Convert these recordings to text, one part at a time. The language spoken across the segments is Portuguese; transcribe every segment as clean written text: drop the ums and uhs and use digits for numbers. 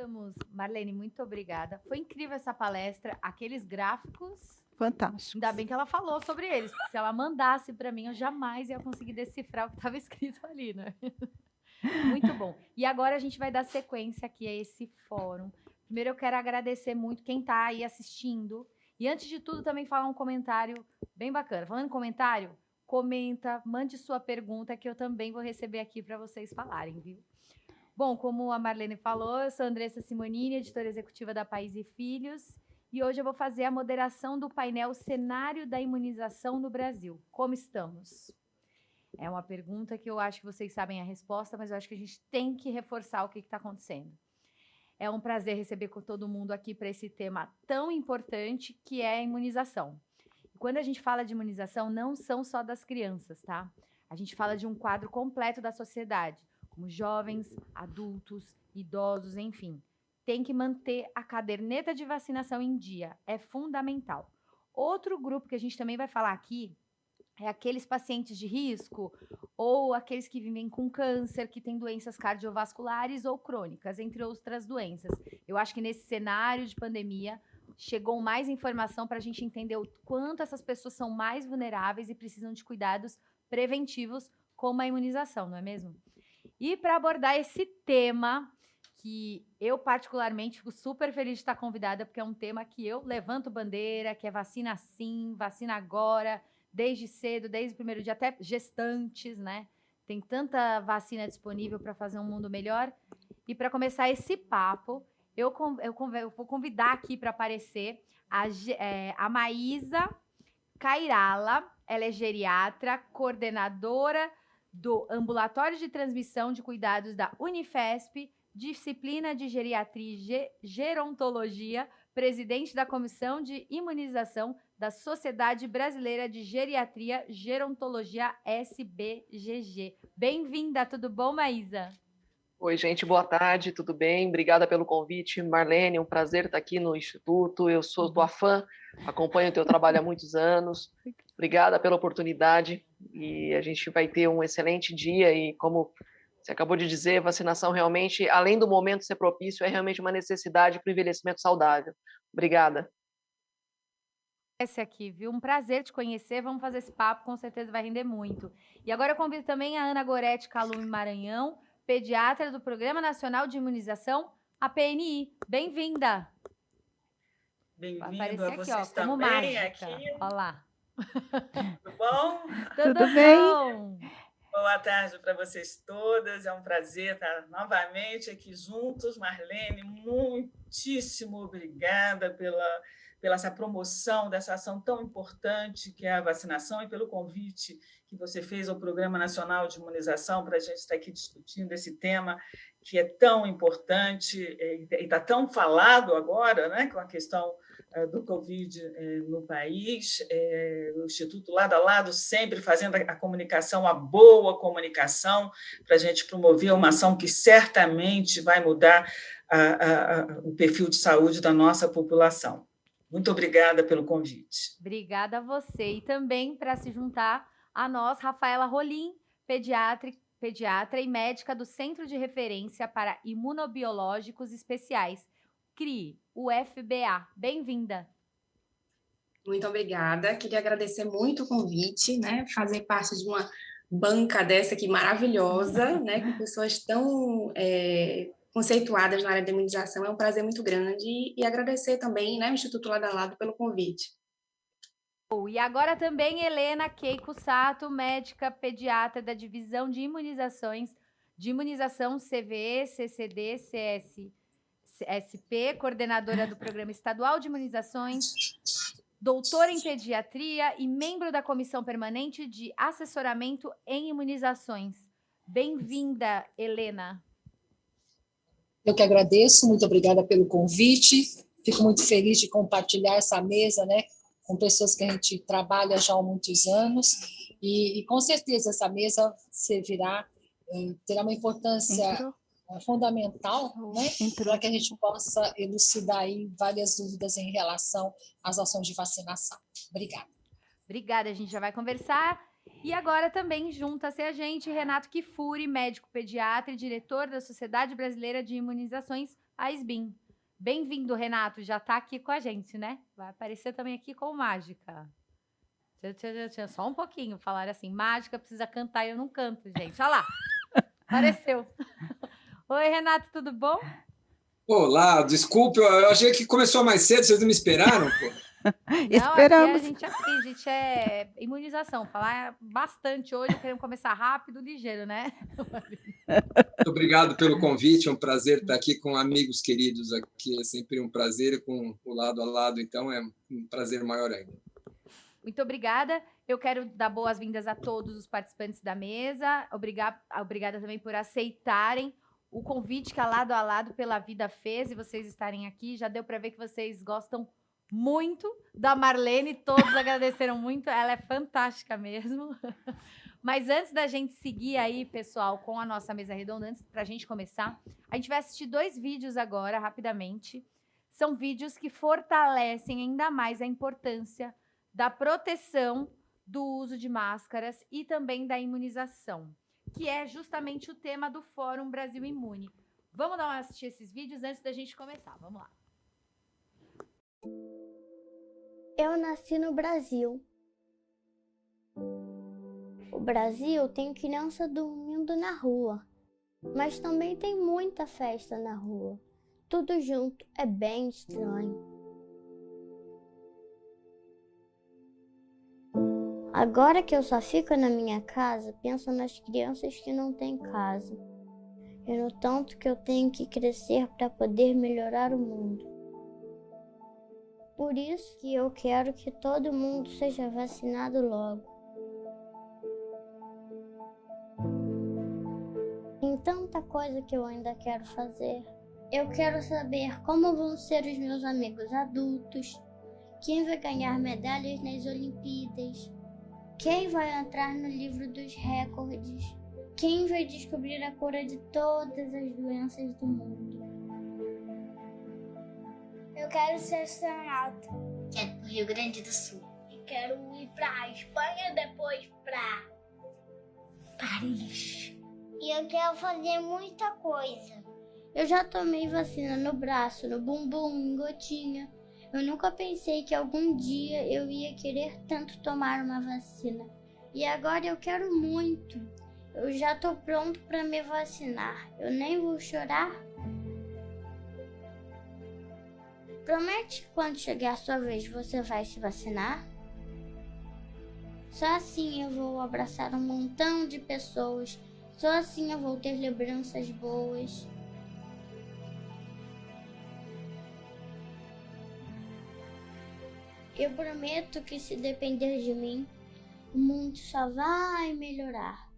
Vamos. Marlene, muito obrigada. Foi incrível essa palestra, aqueles gráficos. Fantástico. Ainda bem que ela falou sobre eles, porque se ela mandasse para mim, eu jamais ia conseguir decifrar o que estava escrito ali, né? Muito bom. E agora a gente vai dar sequência aqui a esse fórum. Primeiro eu quero agradecer muito quem está aí assistindo. E antes de tudo, também falar um comentário bem bacana. Falando em comentário, comenta, mande sua pergunta que eu também vou receber aqui para vocês falarem, viu? Bom, como a Marlene falou, eu sou Andressa Simonini, editora executiva da País e Filhos, e hoje eu vou fazer a moderação do painel Cenário da Imunização no Brasil. Como estamos? É uma pergunta que eu acho que vocês sabem a resposta, mas eu acho que a gente tem que reforçar o que está acontecendo. É um prazer receber com todo mundo aqui para esse tema tão importante que é a imunização. E quando a gente fala de imunização, não são só das crianças, tá? A gente fala de um quadro completo da sociedade, como jovens, adultos, idosos, enfim. Tem que manter a caderneta de vacinação em dia, é fundamental. Outro grupo que a gente também vai falar aqui é aqueles pacientes de risco ou aqueles que vivem com câncer, que têm doenças cardiovasculares ou crônicas, entre outras doenças. Eu acho que nesse cenário de pandemia chegou mais informação para a gente entender o quanto essas pessoas são mais vulneráveis e precisam de cuidados preventivos, como a imunização, não é mesmo? E para abordar esse tema, que eu particularmente fico super feliz de estar convidada, porque é um tema que eu levanto bandeira, que é vacina sim, vacina agora, desde cedo, desde o primeiro dia, até gestantes, né? Tem tanta vacina disponível para fazer um mundo melhor. E para começar esse papo, eu vou convidar aqui para aparecer a Maísa Cairala. Ela é geriatra, coordenadora do Ambulatório de Transmissão de Cuidados da Unifesp, disciplina de Geriatria e Gerontologia, presidente da Comissão de Imunização da Sociedade Brasileira de Geriatria e Gerontologia, SBGG. Bem-vinda, tudo bom, Maísa? Oi, gente, boa tarde, tudo bem? Obrigada pelo convite, Marlene, é um prazer estar aqui no Instituto, eu sou tua fã, acompanho o teu trabalho há muitos anos, obrigada pela oportunidade e a gente vai ter um excelente dia e como você acabou de dizer, vacinação realmente, além do momento ser propício, é realmente uma necessidade para o envelhecimento saudável. Obrigada. Esse aqui, viu? Um prazer te conhecer, vamos fazer esse papo, com certeza vai render muito. E agora eu convido também a Ana Gorete Calume Maranhão, pediatra do Programa Nacional de Imunização, a PNI. Bem-vinda! Bem-vindo a vocês aqui, ó, como também mágica. aqui. Olá. Tudo bom? Tudo bem? Boa tarde para vocês todas. É um prazer estar novamente aqui juntos. Marlene, muitíssimo obrigada pela essa promoção dessa ação tão importante que é a vacinação e pelo convite que você fez ao Programa Nacional de Imunização para a gente estar aqui discutindo esse tema que é tão importante e está tão falado agora, né, com a questão do Covid no país, o Instituto Lado a Lado sempre fazendo a comunicação, a boa comunicação, para a gente promover uma ação que certamente vai mudar o perfil de saúde da nossa população. Muito obrigada pelo convite. Obrigada a você. E também para se juntar a nós, Rafaela Rolim, pediatra e médica do Centro de Referência para Imunobiológicos Especiais, CRI, UFBA. Bem-vinda. Muito obrigada. Queria agradecer muito o convite, né? Fazer parte de uma banca dessa aqui maravilhosa, né? Com pessoas tão conceituadas na área da imunização. É um prazer muito grande e agradecer também, né, o Instituto Lado a Lado pelo convite. E agora também Helena Keiko Sato, médica pediatra da Divisão de Imunizações, de Imunização CVE, CCD, CSP, coordenadora do Programa Estadual de Imunizações, doutora em pediatria e membro da Comissão Permanente de Assessoramento em Imunizações. Bem-vinda, Helena. Eu que agradeço, muito obrigada pelo convite. Fico muito feliz de compartilhar essa mesa, né, com pessoas que a gente trabalha já há muitos anos, e com certeza essa mesa servirá, terá uma importância fundamental, né, para que a gente possa elucidar aí várias dúvidas em relação às ações de vacinação. Obrigada. Obrigada, a gente já vai conversar. E agora também junta-se a gente Renato Kifuri, médico pediatra e diretor da Sociedade Brasileira de Imunizações, a SBIM. Bem-vindo, Renato, já está aqui com a gente, né? Vai aparecer também aqui com mágica. Só um pouquinho, falaram assim, mágica precisa cantar e eu não canto, gente. Olha lá, apareceu. Oi, Renato, tudo bom? Olá, desculpe, eu achei que começou mais cedo, vocês não me esperaram, pô? Não, Esperamos. aqui a gente é imunização, falar bastante hoje, queremos começar rápido, ligeiro, né? Muito obrigado pelo convite, é um prazer estar aqui com amigos queridos aqui, é sempre um prazer, e com o lado a lado, então é um prazer maior ainda. Muito obrigada. Eu quero dar boas-vindas a todos os participantes da mesa. Obrigada também por aceitarem o convite que a Lado pela Vida fez e vocês estarem aqui. Já deu para ver que vocês gostam muito da Marlene, todos agradeceram muito, ela é fantástica mesmo. Mas antes da gente seguir aí, pessoal, com a nossa mesa redonda, antes para a gente começar, a gente vai assistir 2 vídeos agora, rapidamente. São vídeos que fortalecem ainda mais a importância da proteção do uso de máscaras e também da imunização, que é justamente o tema do Fórum Brasil Imune. Vamos dar uma assistir esses vídeos antes da gente começar, vamos lá. Eu nasci no Brasil. O Brasil tem criança dormindo na rua, mas também tem muita festa na rua. Tudo junto é bem estranho. Agora que eu só fico na minha casa, penso nas crianças que não têm casa e no tanto que eu tenho que crescer para poder melhorar o mundo. Por isso que eu quero que todo mundo seja vacinado logo. Tem tanta coisa que eu ainda quero fazer. Eu quero saber como vão ser os meus amigos adultos, quem vai ganhar medalhas nas Olimpíadas, quem vai entrar no livro dos recordes, quem vai descobrir a cura de todas as doenças do mundo. Eu quero ser astronauta. Quero ir pro Rio Grande do Sul. E quero ir pra Espanha, depois pra Paris. E eu quero fazer muita coisa. Eu já tomei vacina no braço, no bumbum, em gotinha. Eu nunca pensei que algum dia eu ia querer tanto tomar uma vacina. E agora eu quero muito. Eu já tô pronto para me vacinar. Eu nem vou chorar. Promete que quando chegar a sua vez você vai se vacinar? Só assim eu vou abraçar um montão de pessoas. Só assim eu vou ter lembranças boas. Eu prometo que se depender de mim, o mundo só vai melhorar.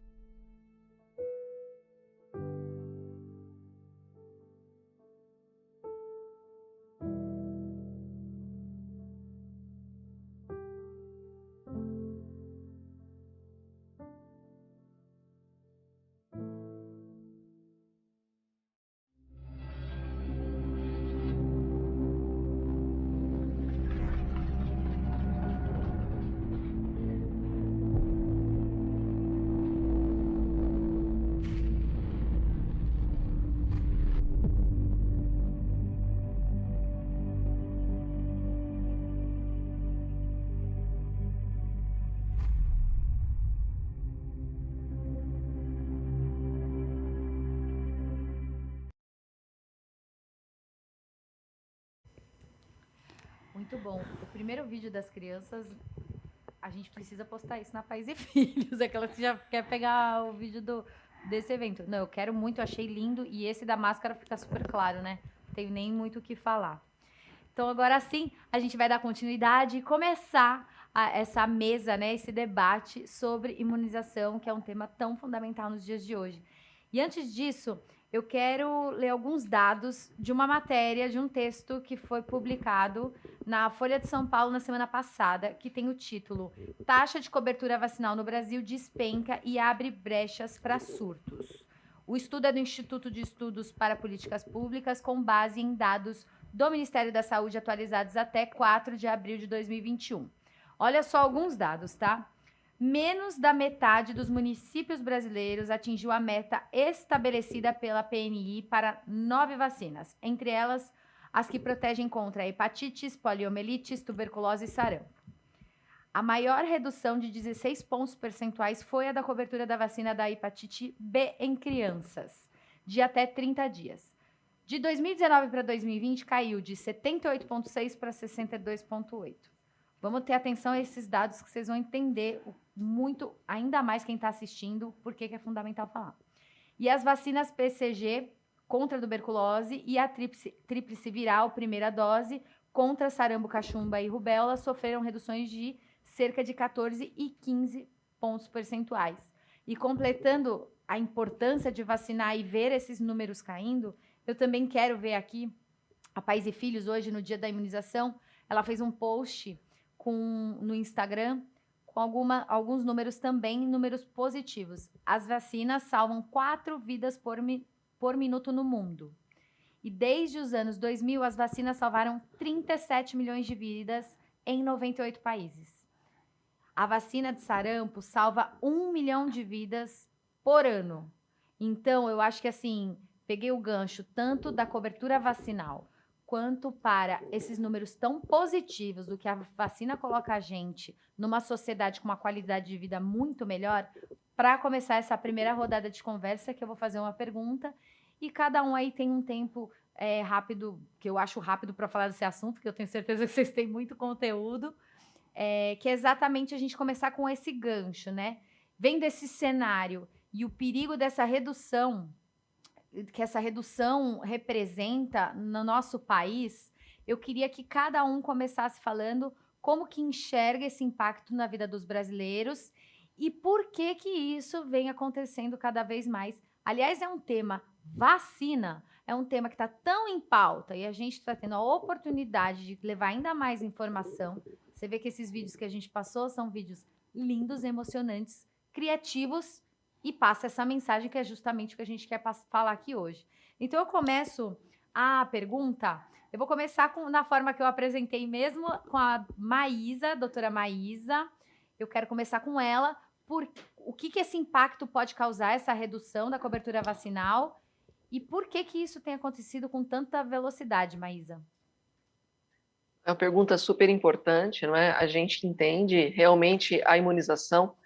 Muito bom. O primeiro vídeo das crianças, a gente precisa postar isso na Pais e Filhos. Aquela que já quer pegar o vídeo desse evento. Não, eu quero muito, achei lindo. E esse da máscara fica super claro, né? Não tenho nem muito o que falar. Então, agora sim, a gente vai dar continuidade e começar essa mesa, né? Esse debate sobre imunização, que é um tema tão fundamental nos dias de hoje. E antes disso, eu quero ler alguns dados de uma matéria, de um texto que foi publicado na Folha de São Paulo na semana passada, que tem o título Taxa de cobertura vacinal no Brasil despenca e abre brechas para surtos. O estudo é do Instituto de Estudos para Políticas Públicas, com base em dados do Ministério da Saúde atualizados até 4 de abril de 2021. Olha só alguns dados, tá? menos da metade dos municípios brasileiros atingiu a meta estabelecida pela PNI para 9 vacinas, entre elas as que protegem contra hepatites, poliomielites, tuberculose e sarampo. A maior redução de 16 pontos percentuais foi a da cobertura da vacina da hepatite B em crianças, de até 30 dias. De 2019 para 2020, caiu de 78,6 para 62,8. Vamos ter atenção a esses dados que vocês vão entender muito, ainda mais quem está assistindo, por que é fundamental falar. E as vacinas PCG contra a tuberculose e a tríplice viral, primeira dose, contra sarampo, cachumba e rubéola, sofreram reduções de cerca de 14 e 15 pontos percentuais. E completando a importância de vacinar e ver esses números caindo, eu também quero ver aqui, a Pais e Filhos, hoje, no dia da imunização, ela fez um post no Instagram com alguns números também, números positivos. As vacinas salvam 4 vidas por minuto no mundo. E desde os anos 2000, as vacinas salvaram 37 milhões de vidas em 98 países. A vacina de sarampo salva 1 milhão de vidas por ano. Então, eu acho que assim, peguei o gancho tanto da cobertura vacinal quanto para esses números tão positivos do que a vacina coloca a gente numa sociedade com uma qualidade de vida muito melhor, para começar essa primeira rodada de conversa, que eu vou fazer uma pergunta, e cada um aí tem um tempo rápido, que eu acho rápido para falar desse assunto, que eu tenho certeza que vocês têm muito conteúdo, que é exatamente a gente começar com esse gancho, né? Vendo esse cenário e o perigo dessa redução, que essa redução representa no nosso país, eu queria que cada um começasse falando como que enxerga esse impacto na vida dos brasileiros e por que que isso vem acontecendo cada vez mais. Aliás, é um tema, vacina, é um tema que está tão em pauta e a gente está tendo a oportunidade de levar ainda mais informação. Você vê que esses vídeos que a gente passou são vídeos lindos, emocionantes, criativos, e passa essa mensagem que é justamente o que a gente quer falar aqui hoje. Então, eu começo a pergunta, eu vou começar na forma que eu apresentei mesmo, com a Maísa, doutora Maísa. Eu quero começar com ela, o que esse impacto pode causar, essa redução da cobertura vacinal, e por que isso tem acontecido com tanta velocidade, Maísa? É uma pergunta super importante, não é? A gente entende realmente a imunização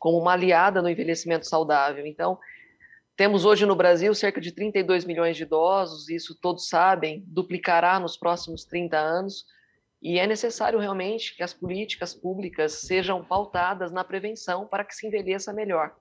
como uma aliada no envelhecimento saudável. Então, temos hoje no Brasil cerca de 32 milhões de idosos, isso todos sabem, duplicará nos próximos 30 anos, e é necessário realmente que as políticas públicas sejam pautadas na prevenção para que se envelheça melhor.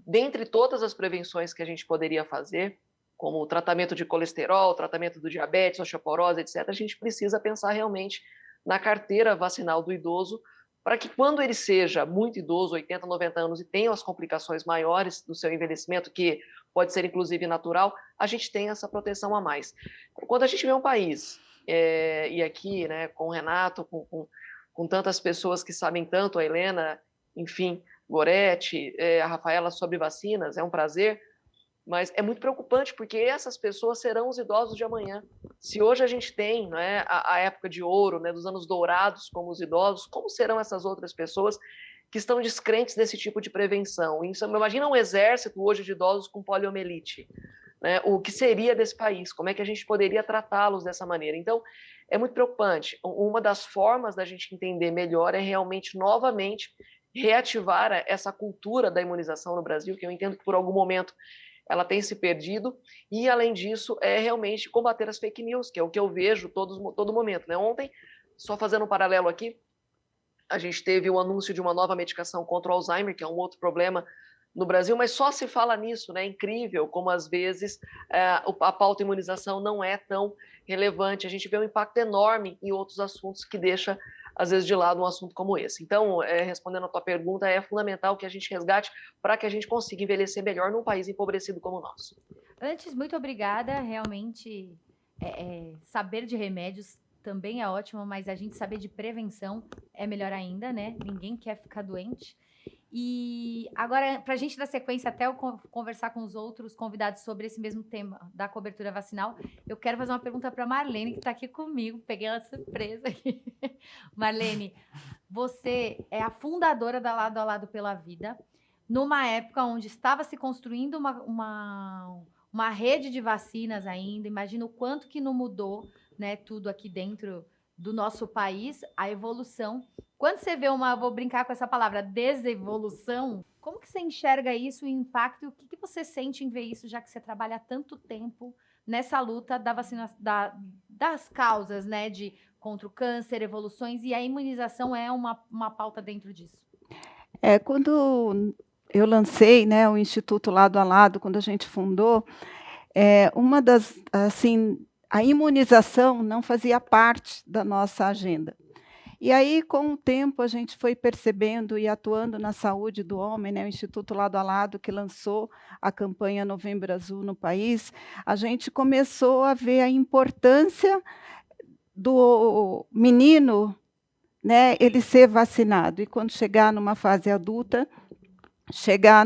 Dentre todas as prevenções que a gente poderia fazer, como o tratamento de colesterol, tratamento do diabetes, osteoporose, etc., a gente precisa pensar realmente na carteira vacinal do idoso, para que quando ele seja muito idoso, 80, 90 anos, e tenha as complicações maiores do seu envelhecimento, que pode ser inclusive natural, a gente tenha essa proteção a mais. Quando a gente vê um país, e aqui, né, com o Renato, com tantas pessoas que sabem tanto, a Helena, enfim, Goretti, a Rafaela, sobre vacinas, é um prazer, mas é muito preocupante porque essas pessoas serão os idosos de amanhã. Se hoje a gente tem, né, a época de ouro, né, dos anos dourados como os idosos, como serão essas outras pessoas que estão descrentes desse tipo de prevenção? Imagina um exército hoje de idosos com poliomielite, né? O que seria desse país? Como é que a gente poderia tratá-los dessa maneira? Então, é muito preocupante. Uma das formas da gente entender melhor é realmente, novamente, reativar essa cultura da imunização no Brasil, que eu entendo que por algum momento ela tem se perdido, e além disso é realmente combater as fake news, que é o que eu vejo todo momento, né? Ontem, só fazendo um paralelo aqui, a gente teve o anúncio de uma nova medicação contra o Alzheimer, que é um outro problema no Brasil, mas só se fala nisso, né? É incrível como às vezes a pauta imunização não é tão relevante, a gente vê um impacto enorme em outros assuntos que deixa às vezes de lado um assunto como esse. Então, respondendo a tua pergunta, é fundamental que a gente resgate para que a gente consiga envelhecer melhor num país empobrecido como o nosso. Antes, muito obrigada. Realmente, saber de remédios também é ótimo, mas a gente saber de prevenção é melhor ainda, né? Ninguém quer ficar doente. E agora, para a gente dar sequência até eu conversar com os outros convidados sobre esse mesmo tema da cobertura vacinal, eu quero fazer uma pergunta para a Marlene, que está aqui comigo. Peguei ela de surpresa aqui. Marlene, você é a fundadora da Lado a Lado pela Vida, numa época onde estava se construindo uma rede de vacinas ainda. Imagina o quanto que não mudou, né, tudo aqui dentro do nosso país, a evolução. Quando você vê vou brincar com essa palavra, desevolução, como que você enxerga isso, o impacto, e o que você sente em ver isso, já que você trabalha há tanto tempo nessa luta da vacina, das causas, né, contra o câncer, evoluções, e a imunização é uma pauta dentro disso? Quando eu lancei, né, o Instituto Lado a Lado, quando a gente fundou, uma das, assim, a imunização não fazia parte da nossa agenda. E aí, com o tempo, a gente foi percebendo e atuando na saúde do homem, né, o Instituto Lado a Lado, que lançou a campanha Novembro Azul no país, a gente começou a ver a importância do menino, né, ele ser vacinado. E quando chegar numa fase adulta, chegar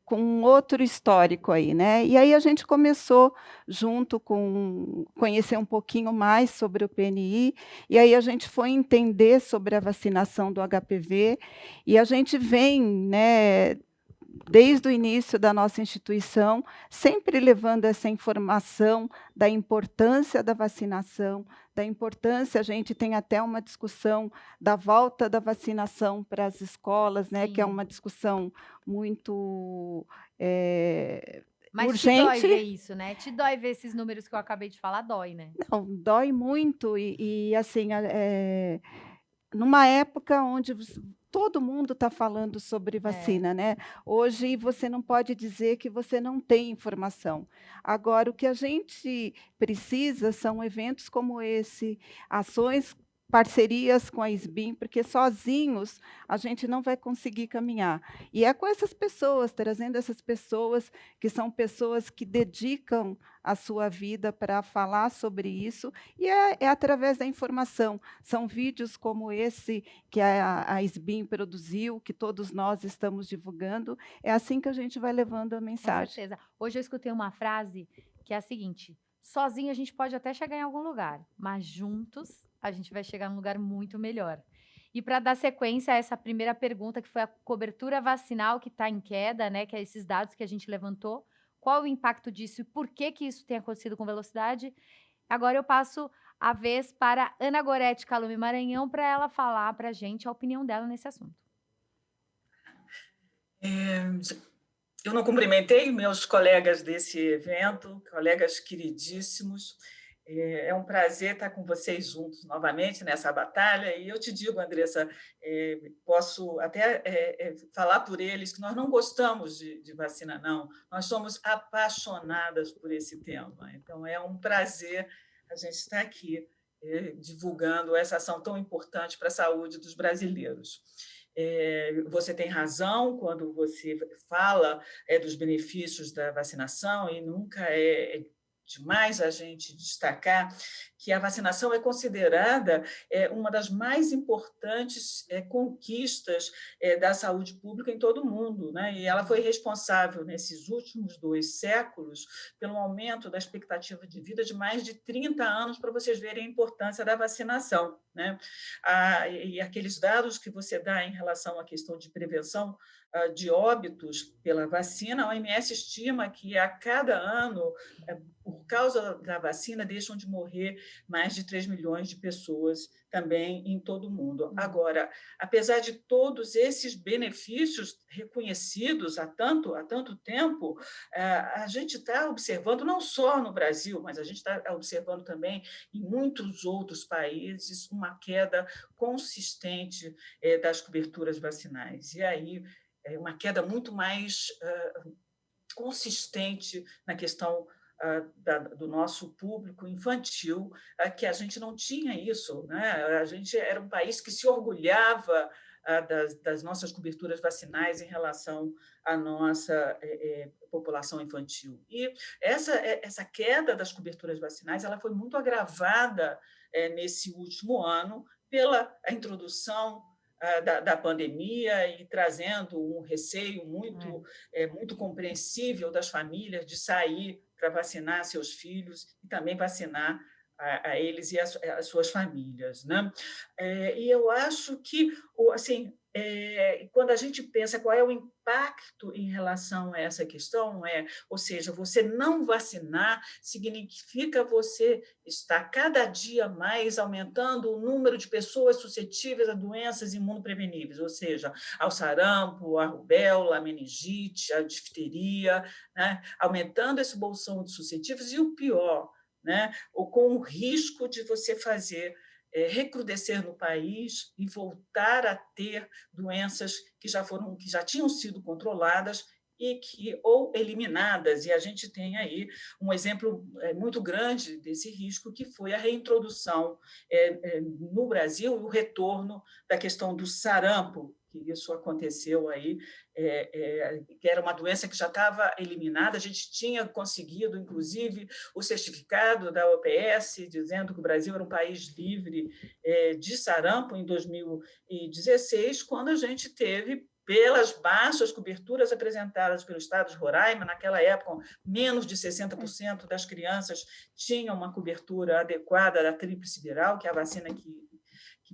com um outro histórico aí, né? E aí a gente começou junto com conhecer um pouquinho mais sobre o PNI, e aí a gente foi entender sobre a vacinação do HPV, e a gente vem, né, desde o início da nossa instituição, sempre levando essa informação da importância da vacinação, da importância, a gente tem até uma discussão da volta da vacinação para as escolas, né, que é uma discussão muito Mas urgente. Te dói ver isso, né? Te dói ver esses números que eu acabei de falar, dói, né? Não, dói muito, e assim, numa época onde todo mundo está falando sobre vacina, né? Hoje você não pode dizer que você não tem informação. Agora, o que a gente precisa são eventos como esse, ações, parcerias com a SBIM, porque sozinhos a gente não vai conseguir caminhar. E é com essas pessoas, trazendo essas pessoas que são pessoas que dedicam a sua vida para falar sobre isso, e é através da informação. São vídeos como esse que a SBIM produziu, que todos nós estamos divulgando, é assim que a gente vai levando a mensagem. Com certeza. Hoje eu escutei uma frase que é a seguinte: sozinho a gente pode até chegar em algum lugar, mas juntos a gente vai chegar num lugar muito melhor. E para dar sequência a essa primeira pergunta, que foi a cobertura vacinal que está em queda, né, que é esses dados que a gente levantou, qual o impacto disso e por que isso tem acontecido com velocidade? Agora eu passo a vez para Ana Gorete Calume Maranhão, para ela falar para a gente a opinião dela nesse assunto. Eu não cumprimentei meus colegas desse evento, colegas queridíssimos. É um prazer estar com vocês juntos novamente nessa batalha. E eu te digo, Andressa, posso até falar por eles que nós não gostamos de vacina, não. Nós somos apaixonadas por esse tema. Então, é um prazer a gente estar aqui divulgando essa ação tão importante para a saúde dos brasileiros. Você tem razão quando você fala dos benefícios da vacinação, e nunca é demais a gente destacar que a vacinação é considerada uma das mais importantes conquistas da saúde pública em todo o mundo, né? E ela foi responsável, nesses últimos 2 séculos, pelo aumento da expectativa de vida de mais de 30 anos, para vocês verem a importância da vacinação, né? E aqueles dados que você dá em relação à questão de prevenção de óbitos pela vacina, a OMS estima que a cada ano, por causa da vacina, deixam de morrer mais de 3 milhões de pessoas também em todo o mundo. Agora, apesar de todos esses benefícios reconhecidos há tanto tempo, a gente está observando, não só no Brasil, mas a gente está observando também em muitos outros países, uma queda consistente das coberturas vacinais. E aí, uma queda muito mais consistente na questão do nosso público infantil, que a gente não tinha isso, né? A gente era um país que se orgulhava das nossas coberturas vacinais em relação à nossa população infantil. E essa queda das coberturas vacinais ela foi muito agravada nesse último ano pela introdução da pandemia e trazendo um receio muito compreensível das famílias de sair para vacinar seus filhos e também vacinar a eles e as suas famílias, né? E eu acho que, assim, quando a gente pensa qual é o impacto em relação a essa questão, ou seja, você não vacinar significa você estar cada dia mais aumentando o número de pessoas suscetíveis a doenças imunopreveníveis, ou seja, ao sarampo, a rubéola, a meningite, a difteria, né? Aumentando esse bolsão de suscetíveis, e o pior, né? Ou com o risco de você fazer recrudescer no país e voltar a ter doenças que já tinham sido controladas ou eliminadas. E a gente tem aí um exemplo muito grande desse risco, que foi a reintrodução no Brasil, o retorno da questão do sarampo, que isso aconteceu aí, que era uma doença que já estava eliminada. A gente tinha conseguido, inclusive, o certificado da OPS, dizendo que o Brasil era um país livre de sarampo em 2016, quando a gente teve, pelas baixas coberturas apresentadas pelo Estado de Roraima, naquela época, menos de 60% das crianças tinham uma cobertura adequada da tríplice viral, que é a vacina que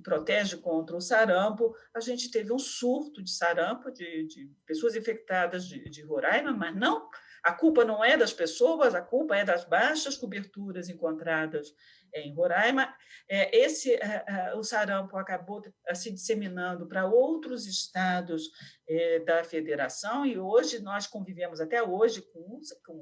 protege contra o sarampo. A gente teve um surto de sarampo, de pessoas infectadas de Roraima, mas não, a culpa não é das pessoas, a culpa é das baixas coberturas encontradas em Roraima. O sarampo acabou se disseminando para outros estados da federação, e hoje nós convivemos até hoje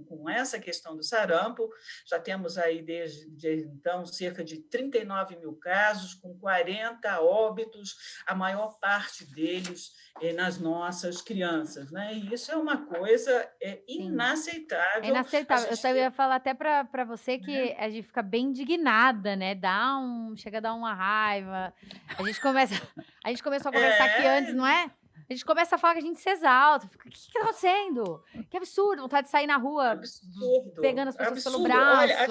com essa questão do sarampo. Já temos aí, desde então, cerca de 39 mil casos, com 40 óbitos, a maior parte deles nas nossas crianças, né? E isso é uma coisa inaceitável. É inaceitável. Eu só ia falar até para você que a gente fica bem indignada, né? Chega a dar uma raiva. A gente começou a conversar aqui antes, não é? A gente começa a falar que a gente se exalta. Fica, o que está acontecendo? Que absurdo, vontade de sair na rua, pegando as pessoas pelo braço. Olha,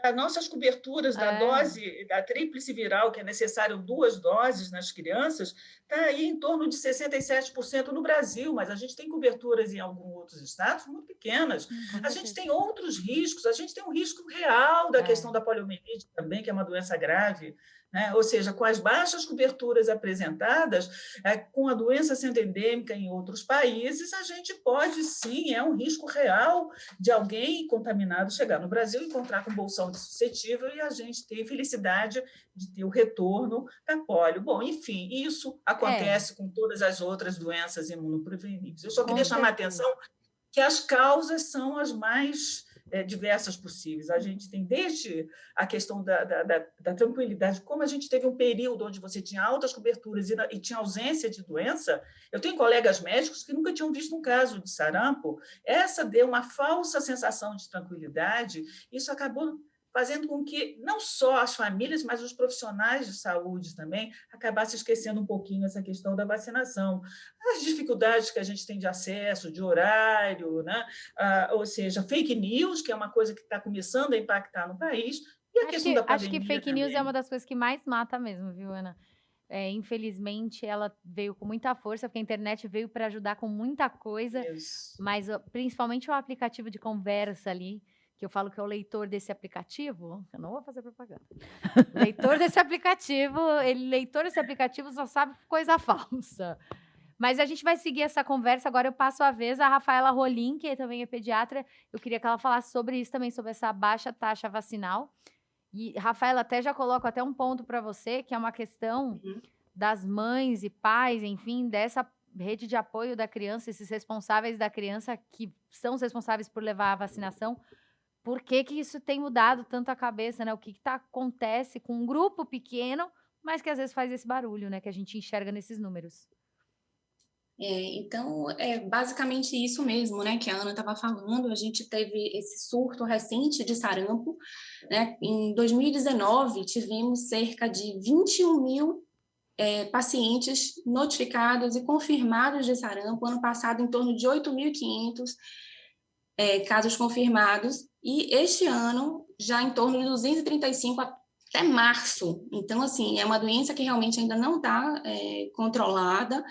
as nossas coberturas da dose, da tríplice viral, que é necessário 2 doses nas crianças, está aí em torno de 67% no Brasil, mas a gente tem coberturas em alguns outros estados muito pequenas. A gente tem outros riscos, a gente tem um risco real da questão da poliomielite também, que é uma doença grave, né? Ou seja, com as baixas coberturas apresentadas, com a doença sendo endêmica em outros países, a gente pode sim, é um risco real de alguém contaminado chegar no Brasil, encontrar com bolsão de suscetível, e a gente tem felicidade de ter o retorno da polio. Bom, enfim, isso acontece com todas as outras doenças imunopreveníveis. Eu só queria chamar a atenção que as causas são as mais diversas possíveis. A gente tem desde a questão da tranquilidade, como a gente teve um período onde você tinha altas coberturas e tinha ausência de doença. Eu tenho colegas médicos que nunca tinham visto um caso de sarampo. Essa deu uma falsa sensação de tranquilidade. Isso acabou fazendo com que não só as famílias, mas os profissionais de saúde também acabassem esquecendo um pouquinho essa questão da vacinação. As dificuldades que a gente tem de acesso, de horário, né? Ou seja, fake news, que é uma coisa que está começando a impactar no país, e a questão da pandemia. Acho que fake news é uma das coisas que mais mata mesmo, viu, Ana? Infelizmente, ela veio com muita força, porque a internet veio para ajudar com muita coisa, mas principalmente o aplicativo de conversa ali, que eu falo que é o leitor desse aplicativo, eu não vou fazer propaganda. Leitor desse aplicativo só sabe coisa falsa. Mas a gente vai seguir essa conversa. Agora eu passo a vez a Rafaela Rolim, que também é pediatra. Eu queria que ela falasse sobre isso também, sobre essa baixa taxa vacinal. E, Rafaela, até já coloco até um ponto para você, que é uma questão das mães e pais, enfim, dessa rede de apoio da criança, esses responsáveis da criança que são os responsáveis por levar a vacinação. Por que isso tem mudado tanto a cabeça, né? O que acontece com um grupo pequeno, mas que às vezes faz esse barulho, né? Que a gente enxerga nesses números. Então, é basicamente isso mesmo, né? Que a Ana estava falando. A gente teve esse surto recente de sarampo, né? Em 2019, tivemos cerca de 21 mil pacientes notificados e confirmados de sarampo. Ano passado, em torno de 8.500 casos confirmados, e este ano já em torno de 235 até março. Então, assim, é uma doença que realmente ainda não está controlada.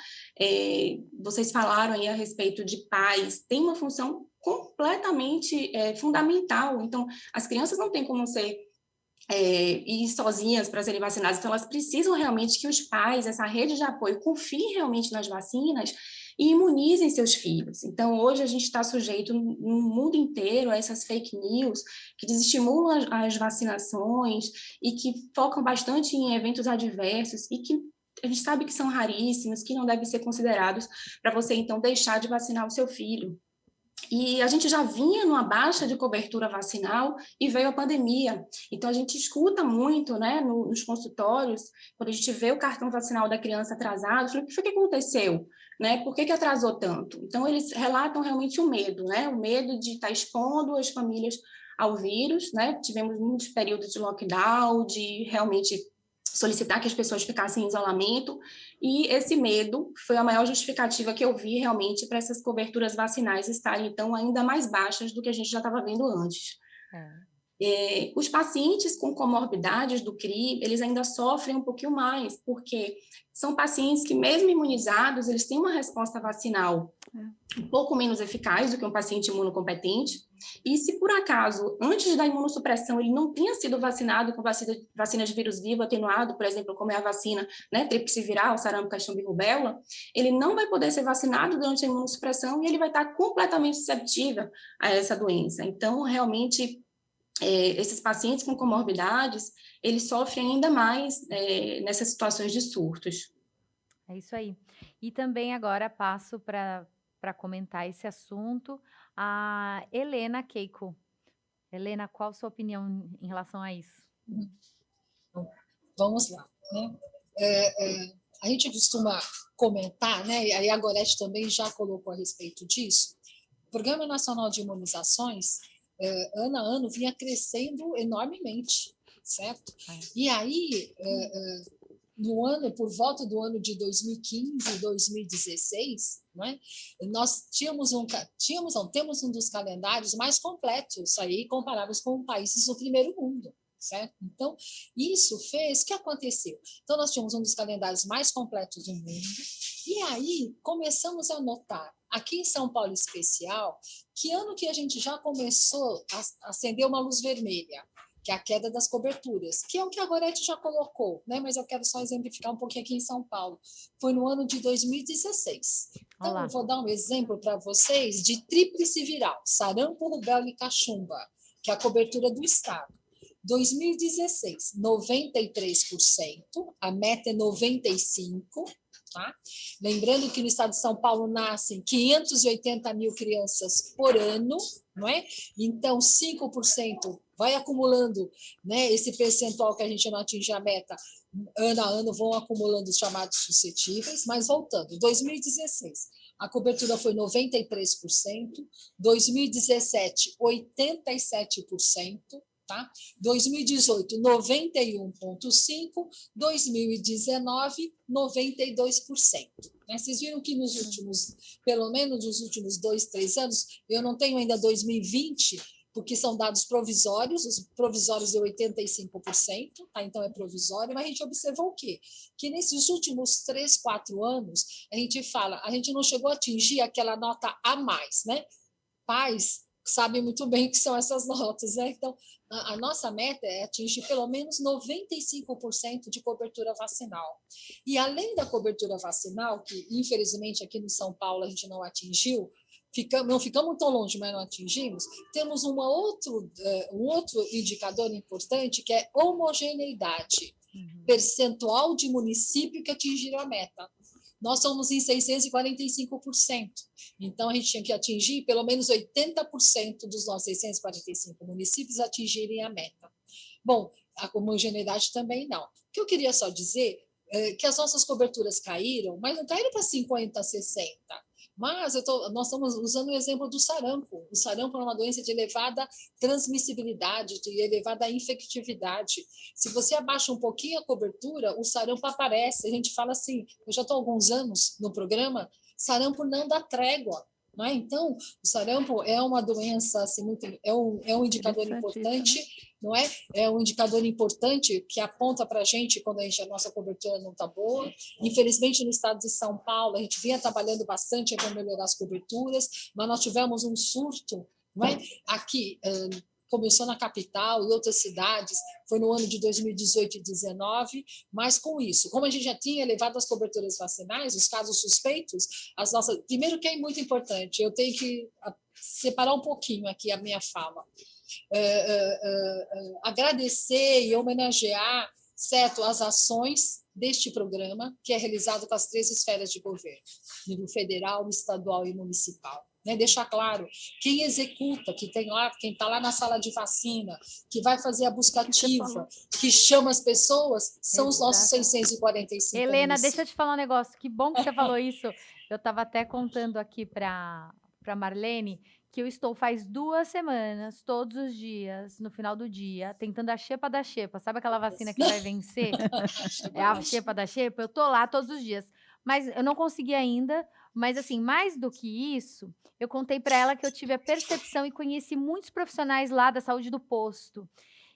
Vocês falaram aí a respeito de pais, tem uma função completamente fundamental. Então, as crianças não têm como ser ir sozinhas para serem vacinadas, então elas precisam realmente que os pais, essa rede de apoio, confiem realmente nas vacinas e imunizem seus filhos. Então, hoje a gente está sujeito no mundo inteiro a essas fake news que desestimulam as vacinações e que focam bastante em eventos adversos e que a gente sabe que são raríssimos, que não devem ser considerados para você, então, deixar de vacinar o seu filho. E a gente já vinha numa baixa de cobertura vacinal e veio a pandemia. Então, a gente escuta muito, né, nos consultórios, quando a gente vê o cartão vacinal da criança atrasado, fala, o que foi que aconteceu? Né? Por que atrasou tanto? Então, eles relatam realmente o medo, né? O medo de estar expondo as famílias ao vírus, né? Tivemos muitos períodos de lockdown, de realmente solicitar que as pessoas ficassem em isolamento, e esse medo foi a maior justificativa que eu vi realmente para essas coberturas vacinais estarem, então, ainda mais baixas do que a gente já estava vendo antes. Os pacientes com comorbidades do CRI, eles ainda sofrem um pouquinho mais, porque são pacientes que, mesmo imunizados, eles têm uma resposta vacinal um pouco menos eficaz do que um paciente imunocompetente, e se por acaso, antes da imunossupressão, ele não tinha sido vacinado com vacina de vírus vivo atenuado, por exemplo, como é a vacina, né, tríplice viral, sarampo, cachumba e rubéola, ele não vai poder ser vacinado durante a imunossupressão e ele vai estar completamente susceptível a essa doença. Então, realmente, esses pacientes com comorbidades, eles sofrem ainda mais nessas situações de surtos. É isso aí. E também agora passo para comentar esse assunto a Helena Keiko. Helena, qual a sua opinião em relação a isso? Vamos lá, né? A gente costuma comentar, né? E aí a Gorete também já colocou a respeito disso. O Programa Nacional de Imunizações, ano a ano, vinha crescendo enormemente, certo? E aí, por volta do ano de 2015, 2016, né, nós temos um dos calendários mais completos aí, comparáveis com países do primeiro mundo, certo? Então, isso fez, o que aconteceu? Então, nós tínhamos um dos calendários mais completos do mundo, e aí começamos a notar, aqui em São Paulo em especial, que ano que a gente já começou a acender uma luz vermelha, que é a queda das coberturas, que é o que a Gorete já colocou, né? Mas eu quero só exemplificar um pouquinho aqui em São Paulo. Foi no ano de 2016. Então, eu vou dar um exemplo para vocês de tríplice viral, sarampo, rubéola e cachumba, que é a cobertura do estado. 2016, 93%, a meta é 95%, tá? Lembrando que no estado de São Paulo nascem 580 mil crianças por ano, não é? Então, 5% vai acumulando, né, esse percentual que a gente não atinge a meta, ano a ano vão acumulando os chamados suscetíveis, mas voltando, 2016, a cobertura foi 93%, 2017, 87%, tá? 2018, 91,5%, 2019, 92%. Né? Vocês viram que nos últimos, pelo menos nos últimos 2, 3 anos, eu não tenho ainda 2020, porque são dados provisórios, os provisórios é 85%, tá? Então é provisório, mas a gente observou o quê? Que nesses últimos 3, 4 anos, a gente não chegou a atingir aquela nota a mais, né? Pais sabem muito bem o que são essas notas, né? Então, a nossa meta é atingir pelo menos 95% de cobertura vacinal. E além da cobertura vacinal, que infelizmente aqui no São Paulo a gente não atingiu, não ficamos tão longe, mas não atingimos, temos um outro indicador importante, que é homogeneidade, percentual de município que atingiram a meta. Nós somos em 645%. Então, a gente tinha que atingir pelo menos 80% dos nossos 645 municípios atingirem a meta. Bom, a homogeneidade também não. O que eu queria só dizer é que as nossas coberturas caíram, mas não caíram para 50%, 60%. Mas nós estamos usando o exemplo do sarampo. O sarampo é uma doença de elevada transmissibilidade, de elevada infectividade. Se você abaixa um pouquinho a cobertura, o sarampo aparece. A gente fala assim, eu já estou há alguns anos no programa, sarampo não dá trégua. Não é? Então, o sarampo é uma doença, assim, é um indicador importante, não é? É um indicador importante que aponta para a gente quando a nossa cobertura não está boa. Infelizmente, no estado de São Paulo, a gente vinha trabalhando bastante para melhorar as coberturas, mas nós tivemos um surto, não é? Aqui, começou na capital e outras cidades, foi no ano de 2018 e 2019, mas com isso, como a gente já tinha elevado as coberturas vacinais, os casos suspeitos, primeiro que é muito importante, eu tenho que separar um pouquinho aqui a minha fala, agradecer e homenagear, certo, as ações deste programa, que é realizado com as 3 esferas de governo, nível federal, estadual e municipal. Né? Deixar claro, quem executa, quem está lá na sala de vacina, que vai fazer a busca ativa, que chama as pessoas, são os nossos 645 Helena, municípios. deixa eu te falar um negócio, que bom que você falou isso. Eu estava até contando aqui para Marlene, que eu estou faz 2 semanas, todos os dias, no final do dia, tentando a xepa da xepa. Sabe aquela vacina que vai vencer? É a xepa da xepa? Eu tô lá todos os dias. Mas eu não consegui ainda. Mas, assim, mais do que isso, eu contei para ela que eu tive a percepção e conheci muitos profissionais lá da saúde do posto.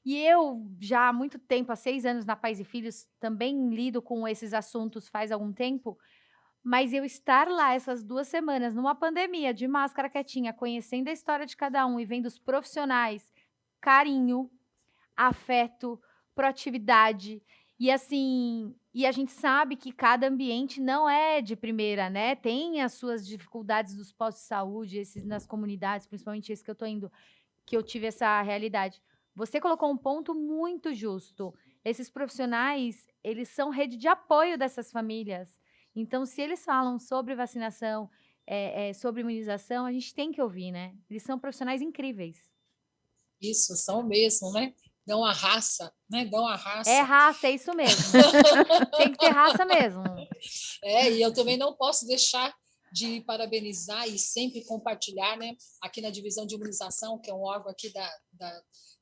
E eu, já há muito tempo, há 6 anos na Pais e Filhos, também lido com esses assuntos faz algum tempo. Mas eu estar lá essas 2 semanas, numa pandemia, de máscara quietinha, conhecendo a história de cada um e vendo os profissionais, carinho, afeto, proatividade. E assim, e a gente sabe que cada ambiente não é de primeira, né? Tem as suas dificuldades dos postos de saúde, esses nas comunidades, principalmente esse que eu tô indo, que eu tive essa realidade. Você colocou um ponto muito justo. Esses profissionais, eles são rede de apoio dessas famílias. Então, se eles falam sobre vacinação, sobre imunização, a gente tem que ouvir, né? Eles são profissionais incríveis. Isso, são mesmo, né? Dão a raça, né? Dão a raça. É raça, é isso mesmo. Tem que ter raça mesmo. E eu também não posso deixar de parabenizar e sempre compartilhar, né? Aqui na divisão de imunização, que é um órgão aqui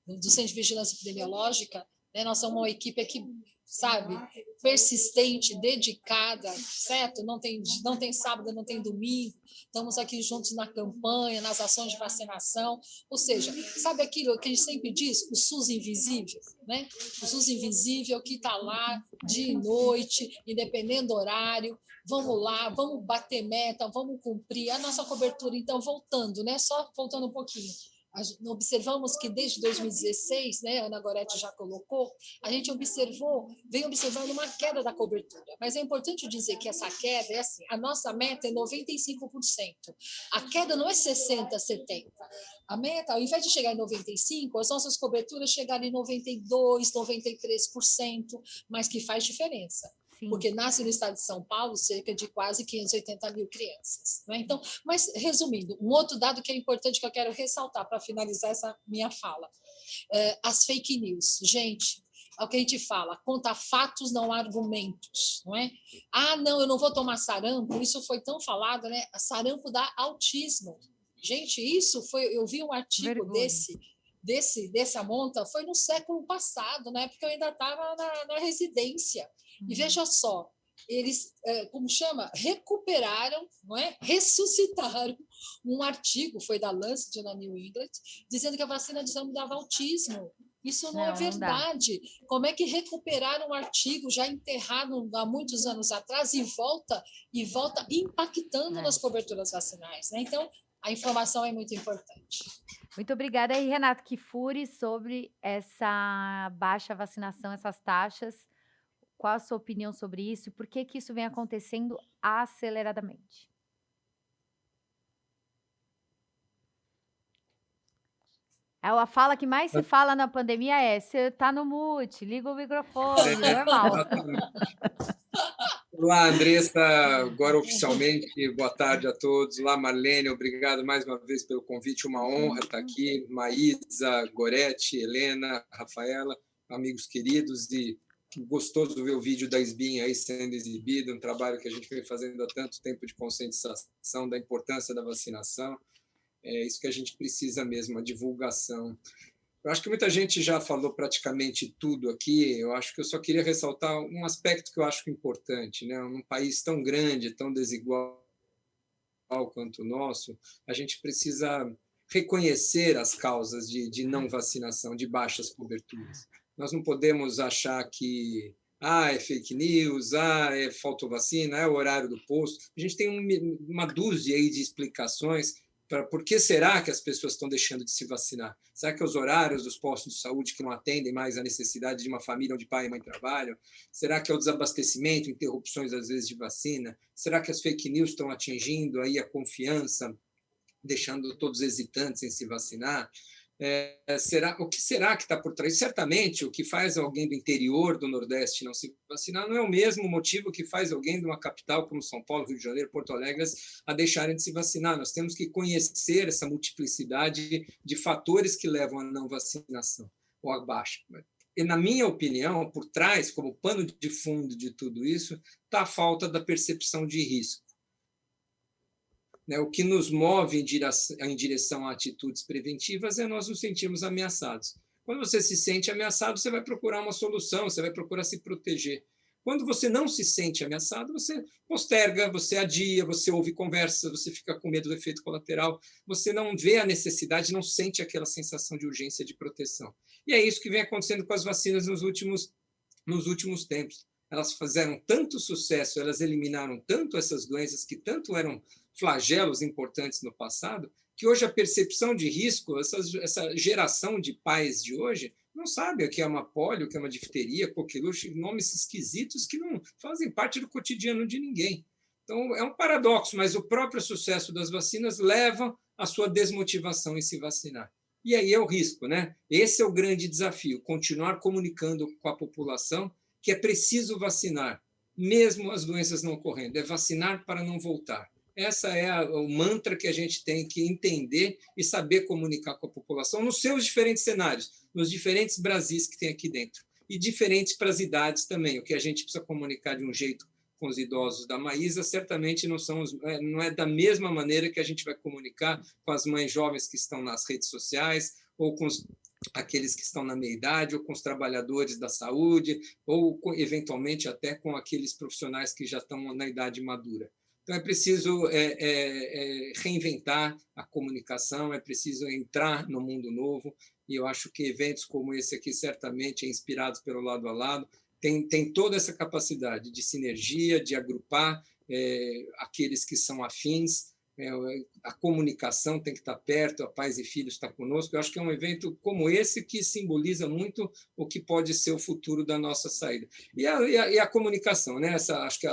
do Centro de Vigilância Epidemiológica, né? Nós somos uma equipe aqui, sabe, persistente, dedicada, certo? Não tem sábado, não tem domingo. Estamos aqui juntos na campanha, nas ações de vacinação. Ou seja, sabe aquilo que a gente sempre diz? O SUS invisível, né? O SUS invisível que está lá dia e noite, independendo do horário. Vamos lá, vamos bater meta, vamos cumprir a nossa cobertura. Então, voltando, né? Só voltando um pouquinho. Observamos que desde 2016, né, a Ana Goretti já colocou, a gente vem observando uma queda da cobertura. Mas é importante dizer que essa queda é assim, a nossa meta é 95%. A queda não é 60%, 70%. A meta, ao invés de chegar em 95%, as nossas coberturas chegaram em 92%, 93%, mas que faz diferença. Sim. Porque nasce no estado de São Paulo cerca de quase 580 mil crianças. Né? Então, mas, resumindo, um outro dado que é importante que eu quero ressaltar para finalizar essa minha fala. As fake news. Gente, é o que a gente fala, conta fatos, não argumentos. Não é? Não, eu não vou tomar sarampo. Isso foi tão falado, né? Sarampo dá autismo. Gente, eu vi um artigo dessa monta, foi no século passado, né? Porque eu ainda estava na residência. E veja só, eles, recuperaram, não é? Ressuscitaram um artigo, foi da Lancet, na New England, dizendo que a vacina de sarampo dava autismo. Isso não é verdade. Como é que recuperaram um artigo já enterrado há muitos anos atrás e volta impactando nas coberturas vacinais? Né? Então, a informação é muito importante. Muito obrigada aí, Renato Kifuri, sobre essa baixa vacinação, essas taxas. Qual a sua opinião sobre isso e por que isso vem acontecendo aceleradamente? A fala que mais se fala na pandemia é: você está no mute, liga o microfone, normal. Olá, Andressa, agora oficialmente, boa tarde a todos. Olá, Marlene, obrigado mais uma vez pelo convite, uma honra estar aqui. Maísa, Goretti, Helena, Rafaela, amigos queridos, e gostoso ver o vídeo da SBIM aí sendo exibido, um trabalho que a gente vem fazendo há tanto tempo de conscientização da importância da vacinação. É isso que a gente precisa mesmo, a divulgação. Eu acho que muita gente já falou praticamente tudo aqui, eu acho que eu só queria ressaltar um aspecto que eu acho importante, né? Num país tão grande, tão desigual quanto o nosso, a gente precisa reconhecer as causas de não vacinação, de baixas coberturas. Nós não podemos achar que é fake news, faltou vacina, é o horário do posto. A gente tem uma dúzia aí de explicações por que será que as pessoas estão deixando de se vacinar? Será que é os horários dos postos de saúde que não atendem mais à necessidade de uma família onde pai e mãe trabalham? Será que é o desabastecimento, interrupções, às vezes, de vacina? Será que as fake news estão atingindo aí a confiança, deixando todos hesitantes em se vacinar? O que será que está por trás? Certamente, o que faz alguém do interior do Nordeste não se vacinar não é o mesmo motivo que faz alguém de uma capital como São Paulo, Rio de Janeiro, Porto Alegre a deixarem de se vacinar. Nós temos que conhecer essa multiplicidade de fatores que levam à não vacinação ou à baixa. E, na minha opinião, por trás, como pano de fundo de tudo isso, está a falta da percepção de risco. O que nos move em direção a atitudes preventivas é nós nos sentirmos ameaçados. Quando você se sente ameaçado, você vai procurar uma solução, você vai procurar se proteger. Quando você não se sente ameaçado, você posterga, você adia, você ouve conversas, você fica com medo do efeito colateral, você não vê a necessidade, não sente aquela sensação de urgência de proteção. E é isso que vem acontecendo com as vacinas nos últimos tempos. Elas fizeram tanto sucesso, elas eliminaram tanto essas doenças que tanto eram flagelos importantes no passado, que hoje a percepção de risco, essa geração de pais de hoje, não sabe o que é uma polio, o que é uma difteria, coqueluche, nomes esquisitos que não fazem parte do cotidiano de ninguém. Então, é um paradoxo, mas o próprio sucesso das vacinas leva à sua desmotivação em se vacinar. E aí é o risco, né? Esse é o grande desafio, continuar comunicando com a população que é preciso vacinar, mesmo as doenças não ocorrendo, é vacinar para não voltar. Essa é o mantra que a gente tem que entender e saber comunicar com a população nos seus diferentes cenários, nos diferentes Brasis que tem aqui dentro, e diferentes para as idades também. O que a gente precisa comunicar de um jeito com os idosos da Maísa, certamente não é da mesma maneira que a gente vai comunicar com as mães jovens que estão nas redes sociais, ou com aqueles que estão na meia-idade, ou com os trabalhadores da saúde, ou, eventualmente, até com aqueles profissionais que já estão na idade madura. Então, é preciso reinventar a comunicação, é preciso entrar no mundo novo, e eu acho que eventos como esse aqui, certamente, inspirados pelo Lado a Lado, tem toda essa capacidade de sinergia, de agrupar aqueles que são afins, a comunicação tem que estar perto, a Pais e Filhos está conosco. Eu acho que é um evento como esse que simboliza muito o que pode ser o futuro da nossa saída. E a comunicação, né? Acho que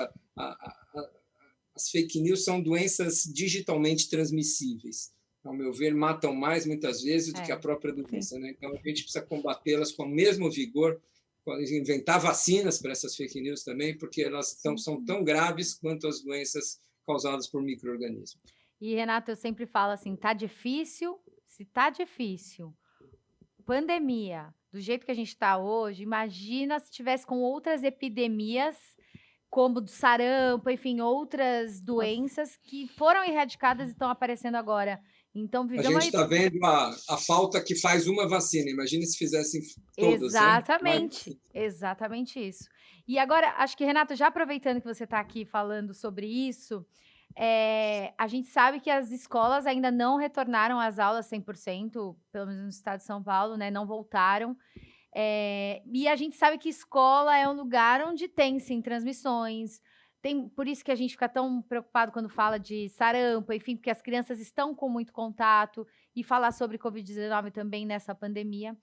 as fake news são doenças digitalmente transmissíveis. Ao meu ver, matam mais, muitas vezes, do que a própria doença. Né? Então, a gente precisa combatê-las com o mesmo vigor, inventar vacinas para essas fake news também, porque elas são tão graves quanto as doenças causadas por micro-organismos. E, Renato, eu sempre falo assim, tá difícil? Se tá difícil, pandemia, do jeito que a gente está hoje, imagina se tivesse com outras epidemias, como do sarampo, enfim, outras doenças que foram erradicadas e estão aparecendo agora. Então, a gente está vendo a falta que faz uma vacina. Imagina se fizessem todas. Exatamente, né? Exatamente isso. E agora, acho que, Renato, já aproveitando que você está aqui falando sobre isso, a gente sabe que as escolas ainda não retornaram às aulas 100%, pelo menos no estado de São Paulo, né? Não voltaram. E a gente sabe que escola é um lugar onde tem, sim, transmissões. Por isso que a gente fica tão preocupado quando fala de sarampo, enfim, porque as crianças estão com muito contato, e falar sobre Covid-19 também nessa pandemia.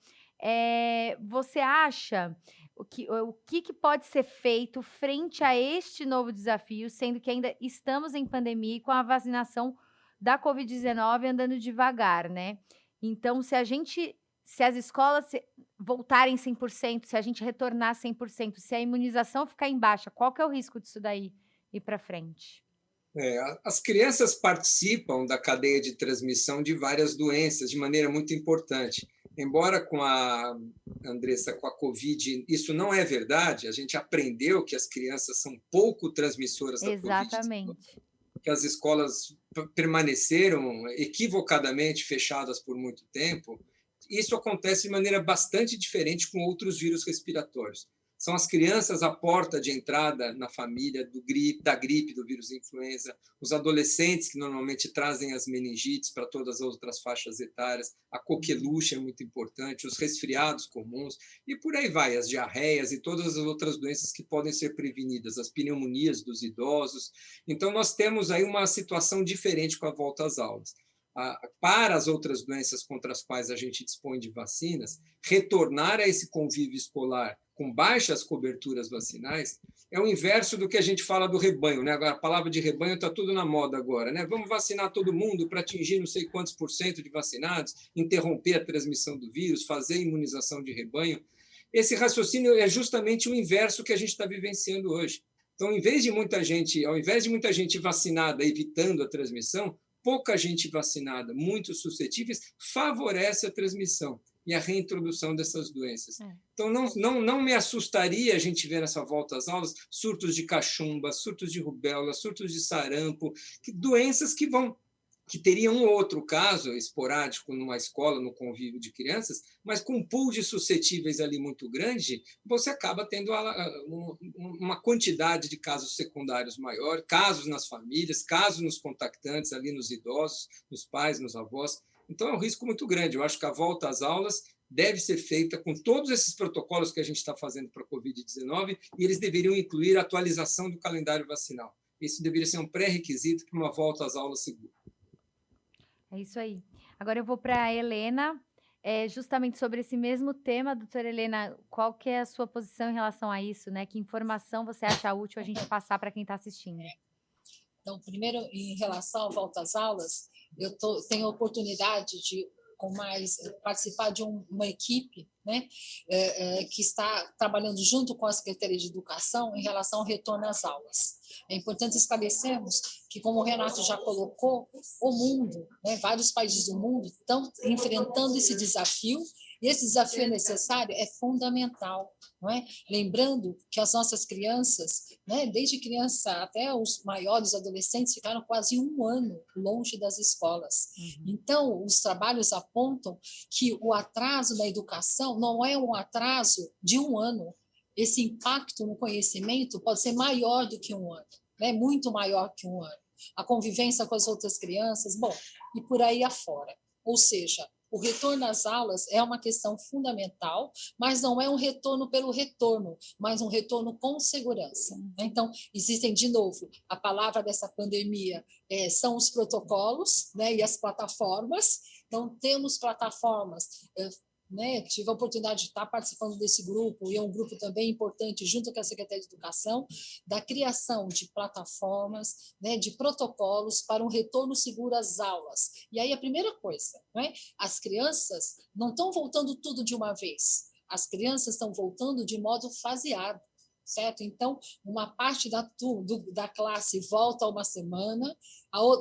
Você acha o que pode ser feito frente a este novo desafio, sendo que ainda estamos em pandemia e com a vacinação da Covid-19 andando devagar, né? Então, se as escolas voltarem 100%, se a gente retornar 100%, se a imunização ficar em baixa, qual que é o risco disso daí ir para frente? As crianças participam da cadeia de transmissão de várias doenças de maneira muito importante. Embora com a Andressa, com a Covid, isso não é verdade, a gente aprendeu que as crianças são pouco transmissoras da Covid. Exatamente. Que as escolas permaneceram equivocadamente fechadas por muito tempo. Isso acontece de maneira bastante diferente com outros vírus respiratórios. São as crianças a porta de entrada na família da gripe, do vírus influenza, os adolescentes que normalmente trazem as meningites para todas as outras faixas etárias, a coqueluche é muito importante, os resfriados comuns, e por aí vai, as diarreias e todas as outras doenças que podem ser prevenidas, as pneumonias dos idosos. Então, nós temos aí uma situação diferente com a volta às aulas. para as outras doenças contra as quais a gente dispõe de vacinas, retornar a esse convívio escolar com baixas coberturas vacinais é o inverso do que a gente fala do rebanho, né? Agora, a palavra de rebanho está tudo na moda agora, né? Vamos vacinar todo mundo para atingir não sei quantos % de vacinados, interromper a transmissão do vírus, fazer imunização de rebanho. Esse raciocínio é justamente o inverso que a gente está vivenciando hoje. Então, ao invés de muita gente vacinada evitando a transmissão, pouca gente vacinada, muito suscetíveis, favorece a transmissão e a reintrodução dessas doenças. Então, não me assustaria a gente ver nessa volta às aulas surtos de cachumba, surtos de rubéola, surtos de sarampo, doenças que teriam um outro caso esporádico numa escola, no convívio de crianças, mas com um pool de suscetíveis ali muito grande, você acaba tendo uma quantidade de casos secundários maior, casos nas famílias, casos nos contactantes, ali nos idosos, nos pais, nos avós. Então, é um risco muito grande. Eu acho que a volta às aulas deve ser feita com todos esses protocolos que a gente está fazendo para a Covid-19 e eles deveriam incluir a atualização do calendário vacinal. Isso deveria ser um pré-requisito para uma volta às aulas segura. É isso aí. Agora eu vou para a Helena, justamente sobre esse mesmo tema. Doutora Helena, qual que é a sua posição em relação a isso, né? Que informação você acha útil a gente passar para quem está assistindo? Então, primeiro, em relação à volta às aulas, tenho a oportunidade de participar de uma equipe, né, que está trabalhando junto com a Secretaria de Educação em relação ao retorno às aulas. É importante esclarecermos que, como o Renato já colocou, o mundo, né, vários países do mundo estão enfrentando esse desafio, e esse desafio é necessário, é fundamental. Não é? Lembrando que as nossas crianças, né, desde criança até os maiores adolescentes, ficaram quase 1 ano longe das escolas. Então, os trabalhos apontam que o atraso na educação não é um atraso de 1 ano. Esse impacto no conhecimento pode ser maior do que 1 ano, né? Muito maior que 1 ano. A convivência com as outras crianças, e por aí afora. Ou seja, o retorno às aulas é uma questão fundamental, mas não é um retorno pelo retorno, mas um retorno com segurança. Então, existem, de novo, a palavra dessa pandemia são os protocolos, né, e as plataformas. Então, temos plataformas, né, tive a oportunidade de estar participando desse grupo, e é um grupo também importante, junto com a Secretaria de Educação, da criação de plataformas, né, de protocolos para um retorno seguro às aulas. E aí a primeira coisa, né, as crianças não estão voltando tudo de uma vez, as crianças estão voltando de modo faseado, certo? Então, uma parte da classe volta uma semana,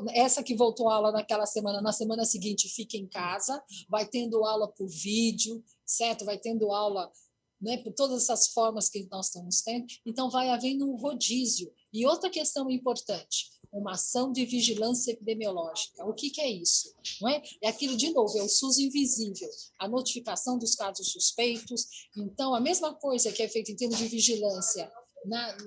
essa que voltou à aula naquela semana, na semana seguinte fica em casa, vai tendo aula por vídeo, certo? Vai tendo aula, né, por todas essas formas que nós estamos tendo. Então, vai havendo um rodízio. E outra questão importante, uma ação de vigilância epidemiológica. O que é isso? Não é? É aquilo, de novo, é o SUS invisível, a notificação dos casos suspeitos. Então, a mesma coisa que é feita em termos de vigilância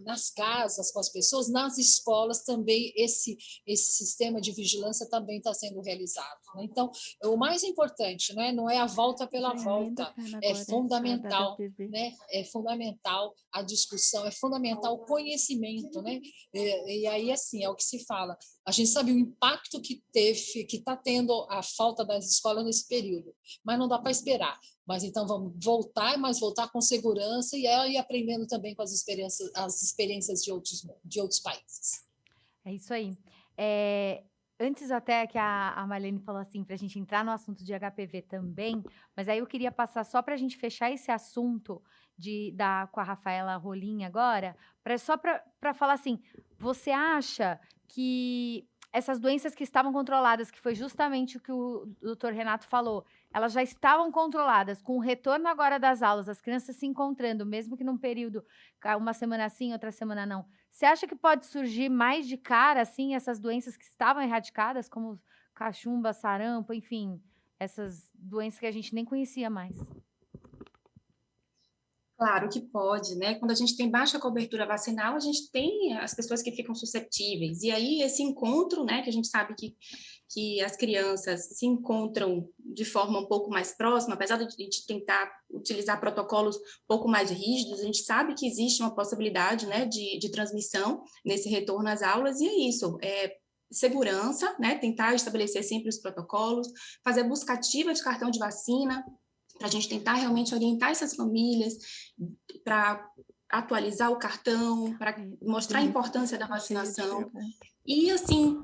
nas casas, com as pessoas, nas escolas também esse sistema de vigilância também está sendo realizado. Né? Então, o mais importante, né, não é a volta pela volta, é fundamental, né? É fundamental a discussão, é fundamental o conhecimento, né? E aí, assim, é o que se fala. A gente sabe o impacto que está tendo a falta das escolas nesse período, mas não dá para esperar. Mas então vamos voltar, mas voltar com segurança e ir aprendendo também com as experiências de outros países. É isso aí. Antes até que a Marlene falou assim, para a gente entrar no assunto de HPV também, mas aí eu queria passar só para a gente fechar esse assunto com a Rafaela Rolim agora, só para falar assim, você acha que essas doenças que estavam controladas, que foi justamente o que o doutor Renato falou, elas já estavam controladas, com o retorno agora das aulas, as crianças se encontrando, mesmo que num período, uma semana sim, outra semana não. Você acha que pode surgir mais de cara, assim, essas doenças que estavam erradicadas, como cachumba, sarampo, enfim, essas doenças que a gente nem conhecia mais? Claro que pode, né? Quando a gente tem baixa cobertura vacinal, a gente tem as pessoas que ficam susceptíveis. E aí, esse encontro, né, que a gente sabe que as crianças se encontram de forma um pouco mais próxima, apesar de a gente tentar utilizar protocolos um pouco mais rígidos, a gente sabe que existe uma possibilidade, né, de transmissão nesse retorno às aulas, e é isso. segurança, né? Tentar estabelecer sempre os protocolos, fazer busca ativa de cartão de vacina, para a gente tentar realmente orientar essas famílias para atualizar o cartão, para mostrar a importância da vacinação. E, assim,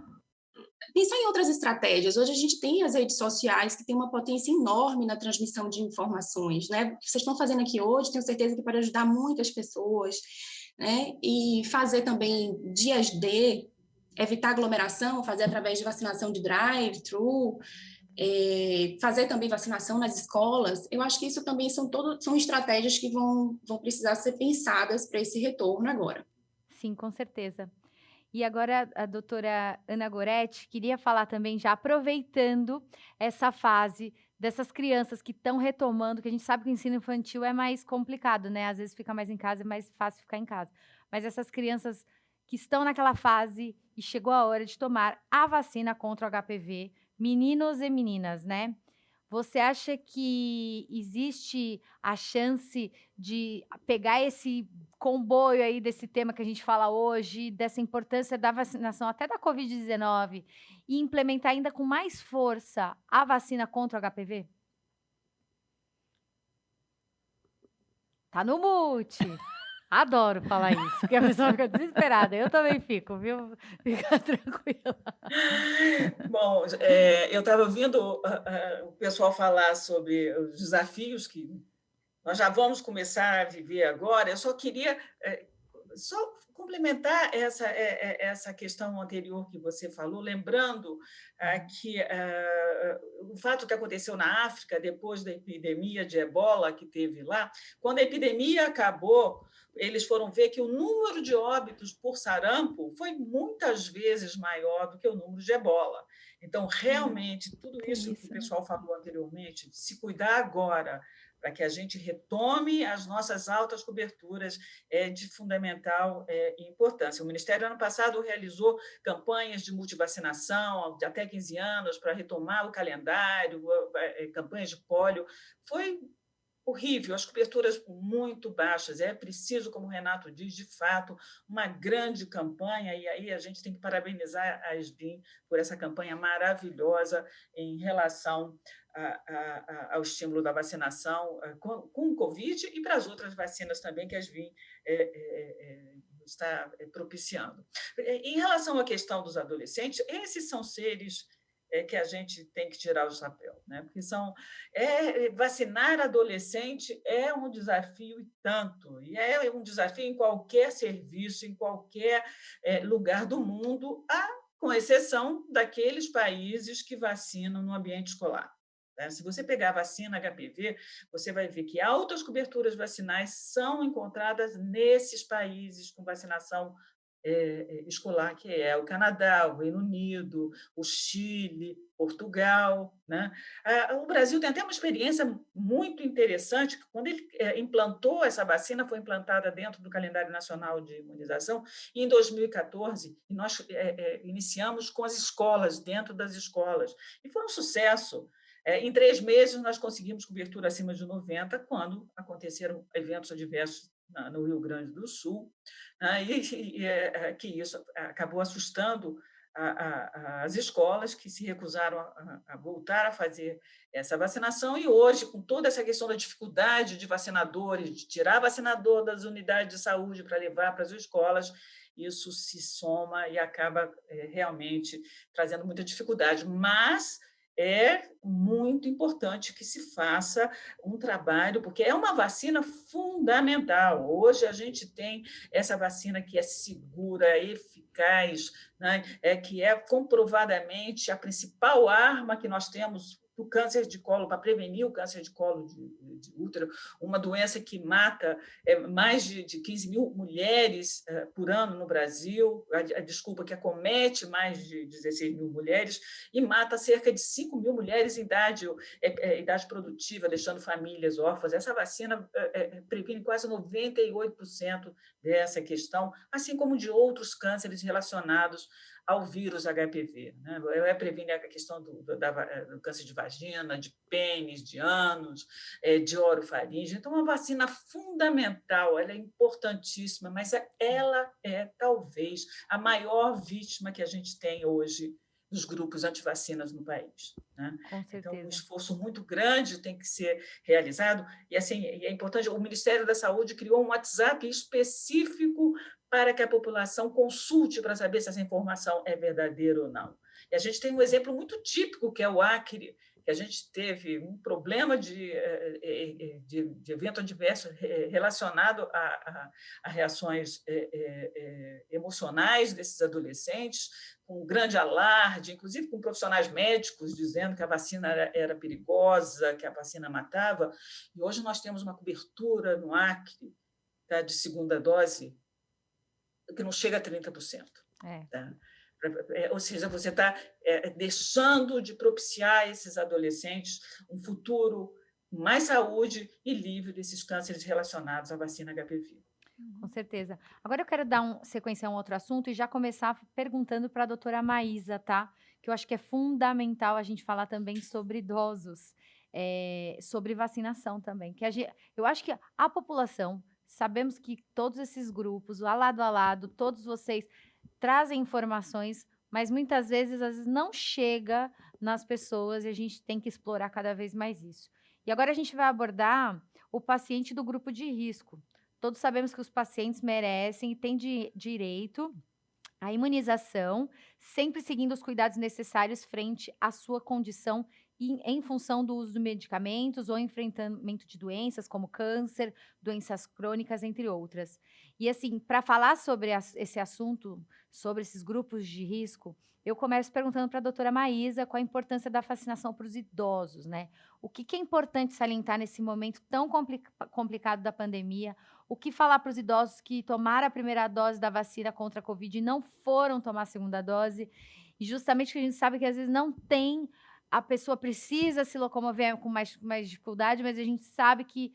pensar em outras estratégias. Hoje a gente tem as redes sociais que têm uma potência enorme na transmissão de informações, né? O que vocês estão fazendo aqui hoje, tenho certeza que pode ajudar muitas pessoas, né? E fazer também dias D, evitar aglomeração, fazer através de vacinação de drive-thru, fazer também vacinação nas escolas. Eu acho que isso também são estratégias que vão precisar ser pensadas para esse retorno agora. Sim, com certeza. E agora a doutora Ana Goretti queria falar também, já aproveitando essa fase dessas crianças que estão retomando, que a gente sabe que o ensino infantil é mais complicado, né? Às vezes fica mais em casa, é mais fácil ficar em casa. Mas essas crianças que estão naquela fase e chegou a hora de tomar a vacina contra o HPV, meninos e meninas, né? Você acha que existe a chance de pegar esse comboio aí desse tema que a gente fala hoje, dessa importância da vacinação até da Covid-19 e implementar ainda com mais força a vacina contra o HPV? Tá no mute. Adoro falar isso, porque a pessoa fica desesperada. Eu também fico, viu? Fica tranquila. Bom, eu estava ouvindo o pessoal falar sobre os desafios que nós já vamos começar a viver agora. Eu só queria só complementar essa questão anterior que você falou, lembrando que o fato que aconteceu na África, depois da epidemia de ebola que teve lá, quando a epidemia acabou, eles foram ver que o número de óbitos por sarampo foi muitas vezes maior do que o número de ebola. Então, realmente, tudo isso que o pessoal falou anteriormente, se cuidar agora, para que a gente retome as nossas altas coberturas, é de fundamental importância. O Ministério, ano passado, realizou campanhas de multivacinação de até 15 anos para retomar o calendário, campanhas de pólio. Foi horrível, as coberturas muito baixas. É preciso, como o Renato diz, de fato, uma grande campanha, e aí a gente tem que parabenizar a SBIM por essa campanha maravilhosa em relação ao estímulo da vacinação com o Covid e para as outras vacinas também que a SBIM está propiciando. Em relação à questão dos adolescentes, esses são seres que a gente tem que tirar o chapéu, né? Porque vacinar adolescente é um desafio e tanto, e é um desafio em qualquer serviço, em qualquer lugar do mundo, com exceção daqueles países que vacinam no ambiente escolar. Se você pegar a vacina HPV, você vai ver que altas coberturas vacinais são encontradas nesses países com vacinação escolar, que é o Canadá, o Reino Unido, o Chile, Portugal, né? O Brasil tem até uma experiência muito interessante, que quando ele implantou essa vacina, foi implantada dentro do calendário nacional de imunização, e em 2014, nós iniciamos com as escolas, dentro das escolas, e foi um sucesso. Em 3 meses, nós conseguimos cobertura acima de 90%, quando aconteceram eventos adversos no Rio Grande do Sul, e que isso acabou assustando as escolas, que se recusaram a voltar a fazer essa vacinação, e hoje, com toda essa questão da dificuldade de vacinadores, de tirar vacinador das unidades de saúde para levar para as escolas, isso se soma e acaba realmente trazendo muita dificuldade, mas é muito importante que se faça um trabalho, porque é uma vacina fundamental. Hoje a gente tem essa vacina que é segura, eficaz, né? Que é comprovadamente a principal arma que nós temos para o câncer de colo, para prevenir o câncer de colo de útero, uma doença que mata mais de 15 mil mulheres por ano no Brasil, que acomete mais de 16 mil mulheres e mata cerca de 5 mil mulheres em idade produtiva, deixando famílias órfãs. Essa vacina previne quase 98% dessa questão, assim como de outros cânceres relacionados ao vírus HPV, né? Previne a questão do câncer de vagina, de pênis, de ânus, de orofaringe. Então, uma vacina fundamental, ela é importantíssima, mas ela é, talvez, a maior vítima que a gente tem hoje dos grupos antivacinas no país, né? Com certeza. Então, um esforço muito grande tem que ser realizado. E, assim, é importante, o Ministério da Saúde criou um WhatsApp específico para que a população consulte para saber se essa informação é verdadeira ou não. E a gente tem um exemplo muito típico, que é o Acre, que a gente teve um problema de evento adverso relacionado a reações emocionais desses adolescentes, com grande alarde, inclusive com profissionais médicos dizendo que a vacina era perigosa, que a vacina matava. E hoje nós temos uma cobertura no Acre, tá, de segunda dose que não chega a 30%. Tá? Ou seja, você está deixando de propiciar a esses adolescentes um futuro com mais saúde e livre desses cânceres relacionados à vacina HPV. Com certeza. Agora eu quero dar sequência a um outro assunto e já começar perguntando para a doutora Maísa, tá? Que eu acho que é fundamental a gente falar também sobre idosos, sobre vacinação também. Eu acho que a população, sabemos que todos esses grupos, a lado, todos vocês trazem informações, mas muitas vezes, às vezes, não chega nas pessoas e a gente tem que explorar cada vez mais isso. E agora a gente vai abordar o paciente do grupo de risco. Todos sabemos que os pacientes merecem e têm direito à imunização, sempre seguindo os cuidados necessários frente à sua condição em função do uso de medicamentos ou enfrentamento de doenças como câncer, doenças crônicas, entre outras. E assim, para falar sobre esse assunto, sobre esses grupos de risco, eu começo perguntando para a doutora Maísa qual a importância da vacinação para os idosos, né? O que é importante salientar nesse momento tão complicado da pandemia? O que falar para os idosos que tomaram a primeira dose da vacina contra a Covid e não foram tomar a segunda dose? E justamente que a gente sabe que às vezes não tem, a pessoa precisa se locomover com mais dificuldade, mas a gente sabe que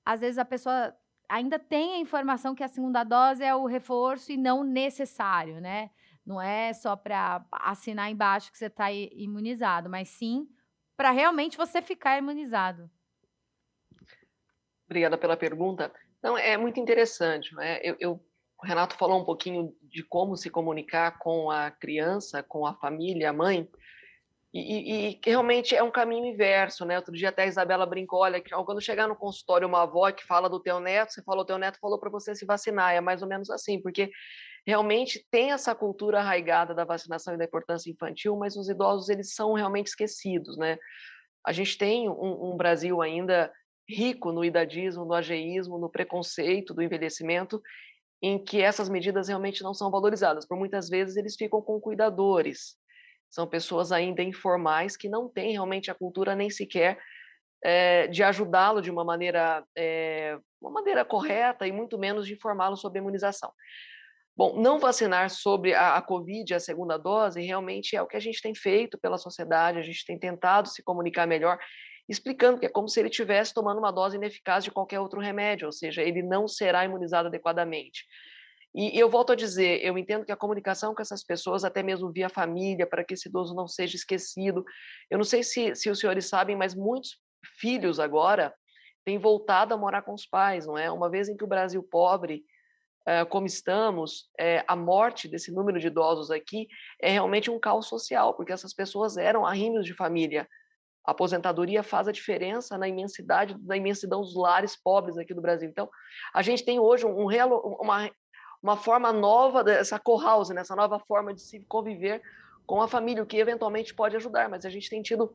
às vezes a pessoa ainda tem a informação que a segunda dose é o reforço e não necessário, né? Não é só para assinar embaixo que você está imunizado, mas sim para realmente você ficar imunizado. Obrigada pela pergunta. Não, é muito interessante, né? O Renato falou um pouquinho de como se comunicar com a criança, com a família, a mãe, e que realmente é um caminho inverso, né? Outro dia até a Isabela brincou, olha, quando chegar no consultório uma avó que fala do teu neto, você falou, teu neto falou para você se vacinar, é mais ou menos assim, porque realmente tem essa cultura arraigada da vacinação e da importância infantil, mas os idosos, eles são realmente esquecidos, né? A gente tem um Brasil ainda rico no idadismo, no ageísmo, no preconceito do envelhecimento, em que essas medidas realmente não são valorizadas. Por muitas vezes, eles ficam com cuidadores. São pessoas ainda informais que não têm realmente a cultura nem sequer de ajudá-lo de uma maneira correta e muito menos de informá-lo sobre a imunização. Bom, não vacinar sobre a Covid, a segunda dose, realmente é o que a gente tem feito pela sociedade, a gente tem tentado se comunicar melhor, explicando que é como se ele estivesse tomando uma dose ineficaz de qualquer outro remédio, ou seja, ele não será imunizado adequadamente. E eu volto a dizer, eu entendo que a comunicação com essas pessoas, até mesmo via família, para que esse idoso não seja esquecido, eu não sei se os senhores sabem, mas muitos filhos agora têm voltado a morar com os pais, não é? Uma vez em que o Brasil pobre, como estamos, a morte desse número de idosos aqui é realmente um caos social, porque essas pessoas eram arrímios de família. A aposentadoria faz a diferença na imensidão dos lares pobres aqui do Brasil. Então, a gente tem hoje uma forma nova dessa co-housing, essa nova forma de se conviver com a família, o que eventualmente pode ajudar, mas a gente tem tido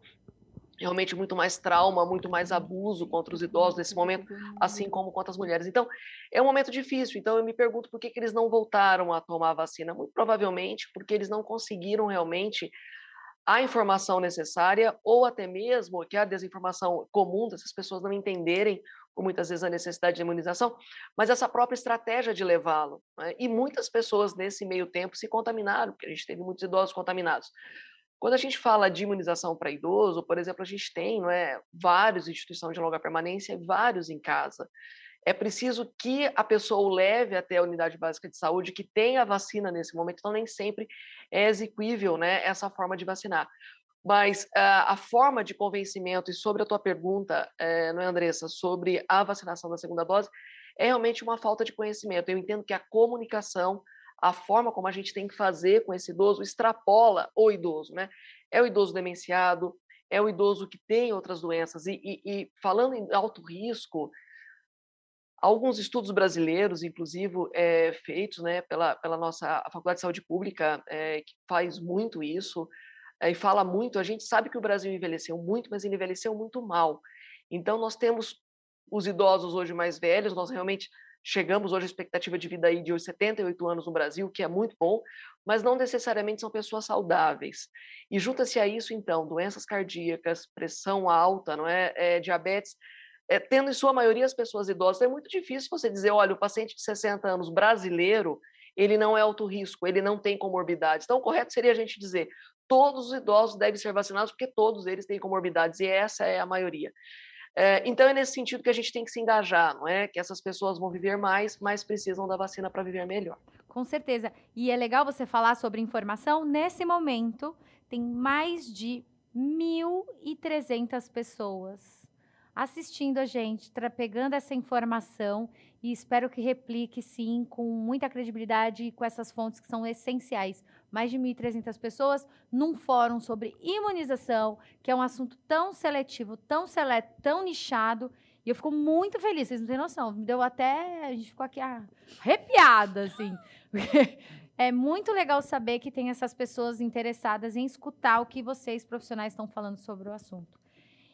realmente muito mais trauma, muito mais abuso contra os idosos nesse momento, assim como contra as mulheres. Então, é um momento difícil. Então, eu me pergunto por que eles não voltaram a tomar a vacina. Muito provavelmente porque eles não conseguiram realmente a informação necessária, ou até mesmo que a desinformação comum dessas pessoas não entenderem, por muitas vezes, a necessidade de imunização, mas essa própria estratégia de levá-lo, né? E muitas pessoas, nesse meio tempo, se contaminaram, porque a gente teve muitos idosos contaminados. Quando a gente fala de imunização para idoso, por exemplo, a gente tem vários instituições de longa permanência e vários em casa. é preciso que a pessoa o leve até a unidade básica de saúde, que tem a vacina nesse momento, então nem sempre é exequível, né, essa forma de vacinar. Mas a forma de convencimento, e sobre a tua pergunta, não é, Andressa, sobre a vacinação da segunda dose, é realmente uma falta de conhecimento. Eu entendo que a comunicação, a forma como a gente tem que fazer com esse idoso, extrapola o idoso, né? É o idoso demenciado, é o idoso que tem outras doenças. E falando em alto risco, alguns estudos brasileiros, inclusive, feitos, né, pela nossa Faculdade de Saúde Pública, que faz muito isso, e fala muito. A gente sabe que o Brasil envelheceu muito, mas ele envelheceu muito mal. Então, nós temos os idosos hoje mais velhos, nós realmente chegamos hoje à expectativa de vida aí de 78 anos no Brasil, que é muito bom, mas não necessariamente são pessoas saudáveis. E junta-se a isso, então, doenças cardíacas, pressão alta, não é, diabetes, tendo em sua maioria as pessoas idosas. É muito difícil você dizer, olha, o paciente de 60 anos brasileiro, ele não é alto risco, ele não tem comorbidades. Então, o correto seria a gente dizer, todos os idosos devem ser vacinados, porque todos eles têm comorbidades, e essa é a maioria. Então, é nesse sentido que a gente tem que se engajar, não é? Que essas pessoas vão viver mais, mas precisam da vacina para viver melhor. Com certeza. E é legal você falar sobre informação. Nesse momento, tem mais de 1.300 pessoas assistindo a gente, pegando essa informação, e espero que replique, sim, com muita credibilidade e com essas fontes que são essenciais. Mais de 1.300 pessoas num fórum sobre imunização, que é um assunto tão seletivo, tão seleto, tão nichado, e eu fico muito feliz, vocês não têm noção. Me deu até... A gente ficou aqui arrepiada, assim. Porque é muito legal saber que tem essas pessoas interessadas em escutar o que vocês, profissionais, estão falando sobre o assunto.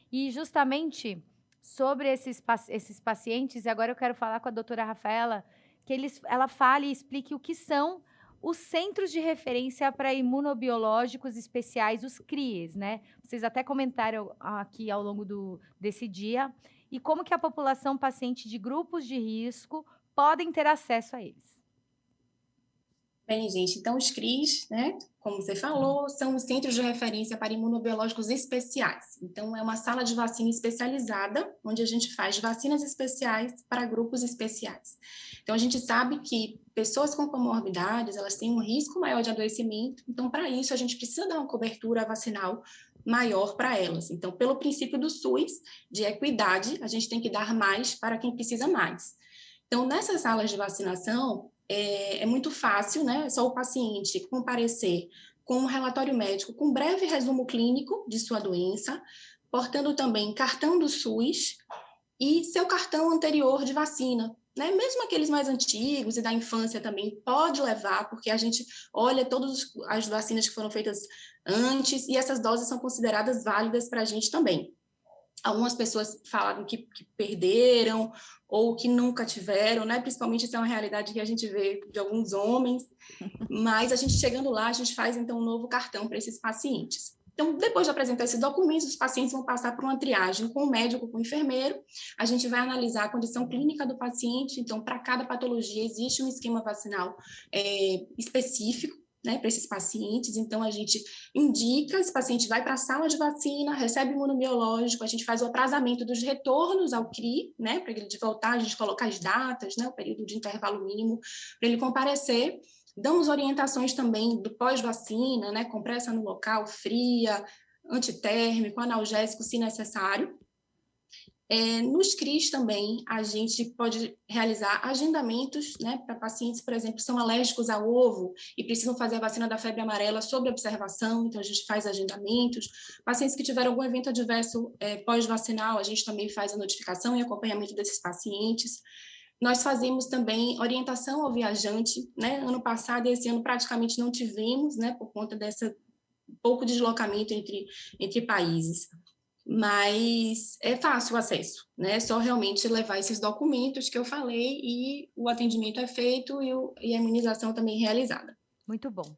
E justamente sobre esses pacientes, e agora eu quero falar com a doutora Rafaela, que ela fale e explique o que são os Centros de Referência para Imunobiológicos Especiais, os CRIEs, né? Vocês até comentaram aqui ao longo desse dia, e como que a população paciente de grupos de risco podem ter acesso a eles. Bem, gente, então os CRIs, né, como você falou, são os Centros de Referência para Imunobiológicos Especiais. Então, é uma sala de vacina especializada, onde a gente faz vacinas especiais para grupos especiais. Então, a gente sabe que pessoas com comorbidades, elas têm um risco maior de adoecimento, então, para isso, a gente precisa dar uma cobertura vacinal maior para elas. Então, pelo princípio do SUS, de equidade, a gente tem que dar mais para quem precisa mais. Então, nessas salas de vacinação, é muito fácil, né? É só o paciente comparecer com um relatório médico com um breve resumo clínico de sua doença, portando também cartão do SUS e seu cartão anterior de vacina, né? Mesmo aqueles mais antigos e da infância também pode levar, porque a gente olha todas as vacinas que foram feitas antes e essas doses são consideradas válidas para a gente também. Algumas pessoas falaram que perderam ou que nunca tiveram, né? Principalmente isso é uma realidade que a gente vê de alguns homens, mas a gente chegando lá, a gente faz então um novo cartão para esses pacientes. Então, depois de apresentar esses documentos, os pacientes vão passar por uma triagem com o médico, com o enfermeiro, a gente vai analisar a condição clínica do paciente, então, para cada patologia existe um esquema vacinal específico, né, para esses pacientes. Então, a gente indica, esse paciente vai para a sala de vacina, recebe imunobiológico, a gente faz o aprazamento dos retornos ao CRI, né, para ele de voltar, a gente coloca as datas, né, o período de intervalo mínimo, para ele comparecer. Damos orientações também do pós-vacina, né, compressa no local, fria, antitérmico, analgésico, se necessário. Nos CRIs também, a gente pode realizar agendamentos, né, para pacientes, por exemplo, que são alérgicos ao ovo e precisam fazer a vacina da febre amarela sob observação, então a gente faz agendamentos. Pacientes que tiveram algum evento adverso pós-vacinal, a gente também faz a notificação e acompanhamento desses pacientes. Nós fazemos também orientação ao viajante, né? Ano passado e esse ano praticamente não tivemos, né, por conta dessa pouco deslocamento entre países. Mas é fácil o acesso, né? É só realmente levar esses documentos que eu falei e o atendimento é feito e a imunização também realizada. Muito bom.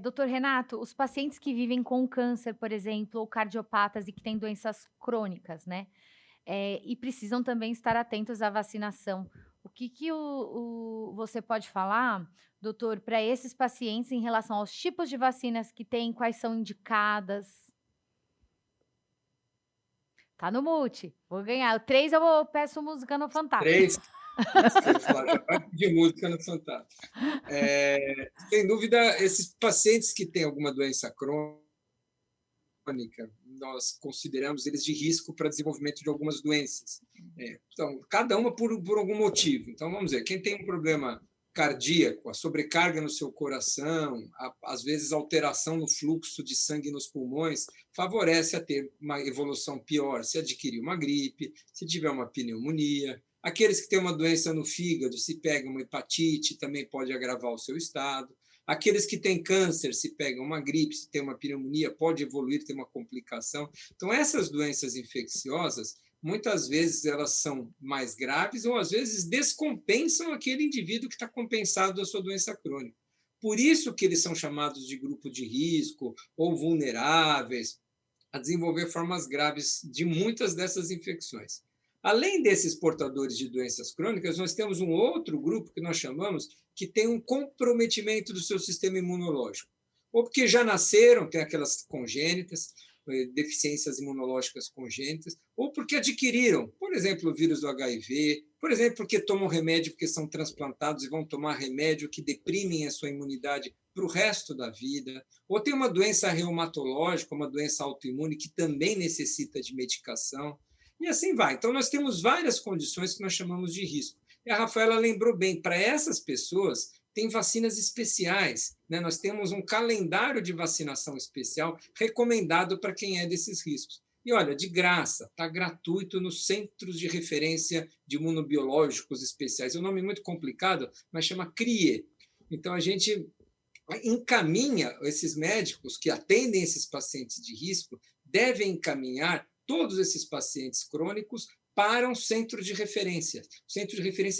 Doutor Renato, os pacientes que vivem com câncer, por exemplo, ou cardiopatas e que têm doenças crônicas, né? E precisam também estar atentos à vacinação. O que você pode falar, doutor, para esses pacientes em relação aos tipos de vacinas que têm, quais são indicadas? Tá no mute. Vou ganhar. O 3 peço música no Fantástico. 3. Você já vai pedir música no Fantástico. Sem dúvida, esses pacientes que têm alguma doença crônica, nós consideramos eles de risco para desenvolvimento de algumas doenças. Então, cada uma por algum motivo. Então, vamos dizer, quem tem um problema cardíaco, a sobrecarga no seu coração, às vezes alteração no fluxo de sangue nos pulmões, favorece a ter uma evolução pior se adquirir uma gripe, se tiver uma pneumonia. Aqueles que têm uma doença no fígado, se pegam uma hepatite, também pode agravar o seu estado. Aqueles que têm câncer, se pegam uma gripe, se tem uma pneumonia, pode evoluir, ter uma complicação. Então, essas doenças infecciosas, muitas vezes elas são mais graves ou, às vezes, descompensam aquele indivíduo que está compensado da sua doença crônica. Por isso que eles são chamados de grupo de risco ou vulneráveis a desenvolver formas graves de muitas dessas infecções. Além desses portadores de doenças crônicas, nós temos um outro grupo que nós chamamos que tem um comprometimento do seu sistema imunológico. Ou porque já nasceram, tem aquelas congênitas, deficiências imunológicas congênitas, ou porque adquiriram, por exemplo, o vírus do HIV, por exemplo, porque tomam remédio porque são transplantados e vão tomar remédio que deprimem a sua imunidade para o resto da vida, ou tem uma doença reumatológica, uma doença autoimune que também necessita de medicação, e assim vai. Então, nós temos várias condições que nós chamamos de risco. E a Rafaela lembrou bem, para essas pessoas, tem vacinas especiais, né? Nós temos um calendário de vacinação especial recomendado para quem é desses riscos. E, olha, de graça, está gratuito nos Centros de Referência de Imunobiológicos Especiais. É um nome muito complicado, mas chama CRIE. Então, a gente encaminha esses médicos que atendem esses pacientes de risco, devem encaminhar todos esses pacientes crônicos para um centro de referência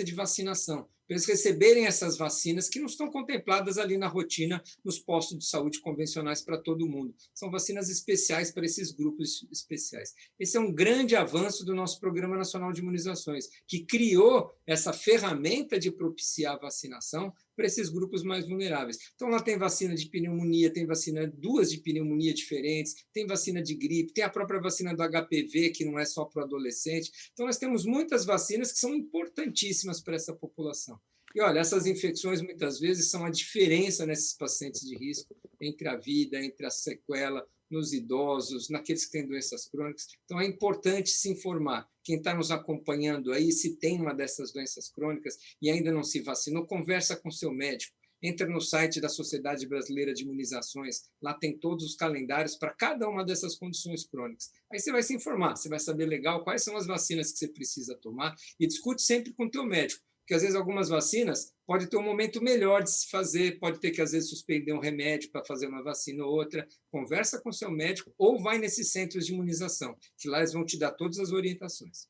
de vacinação, para eles receberem essas vacinas que não estão contempladas ali na rotina nos postos de saúde convencionais para todo mundo. São vacinas especiais para esses grupos especiais. Esse é um grande avanço do nosso Programa Nacional de Imunizações, que criou essa ferramenta de propiciar a vacinação para esses grupos mais vulneráveis. Então, lá tem vacina de pneumonia, tem vacina, 2 de pneumonia diferentes, tem vacina de gripe, tem a própria vacina do HPV, que não é só para o adolescente. Então, nós temos muitas vacinas que são importantíssimas para essa população. E, olha, essas infecções, muitas vezes, são a diferença nesses pacientes de risco entre a vida, entre a sequela, nos idosos, naqueles que têm doenças crônicas. Então, é importante se informar. Quem está nos acompanhando aí, se tem uma dessas doenças crônicas e ainda não se vacinou, conversa com seu médico. Entra no site da Sociedade Brasileira de Imunizações, lá tem todos os calendários para cada uma dessas condições crônicas. Aí você vai se informar, você vai saber legal quais são as vacinas que você precisa tomar e discute sempre com o teu médico. Porque, às vezes, algumas vacinas pode ter um momento melhor de se fazer, pode ter que, às vezes, suspender um remédio para fazer uma vacina ou outra. Conversa com seu médico ou vai nesses centros de imunização, que lá eles vão te dar todas as orientações.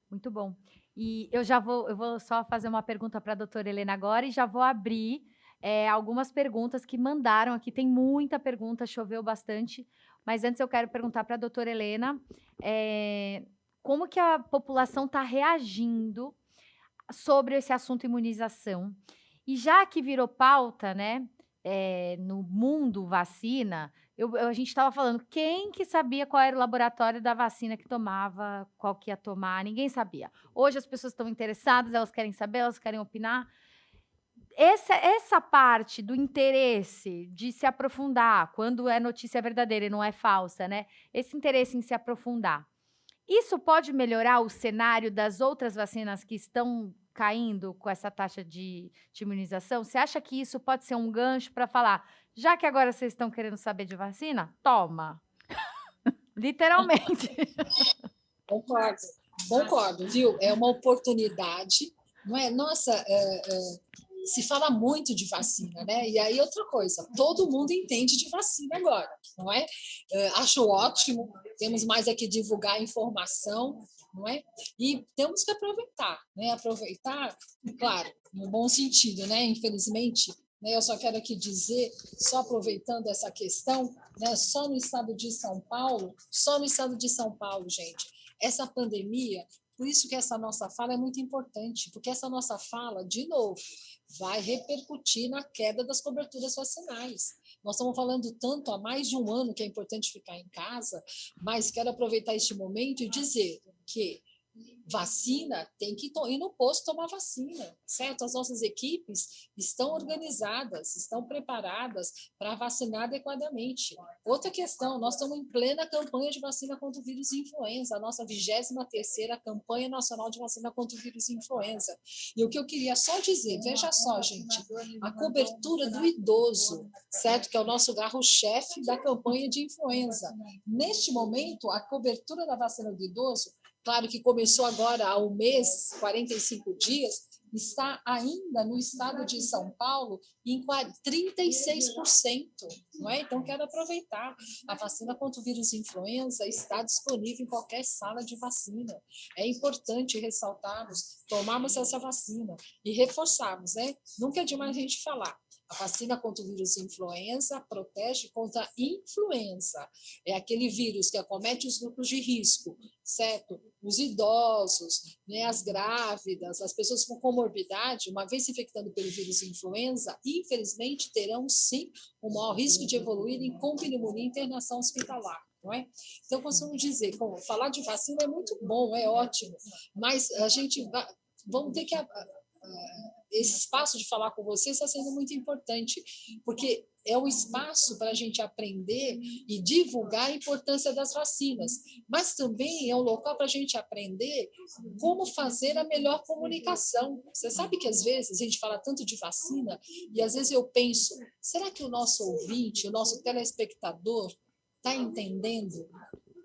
Muito bom. E eu vou só fazer uma pergunta para a doutora Helena agora e já vou abrir algumas perguntas que mandaram aqui. Tem muita pergunta, choveu bastante, mas antes eu quero perguntar para a doutora Helena como que a população está reagindo sobre esse assunto imunização. E já que virou pauta, né, no mundo vacina, a gente estava falando, quem que sabia qual era o laboratório da vacina que tomava, qual que ia tomar, ninguém sabia. Hoje as pessoas estão interessadas, elas querem saber, elas querem opinar. Essa parte do interesse de se aprofundar, quando é notícia verdadeira e não é falsa, né? Esse interesse em se aprofundar. Isso pode melhorar o cenário das outras vacinas que estão caindo com essa taxa de imunização? Você acha que isso pode ser um gancho para falar, já que agora vocês estão querendo saber de vacina? Toma! Literalmente. Concordo, viu? É uma oportunidade, não é? Nossa, se fala muito de vacina, né? E aí outra coisa, todo mundo entende de vacina agora, não é? Acho ótimo, temos mais aqui divulgar informação, não é? E temos que aproveitar, né? Aproveitar, claro, no bom sentido, né? Infelizmente, né? Eu só quero aqui dizer, só aproveitando essa questão, né? Só no estado de São Paulo, gente, essa pandemia. Por isso que essa nossa fala é muito importante, porque essa nossa fala, de novo, vai repercutir na queda das coberturas vacinais. Nós estamos falando tanto há mais de um ano que é importante ficar em casa, mas quero aproveitar este momento e dizer que vacina tem que ir no posto tomar vacina, certo? As nossas equipes estão organizadas, estão preparadas para vacinar adequadamente. Outra questão, nós estamos em plena campanha de vacina contra o vírus influenza, a nossa 23ª campanha nacional de vacina contra o vírus influenza. E o que eu queria só dizer, veja só, gente, a cobertura do idoso, certo? Que é o nosso carro-chefe da campanha de influenza. Neste momento, a cobertura da vacina do idoso, claro que começou agora há um mês, 45 dias, está ainda no estado de São Paulo em 36%. Não é? Então, quero aproveitar. A vacina contra o vírus influenza está disponível em qualquer sala de vacina. É importante ressaltarmos, tomarmos essa vacina e reforçarmos, né? Nunca é demais a gente falar. A vacina contra o vírus influenza protege contra a influenza. É aquele vírus que acomete os grupos de risco, certo? Os idosos, né, as grávidas, as pessoas com comorbidade, uma vez se infectando pelo vírus influenza, infelizmente terão, sim, o maior risco de evoluir em com pneumonia e internação hospitalar. Não é? Então, costumo dizer, falar de vacina é muito bom, é ótimo, mas a gente vamos ter que... esse espaço de falar com você está sendo muito importante, porque é o espaço para a gente aprender e divulgar a importância das vacinas, mas também é um local para a gente aprender como fazer a melhor comunicação. Você sabe que, às vezes, a gente fala tanto de vacina e, às vezes, eu penso, será que o nosso ouvinte, o nosso telespectador está entendendo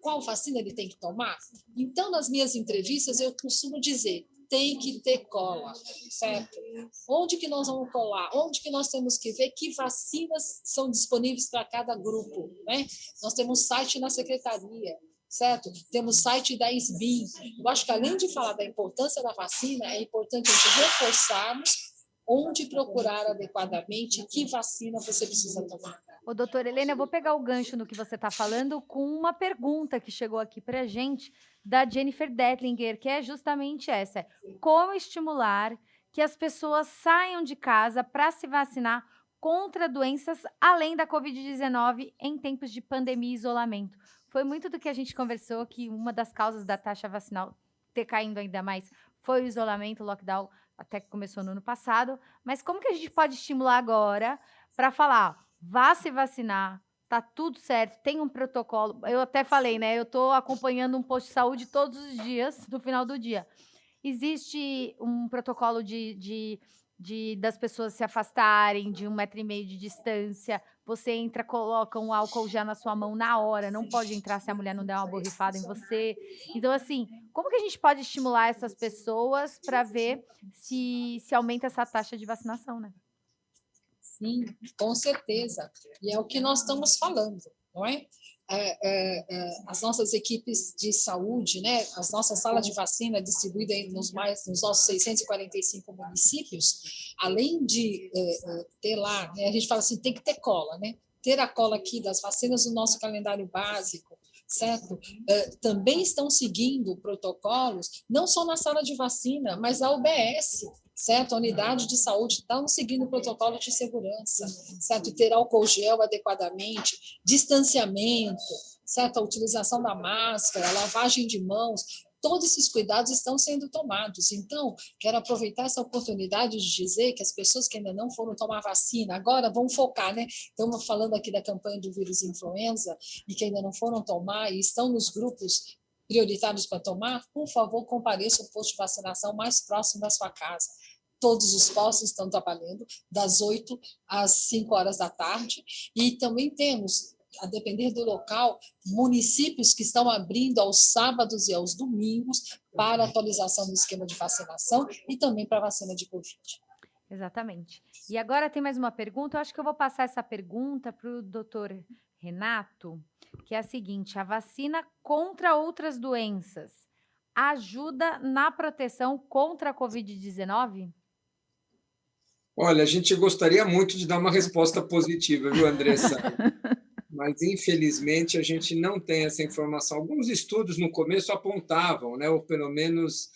qual vacina ele tem que tomar? Então, nas minhas entrevistas, eu costumo dizer, tem que ter cola, certo? Onde que nós vamos colar? Onde que nós temos que ver que vacinas são disponíveis para cada grupo, né? Nós temos site na secretaria, certo? Temos site da SBIM. Eu acho que, além de falar da importância da vacina, é importante a gente reforçarmos onde procurar adequadamente que vacina você precisa tomar. Ô, doutora Helena, eu vou pegar o gancho no que você está falando com uma pergunta que chegou aqui para a gente, da Jennifer Detlinger, que é justamente essa. Como estimular que as pessoas saiam de casa para se vacinar contra doenças além da Covid-19 em tempos de pandemia e isolamento? Foi muito do que a gente conversou, que uma das causas da taxa vacinal ter caindo ainda mais foi o isolamento, o lockdown, até que começou no ano passado. Mas como que a gente pode estimular agora para falar, vá se vacinar, tá tudo certo, tem um protocolo. Eu até falei, né? Eu estou acompanhando um posto de saúde todos os dias, no final do dia. Existe um protocolo das pessoas se afastarem de 1,5 metro de distância. Você entra, coloca um álcool já na sua mão na hora, não pode entrar se a mulher não der uma borrifada em você. Então, assim, como que a gente pode estimular essas pessoas para ver se aumenta essa taxa de vacinação, né? Sim, com certeza. E é o que nós estamos falando, não é? As nossas equipes de saúde, né? As nossas salas de vacina distribuídas nos nossos 645 municípios, além de ter lá, né? A gente fala assim, tem que ter cola, né? Ter a cola aqui das vacinas no nosso calendário básico, certo? Também estão seguindo protocolos, não só na sala de vacina, mas a UBS, certo? A unidade de saúde estão seguindo o protocolo de segurança, certo? Ter álcool gel adequadamente, distanciamento, certo? A utilização da máscara, a lavagem de mãos, todos esses cuidados estão sendo tomados. Então, quero aproveitar essa oportunidade de dizer que as pessoas que ainda não foram tomar vacina, agora vão focar, né? Estamos falando aqui da campanha do vírus influenza e que ainda não foram tomar e estão nos grupos prioritários para tomar, por favor, compareça ao posto de vacinação mais próximo da sua casa. Todos os postos estão trabalhando das 8 às 5 horas da tarde e também temos, a depender do local, municípios que estão abrindo aos sábados e aos domingos para atualização do esquema de vacinação e também para a vacina de Covid. Exatamente. E agora tem mais uma pergunta, eu acho que eu vou passar essa pergunta para o doutor Renato, que é a seguinte: a vacina contra outras doenças ajuda na proteção contra a Covid-19? Olha, a gente gostaria muito de dar uma resposta positiva, viu, Andressa? Mas, infelizmente, a gente não tem essa informação. Alguns estudos, no começo, apontavam, né, ou pelo menos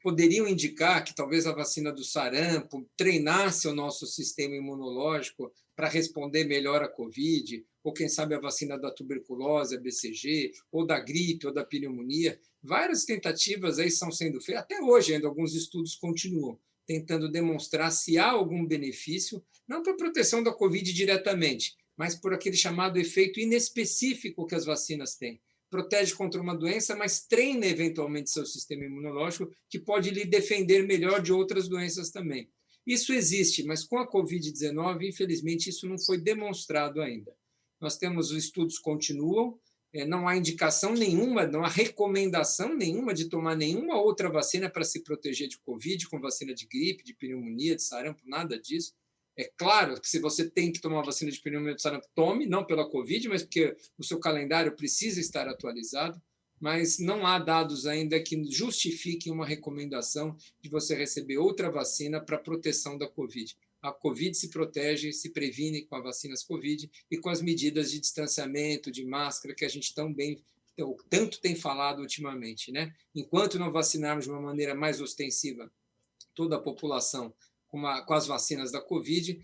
poderiam indicar que talvez a vacina do sarampo treinasse o nosso sistema imunológico para responder melhor à Covid, ou quem sabe a vacina da tuberculose, a BCG, ou da gripe, ou da pneumonia. Várias tentativas aí estão sendo feitas, até hoje ainda alguns estudos continuam, tentando demonstrar se há algum benefício, não para a proteção da Covid diretamente, mas por aquele chamado efeito inespecífico que as vacinas têm. Protege contra uma doença, mas treina eventualmente seu sistema imunológico, que pode lhe defender melhor de outras doenças também. Isso existe, mas com a Covid-19, infelizmente, isso não foi demonstrado ainda. Nós temos, os estudos continuam, não há indicação nenhuma, não há recomendação nenhuma de tomar nenhuma outra vacina para se proteger de Covid, com vacina de gripe, de pneumonia, de sarampo, nada disso. É claro que se você tem que tomar vacina de pneumonia de sarampo, tome, não pela Covid, mas porque o seu calendário precisa estar atualizado, mas não há dados ainda que justifiquem uma recomendação de você receber outra vacina para proteção da Covid. A Covid se protege, se previne com as vacinas Covid e com as medidas de distanciamento, de máscara, que a gente tanto tem falado ultimamente, né? Enquanto não vacinarmos de uma maneira mais ostensiva toda a população com as vacinas da Covid,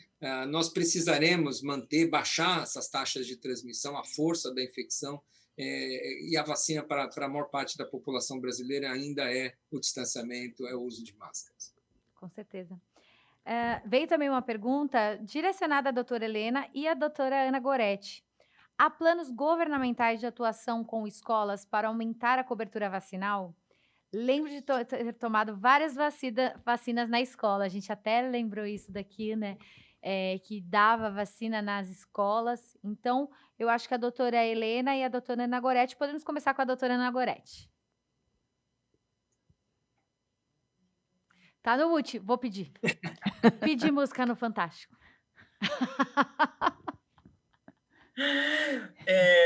nós precisaremos baixar essas taxas de transmissão, a força da infecção, e a vacina para a maior parte da população brasileira ainda é o distanciamento, é o uso de máscaras. Com certeza. Veio também uma pergunta direcionada à doutora Helena e à doutora Ana Goretti. Há planos governamentais de atuação com escolas para aumentar a cobertura vacinal? Lembro de ter tomado várias vacinas na escola. A gente até lembrou isso daqui, né? Que dava vacina nas escolas. Então, eu acho que a doutora Helena e a doutora Ana Goretti, podemos começar com a doutora Ana Goretti. Tá no mute, vou pedir. Pedir música no Fantástico.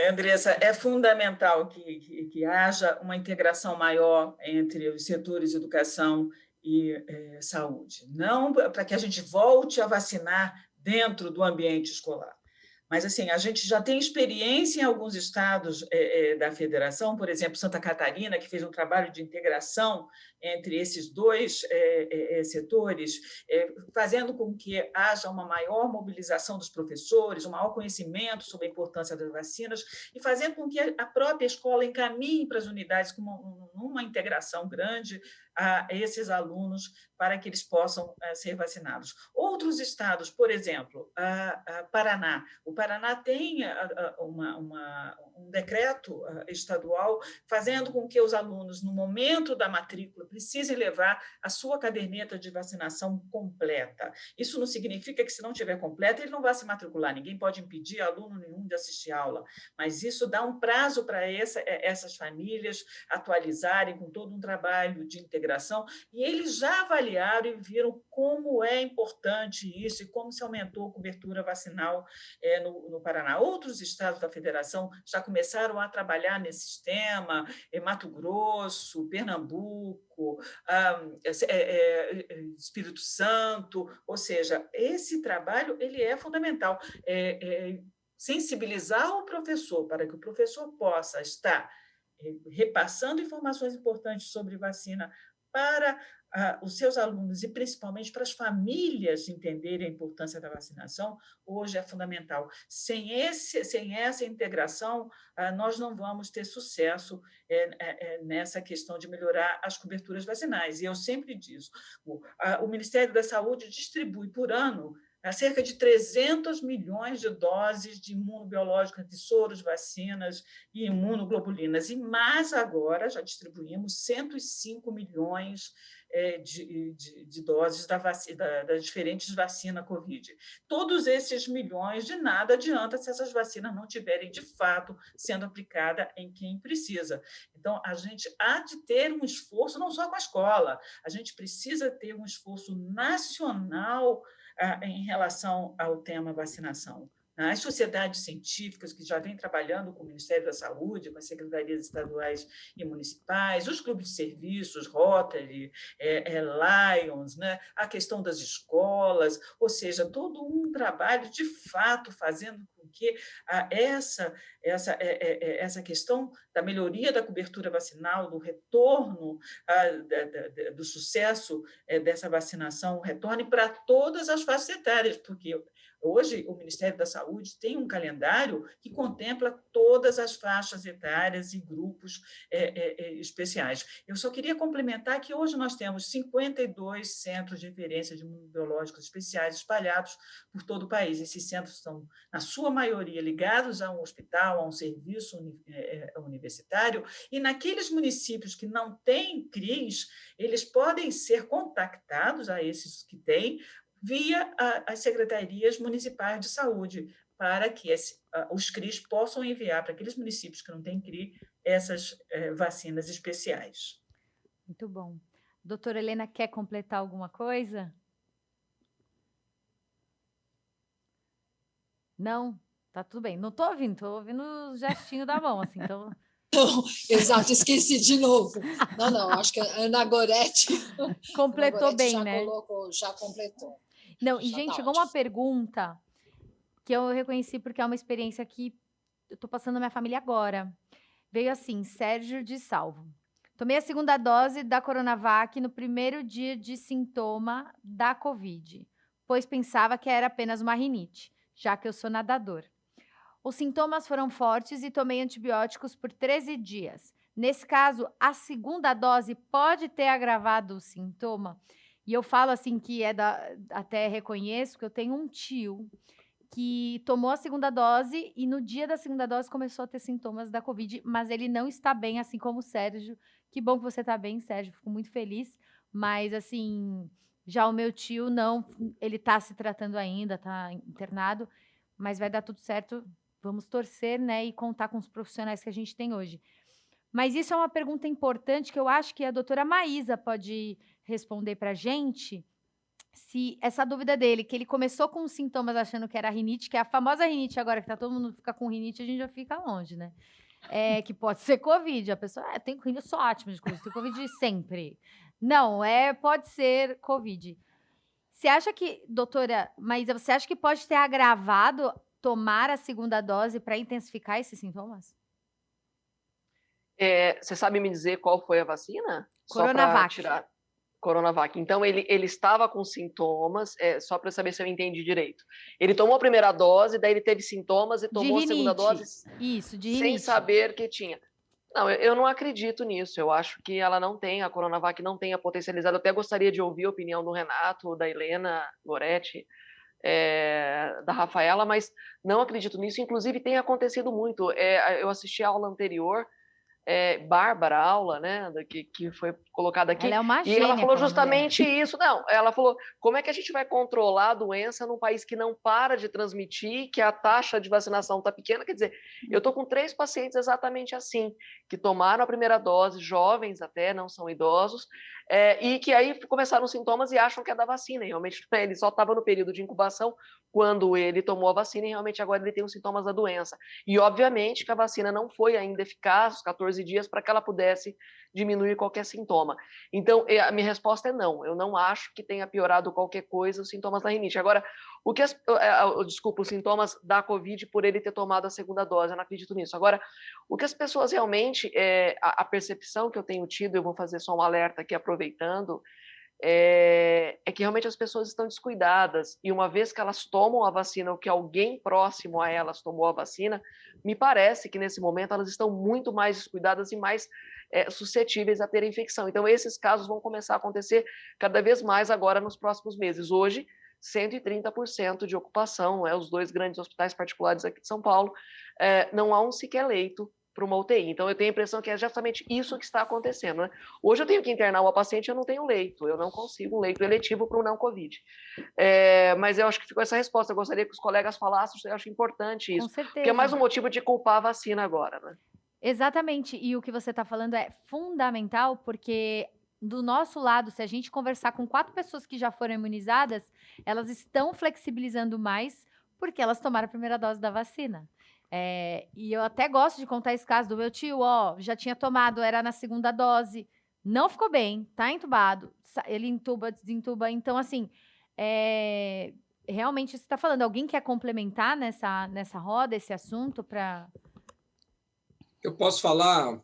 Andressa, é fundamental que haja uma integração maior entre os setores de educação e saúde. Não para que a gente volte a vacinar dentro do ambiente escolar. Mas, assim, a gente já tem experiência em alguns estados da federação, por exemplo, Santa Catarina, que fez um trabalho de integração entre esses dois setores, fazendo com que haja uma maior mobilização dos professores, um maior conhecimento sobre a importância das vacinas e fazendo com que a própria escola encaminhe para as unidades com uma integração grande a esses alunos para que eles possam ser vacinados. Outros estados, por exemplo, Paraná. O Paraná tem um decreto estadual fazendo com que os alunos, no momento da matrícula, precisem levar a sua caderneta de vacinação completa. Isso não significa que, se não tiver completa, ele não vai se matricular. Ninguém pode impedir aluno nenhum de assistir a aula, mas isso dá um prazo para essas famílias atualizarem com todo um trabalho de integração, e eles já avaliaram e viram como é importante isso e como se aumentou a cobertura vacinal no Paraná. Outros estados da federação já começaram a trabalhar nesse sistema, Mato Grosso, Pernambuco, Espírito Santo, ou seja, esse trabalho ele é fundamental. Sensibilizar o professor para que o professor possa estar repassando informações importantes sobre vacina para os seus alunos e principalmente para as famílias entenderem a importância da vacinação, hoje é fundamental. Sem essa integração, nós não vamos ter sucesso nessa questão de melhorar as coberturas vacinais. E eu sempre digo, o Ministério da Saúde distribui por ano cerca de 300 milhões de doses de imunobiológicas, de soros, vacinas e imunoglobulinas. E mais agora, já distribuímos 105 milhões de doses das diferentes vacinas Covid. Todos esses milhões de nada adianta se essas vacinas não estiverem, de fato, sendo aplicadas em quem precisa. Então, a gente há de ter um esforço, não só com a escola, a gente precisa ter um esforço nacional em relação ao tema vacinação. As sociedades científicas que já vêm trabalhando com o Ministério da Saúde, com as secretarias estaduais e municipais, os clubes de serviços, Rotary, Lions, né? A questão das escolas, ou seja, todo um trabalho, de fato, fazendo porque essa questão da melhoria da cobertura vacinal, do retorno, do sucesso dessa vacinação, retorne para todas as faixas etárias, porque hoje o Ministério da Saúde tem um calendário que contempla todas as faixas etárias e grupos especiais. Eu só queria complementar que hoje nós temos 52 centros de referência de imunobiológicos especiais espalhados por todo o país. Esses centros estão, na sua maioria, ligados a um hospital, a um serviço universitário, e naqueles municípios que não têm CRIs, eles podem ser contactados, a esses que têm, via as secretarias municipais de saúde, para que os CRIs possam enviar para aqueles municípios que não têm CRI essas vacinas especiais. Muito bom. Doutora Helena, quer completar alguma coisa? Não? Tá tudo bem. Não estou ouvindo o gestinho da mão, assim, então... Não, exato, esqueci de novo. Não, acho que a Ana Goretti completou bem, já né? Já completou. Não, e, gente, chegou uma pergunta que eu reconheci porque é uma experiência que eu estou passando na minha família agora. Veio assim, Sérgio de Salvo. Tomei a segunda dose da Coronavac no primeiro dia de sintoma da Covid, pois pensava que era apenas uma rinite, já que eu sou nadador. Os sintomas foram fortes e tomei antibióticos por 13 dias. Nesse caso, a segunda dose pode ter agravado o sintoma? E eu falo assim que até reconheço que eu tenho um tio que tomou a segunda dose e no dia da segunda dose começou a ter sintomas da Covid, mas ele não está bem, assim como o Sérgio. Que bom que você está bem, Sérgio, fico muito feliz. Mas, assim, já o meu tio não, ele está se tratando ainda, está internado, mas vai dar tudo certo. Vamos torcer, né, e contar com os profissionais que a gente tem hoje. Mas isso é uma pergunta importante que eu acho que a doutora Maísa pode responder para a gente, se essa dúvida dele, que ele começou com sintomas achando que era rinite, que é a famosa rinite agora, que tá todo mundo fica com rinite, a gente já fica longe, né? Que pode ser Covid. A pessoa, tem rinite, eu sou ótima de Covid, tem Covid sempre. Não, pode ser Covid. Você acha que, doutora Maísa, você acha que pode ter agravado tomar a segunda dose para intensificar esses sintomas? Você sabe me dizer qual foi a vacina? Coronavac. Só para tirar. Coronavac. Então, ele estava com sintomas, só para saber se eu entendi direito. Ele tomou a primeira dose, daí ele teve sintomas e tomou a segunda dose sem saber que tinha. Não, eu não acredito nisso. Eu acho que ela não tem, a Coronavac não tenha potencializado. Eu até gostaria de ouvir a opinião do Renato, da Helena Goretti, da Rafaela, mas não acredito nisso. Inclusive, tem acontecido muito. Eu assisti a aula anterior, Bárbara, a aula, né, que foi colocada aqui, ela é uma e ela falou justamente isso. Não, ela falou, como é que a gente vai controlar a doença num país que não para de transmitir, que a taxa de vacinação está pequena? Quer dizer, eu estou com 3 pacientes exatamente assim, que tomaram a primeira dose, jovens até, não são idosos, e que aí começaram os sintomas e acham que é da vacina, e realmente ele só estava no período de incubação quando ele tomou a vacina, e realmente agora ele tem os sintomas da doença. E, obviamente, que a vacina não foi ainda eficaz, os 14 dias, para que ela pudesse diminuir qualquer sintoma. Então, a minha resposta é não. Eu não acho que tenha piorado qualquer coisa os sintomas da rinite. Agora, os sintomas da Covid por ele ter tomado a segunda dose, eu não acredito nisso. Agora, o que as pessoas realmente, a percepção que eu tenho tido, eu vou fazer só um alerta aqui, aproveitando, é que realmente as pessoas estão descuidadas, e uma vez que elas tomam a vacina ou que alguém próximo a elas tomou a vacina, me parece que nesse momento elas estão muito mais descuidadas e mais suscetíveis a ter infecção. Então esses casos vão começar a acontecer cada vez mais agora nos próximos meses. Hoje, 130% de ocupação, os 2 grandes hospitais particulares aqui de São Paulo, não há um sequer leito para uma UTI. Então, eu tenho a impressão que é justamente isso que está acontecendo, né? Hoje eu tenho que internar uma paciente e eu não tenho leito, eu não consigo um leito eletivo para o não-Covid. Mas eu acho que ficou essa resposta, eu gostaria que os colegas falassem, eu acho importante isso. Com certeza. Porque é mais um motivo de culpar a vacina agora, né? Exatamente, e o que você está falando é fundamental, porque do nosso lado, se a gente conversar com 4 pessoas que já foram imunizadas, elas estão flexibilizando mais porque elas tomaram a primeira dose da vacina. E eu até gosto de contar esse caso do meu tio, já tinha tomado, era na segunda dose, não ficou bem, tá entubado, ele intuba, desentuba, então assim, realmente você está falando. Alguém quer complementar nessa roda esse assunto para... Eu posso falar,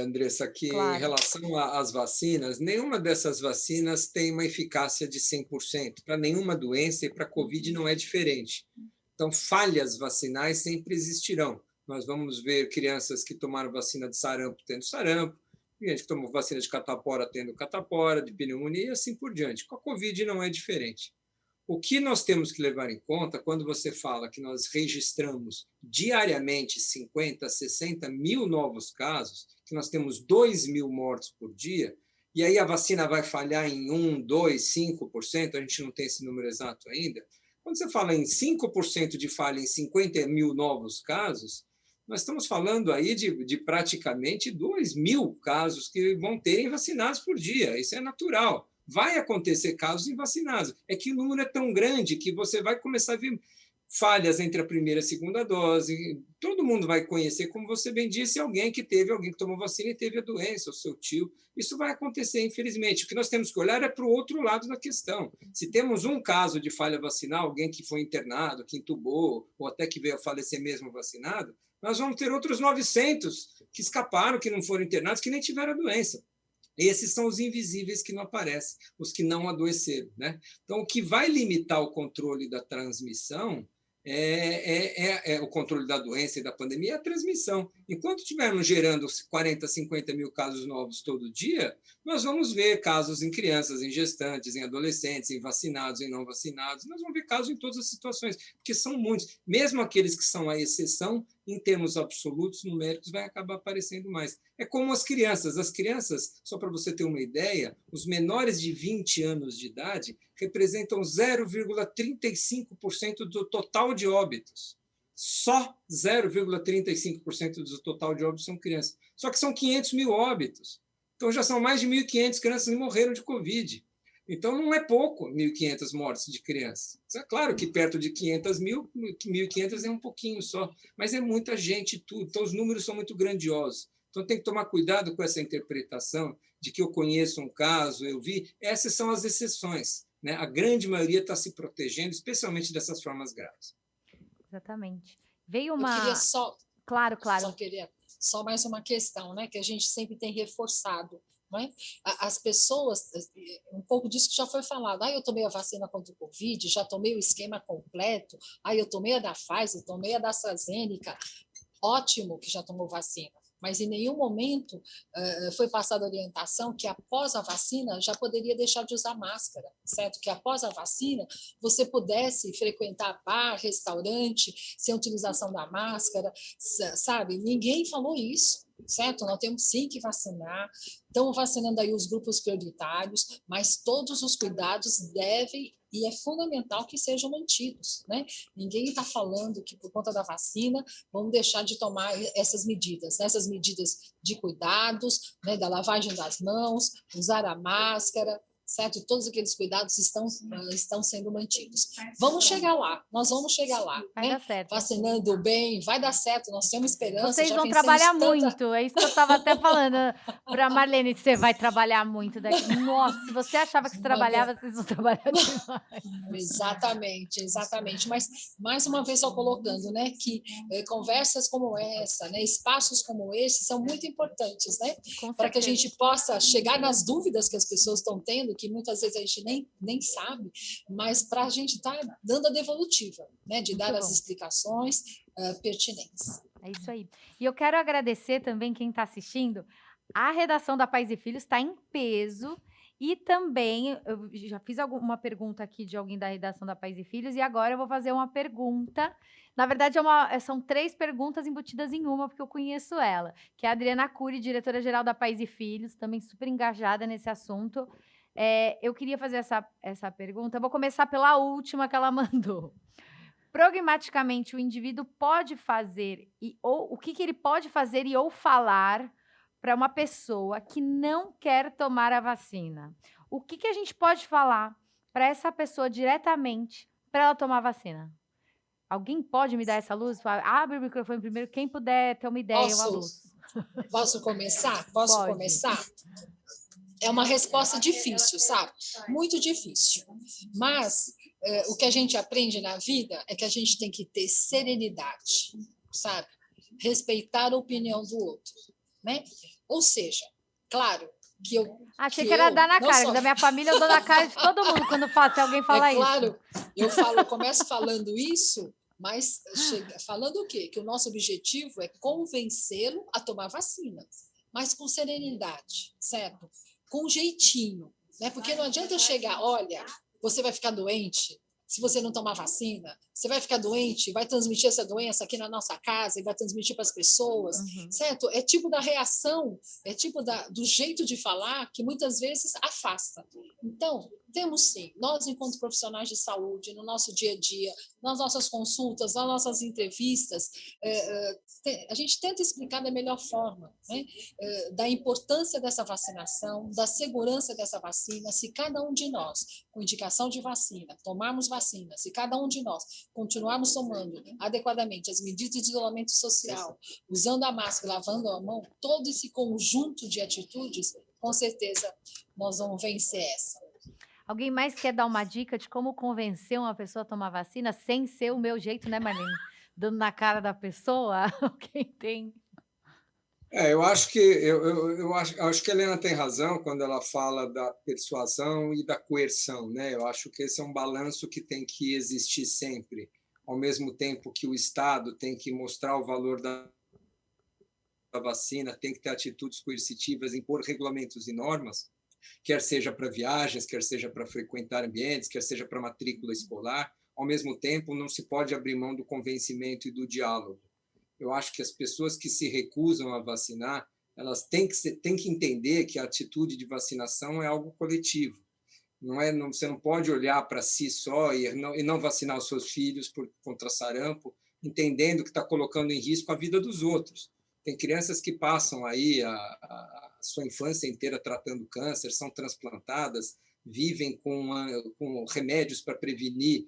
Andressa, que em Claro. relação às vacinas, nenhuma dessas vacinas tem uma eficácia de 100%. Para nenhuma doença e para a Covid não é diferente. Então, falhas vacinais sempre existirão. Nós vamos ver crianças que tomaram vacina de sarampo tendo sarampo, gente que tomou vacina de catapora tendo catapora, de pneumonia e assim por diante. Com a Covid não é diferente. O que nós temos que levar em conta quando você fala que nós registramos diariamente 50, 60 mil novos casos, que nós temos 2.000 mortos por dia, e aí a vacina vai falhar em 1, 2, 5%, a gente não tem esse número exato ainda. Quando você fala em 5% de falha em 50 mil novos casos, nós estamos falando aí de praticamente 2.000 casos que vão terem vacinados por dia. Isso é natural. Vai acontecer casos em vacinados. É que o número é tão grande que você vai começar a ver falhas entre a primeira e a segunda dose. Todo mundo vai conhecer, como você bem disse, alguém que tomou vacina e teve a doença, o seu tio. Isso vai acontecer, infelizmente. O que nós temos que olhar é para o outro lado da questão. Se temos um caso de falha vacinal, alguém que foi internado, que entubou, ou até que veio a falecer mesmo vacinado, nós vamos ter outros 900 que escaparam, que não foram internados, que nem tiveram a doença. Esses são os invisíveis que não aparecem, os que não adoeceram, né? Então, o que vai limitar o controle da transmissão é o controle da doença e da pandemia, é a transmissão. Enquanto estivermos gerando 40, 50 mil casos novos todo dia, nós vamos ver casos em crianças, em gestantes, em adolescentes, em vacinados, em não vacinados. Nós vamos ver casos em todas as situações, porque são muitos. Mesmo aqueles que são a exceção, em termos absolutos, numéricos, vai acabar aparecendo mais. É como as crianças. As crianças, só para você ter uma ideia, os menores de 20 anos de idade representam 0,35% do total de óbitos. Só 0,35% do total de óbitos são crianças. Só que são 500 mil óbitos. Então, já são mais de 1.500 crianças que morreram de Covid. Então, não é pouco 1.500 mortes de crianças. É claro que perto de 500 mil, 1.500 é um pouquinho só, mas é muita gente tudo. Então, os números são muito grandiosos. Então, tem que tomar cuidado com essa interpretação de que eu conheço um caso, eu vi. Essas são as exceções, né? A grande maioria está se protegendo, especialmente dessas formas graves. Exatamente. Veio uma... Eu queria só... Claro. Só mais uma questão, né, que a gente sempre tem reforçado. Não é? As pessoas, um pouco disso que já foi falado, eu tomei a vacina contra o Covid, já tomei o esquema completo, eu tomei a da Pfizer, tomei a da AstraZeneca, ótimo que já tomou vacina, mas em nenhum momento foi passada a orientação que após a vacina já poderia deixar de usar máscara, certo? Que após a vacina você pudesse frequentar bar, restaurante, sem utilização da máscara, sabe? Ninguém falou isso, certo? Nós temos sim que vacinar, estamos vacinando aí os grupos prioritários, mas todos os cuidados devem e é fundamental que sejam mantidos, né? Ninguém está falando que por conta da vacina vamos deixar de tomar essas medidas, né? Essas medidas de cuidados, né? Da lavagem das mãos, usar a máscara, certo? Todos aqueles cuidados estão sendo mantidos. Vamos chegar lá, nós vamos chegar lá. Vai dar certo. Vacinando bem, vai dar certo, nós temos esperança. Vocês vão trabalhar muito, é isso que eu estava até falando para a Marlene, você vai trabalhar muito daqui. Nossa, se você achava que você trabalhava, vocês vão trabalhar demais. Exatamente. Mas, mais uma vez, só colocando, né, que conversas como essa, né, espaços como esse são muito importantes, né, para que a gente possa chegar nas dúvidas que as pessoas estão tendo, que muitas vezes a gente nem sabe, mas para a gente estar dando a devolutiva, né, de dar as explicações pertinentes. É isso aí. E eu quero agradecer também quem está assistindo. A redação da Pais e Filhos está em peso e também, eu já fiz uma pergunta aqui de alguém da redação da Pais e Filhos e agora eu vou fazer uma pergunta. Na verdade, são 3 perguntas embutidas em uma, porque eu conheço ela, que é a Adriana Cury, diretora-geral da Pais e Filhos, também super engajada nesse assunto. Eu queria fazer essa pergunta. Eu vou começar pela última que ela mandou. Pragmaticamente, o indivíduo pode fazer, o que ele pode fazer ou falar para uma pessoa que não quer tomar a vacina? O que a gente pode falar para essa pessoa diretamente para ela tomar a vacina? Alguém pode me dar essa luz? Abre o microfone primeiro, quem puder ter uma ideia, uma luz. Posso começar? Posso começar? É uma resposta difícil, sabe? Muito difícil. Mas o que a gente aprende na vida é que a gente tem que ter serenidade, sabe? Respeitar a opinião do outro, né? Ou seja, claro que eu... Achei que era dar na cara, que da minha família eu dou na cara de todo mundo quando se alguém fala isso. Claro, eu começo falando isso, mas falando o quê? Que o nosso objetivo é convencê-lo a tomar vacina, mas com serenidade, certo? Com jeitinho, né? Porque não adianta eu chegar, olha, você vai ficar doente se você não tomar vacina, você vai ficar doente, vai transmitir essa doença aqui na nossa casa e vai transmitir para as pessoas, certo? É tipo da reação, é tipo do jeito de falar que muitas vezes afasta. Então, temos sim, nós enquanto profissionais de saúde, no nosso dia a dia, nas nossas consultas, nas nossas entrevistas, a gente tenta explicar da melhor forma, né? Da importância dessa vacinação, da segurança dessa vacina, se cada um de nós, com indicação de vacina, tomarmos vacina, se cada um de nós continuarmos tomando adequadamente as medidas de isolamento social, usando a máscara, lavando a mão, todo esse conjunto de atitudes, com certeza nós vamos vencer essa. Alguém mais quer dar uma dica de como convencer uma pessoa a tomar vacina sem ser o meu jeito, né, Marlene? Dando na cara da pessoa? Quem tem? Eu acho que a Helena tem razão quando ela fala da persuasão e da coerção, né? Eu acho que esse é um balanço que tem que existir sempre, ao mesmo tempo que o Estado tem que mostrar o valor da vacina, tem que ter atitudes coercitivas, impor regulamentos e normas, quer seja para viagens, quer seja para frequentar ambientes, quer seja para matrícula escolar. Ao mesmo tempo, não se pode abrir mão do convencimento e do diálogo. Eu acho que as pessoas que se recusam a vacinar, elas têm que entender que a atitude de vacinação é algo coletivo. Você não pode olhar para si só e não vacinar os seus filhos contra sarampo, entendendo que está colocando em risco a vida dos outros. Tem crianças que passam aí a sua infância inteira tratando câncer, são transplantadas, vivem com remédios para prevenir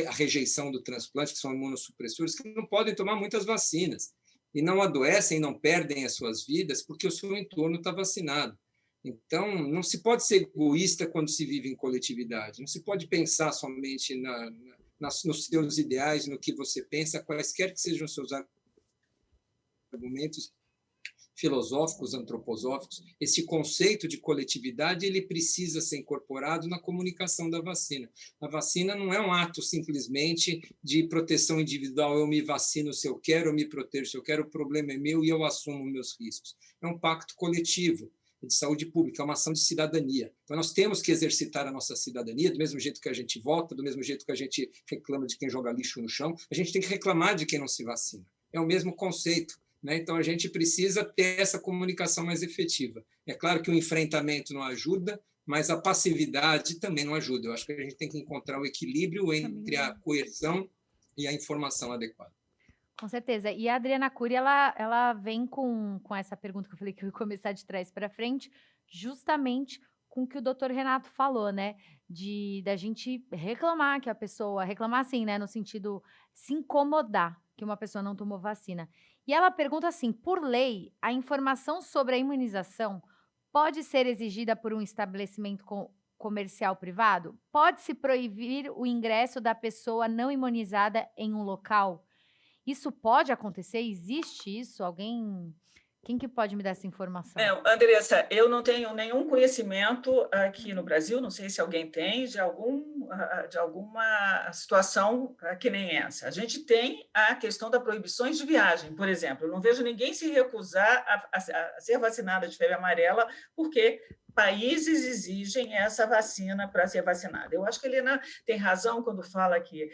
a rejeição do transplante, que são imunossupressores, que não podem tomar muitas vacinas e não adoecem, não perdem as suas vidas porque o seu entorno está vacinado. Então, não se pode ser egoísta quando se vive em coletividade, não se pode pensar somente nos seus ideais, no que você pensa, quaisquer que sejam os seus argumentos filosóficos, antroposóficos. Esse conceito de coletividade ele precisa ser incorporado na comunicação da vacina. A vacina não é um ato simplesmente de proteção individual, eu me vacino se eu quero, eu me protejo se eu quero, o problema é meu e eu assumo meus riscos. É um pacto coletivo de saúde pública, é uma ação de cidadania. Então, nós temos que exercitar a nossa cidadania, do mesmo jeito que a gente vota, do mesmo jeito que a gente reclama de quem joga lixo no chão, a gente tem que reclamar de quem não se vacina. É o mesmo conceito. Então, a gente precisa ter essa comunicação mais efetiva. É claro que o enfrentamento não ajuda, mas a passividade também não ajuda. Eu acho que a gente tem que encontrar o equilíbrio entre a coerção e a informação adequada. Com certeza. E a Adriana Cury, ela vem com essa pergunta que eu falei que eu ia começar de trás para frente, justamente com o que o doutor Renato falou, né? Da gente reclamar que a pessoa... Reclamar assim, né? No sentido, se incomodar que uma pessoa não tomou vacina. E ela pergunta assim, por lei, a informação sobre a imunização pode ser exigida por um estabelecimento comercial privado? Pode-se proibir o ingresso da pessoa não imunizada em um local? Isso pode acontecer? Existe isso? Quem que pode me dar essa informação? Andressa, eu não tenho nenhum conhecimento aqui no Brasil, não sei se alguém tem, de alguma situação que nem essa. A gente tem a questão das proibições de viagem, por exemplo. Eu não vejo ninguém se recusar a ser vacinada de febre amarela, porque países exigem essa vacina para ser vacinada. Eu acho que a Helena tem razão quando fala que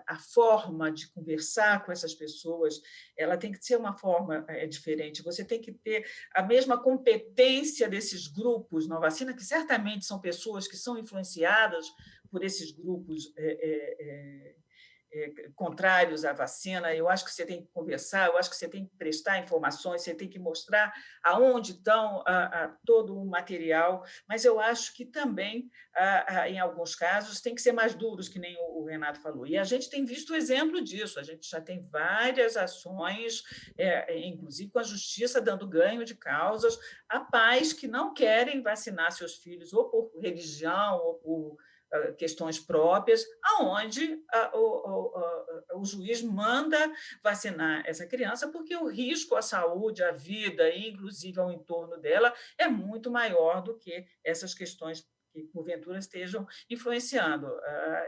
a forma de conversar com essas pessoas ela tem que ser uma forma diferente. Você tem que ter a mesma competência desses grupos na vacina, que certamente são pessoas que são influenciadas por esses grupos contrários à vacina. Eu acho que você tem que conversar, eu acho que você tem que prestar informações, você tem que mostrar aonde estão todo o material, mas eu acho que também, em alguns casos, tem que ser mais duros, que nem o Renato falou. E a gente tem visto o exemplo disso, a gente já tem várias ações, inclusive com a Justiça dando ganho de causas a pais que não querem vacinar seus filhos, ou por religião, ou por questões próprias, aonde o juiz manda vacinar essa criança, porque o risco à saúde, à vida, e inclusive ao entorno dela, é muito maior do que essas questões que, porventura, estejam influenciando.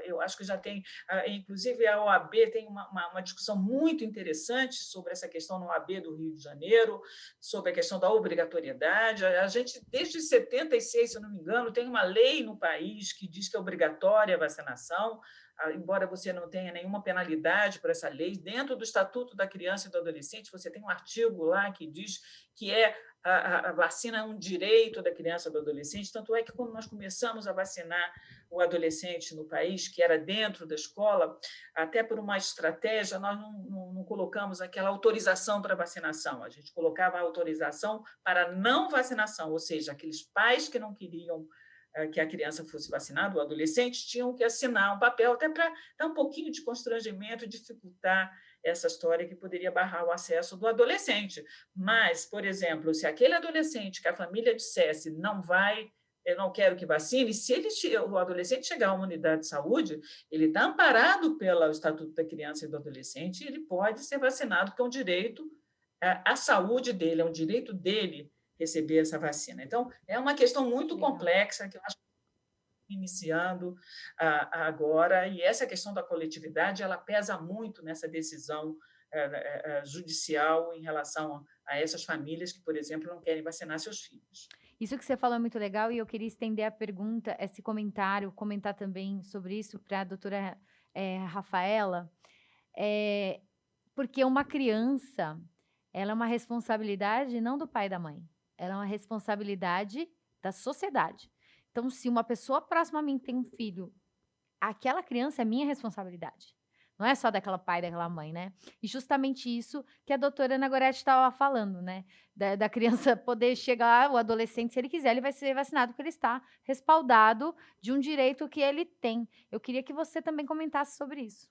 Eu acho que já tem, inclusive, a OAB tem uma discussão muito interessante sobre essa questão no OAB do Rio de Janeiro, sobre a questão da obrigatoriedade. A gente, desde 76, se eu não me engano, tem uma lei no país que diz que é obrigatória a vacinação, embora você não tenha nenhuma penalidade por essa lei. Dentro do Estatuto da Criança e do Adolescente, você tem um artigo lá que diz que a vacina é um direito da criança e do adolescente, tanto é que, quando nós começamos a vacinar o adolescente no país, que era dentro da escola, até por uma estratégia, nós não colocamos aquela autorização para vacinação, a gente colocava a autorização para não vacinação, ou seja, aqueles pais que não queriam que a criança fosse vacinada, o adolescente, tinham que assinar um papel, até para dar um pouquinho de constrangimento, dificultar essa história que poderia barrar o acesso do adolescente. Mas, por exemplo, se aquele adolescente que a família dissesse não vai, eu não quero que vacine, se o adolescente chegar a uma unidade de saúde, ele está amparado pelo Estatuto da Criança e do Adolescente, e ele pode ser vacinado, porque é um direito à saúde dele, é um direito dele receber essa vacina. Então, é uma questão muito complexa, que eu acho que iniciando agora, e essa questão da coletividade, ela pesa muito nessa decisão judicial em relação a essas famílias que, por exemplo, não querem vacinar seus filhos. Isso que você falou é muito legal, e eu queria estender a pergunta, esse comentário, comentar também sobre isso para a doutora Rafaela, porque uma criança, ela é uma responsabilidade não do pai e da mãe, ela é uma responsabilidade da sociedade. Então, se uma pessoa próxima a mim tem um filho, aquela criança é minha responsabilidade. Não é só daquela pai, daquela mãe, né? E justamente isso que a doutora Ana Gorete estava falando, né? Da criança poder chegar, o adolescente, se ele quiser, ele vai ser vacinado, porque ele está respaldado de um direito que ele tem. Eu queria que você também comentasse sobre isso.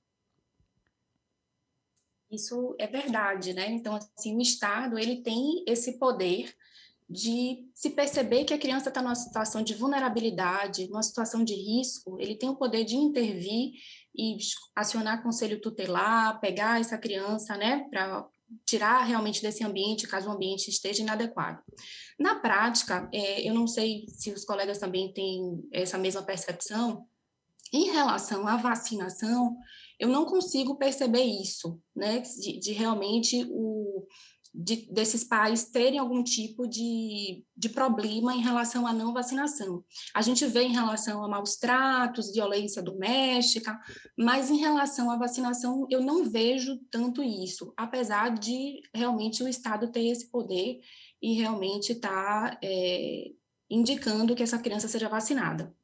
Isso é verdade, né? Então, assim, o Estado, ele tem esse poder de se perceber que a criança está numa situação de vulnerabilidade, numa situação de risco, ele tem o poder de intervir e acionar conselho tutelar, pegar essa criança, né, para tirar realmente desse ambiente, caso o ambiente esteja inadequado. Na prática, eu não sei se os colegas também têm essa mesma percepção, em relação à vacinação, eu não consigo perceber isso, né, de realmente desses pais terem algum tipo de problema em relação à não vacinação. A gente vê em relação a maus tratos, violência doméstica, mas em relação à vacinação eu não vejo tanto isso, apesar de realmente o Estado ter esse poder e realmente estar indicando que essa criança seja vacinada.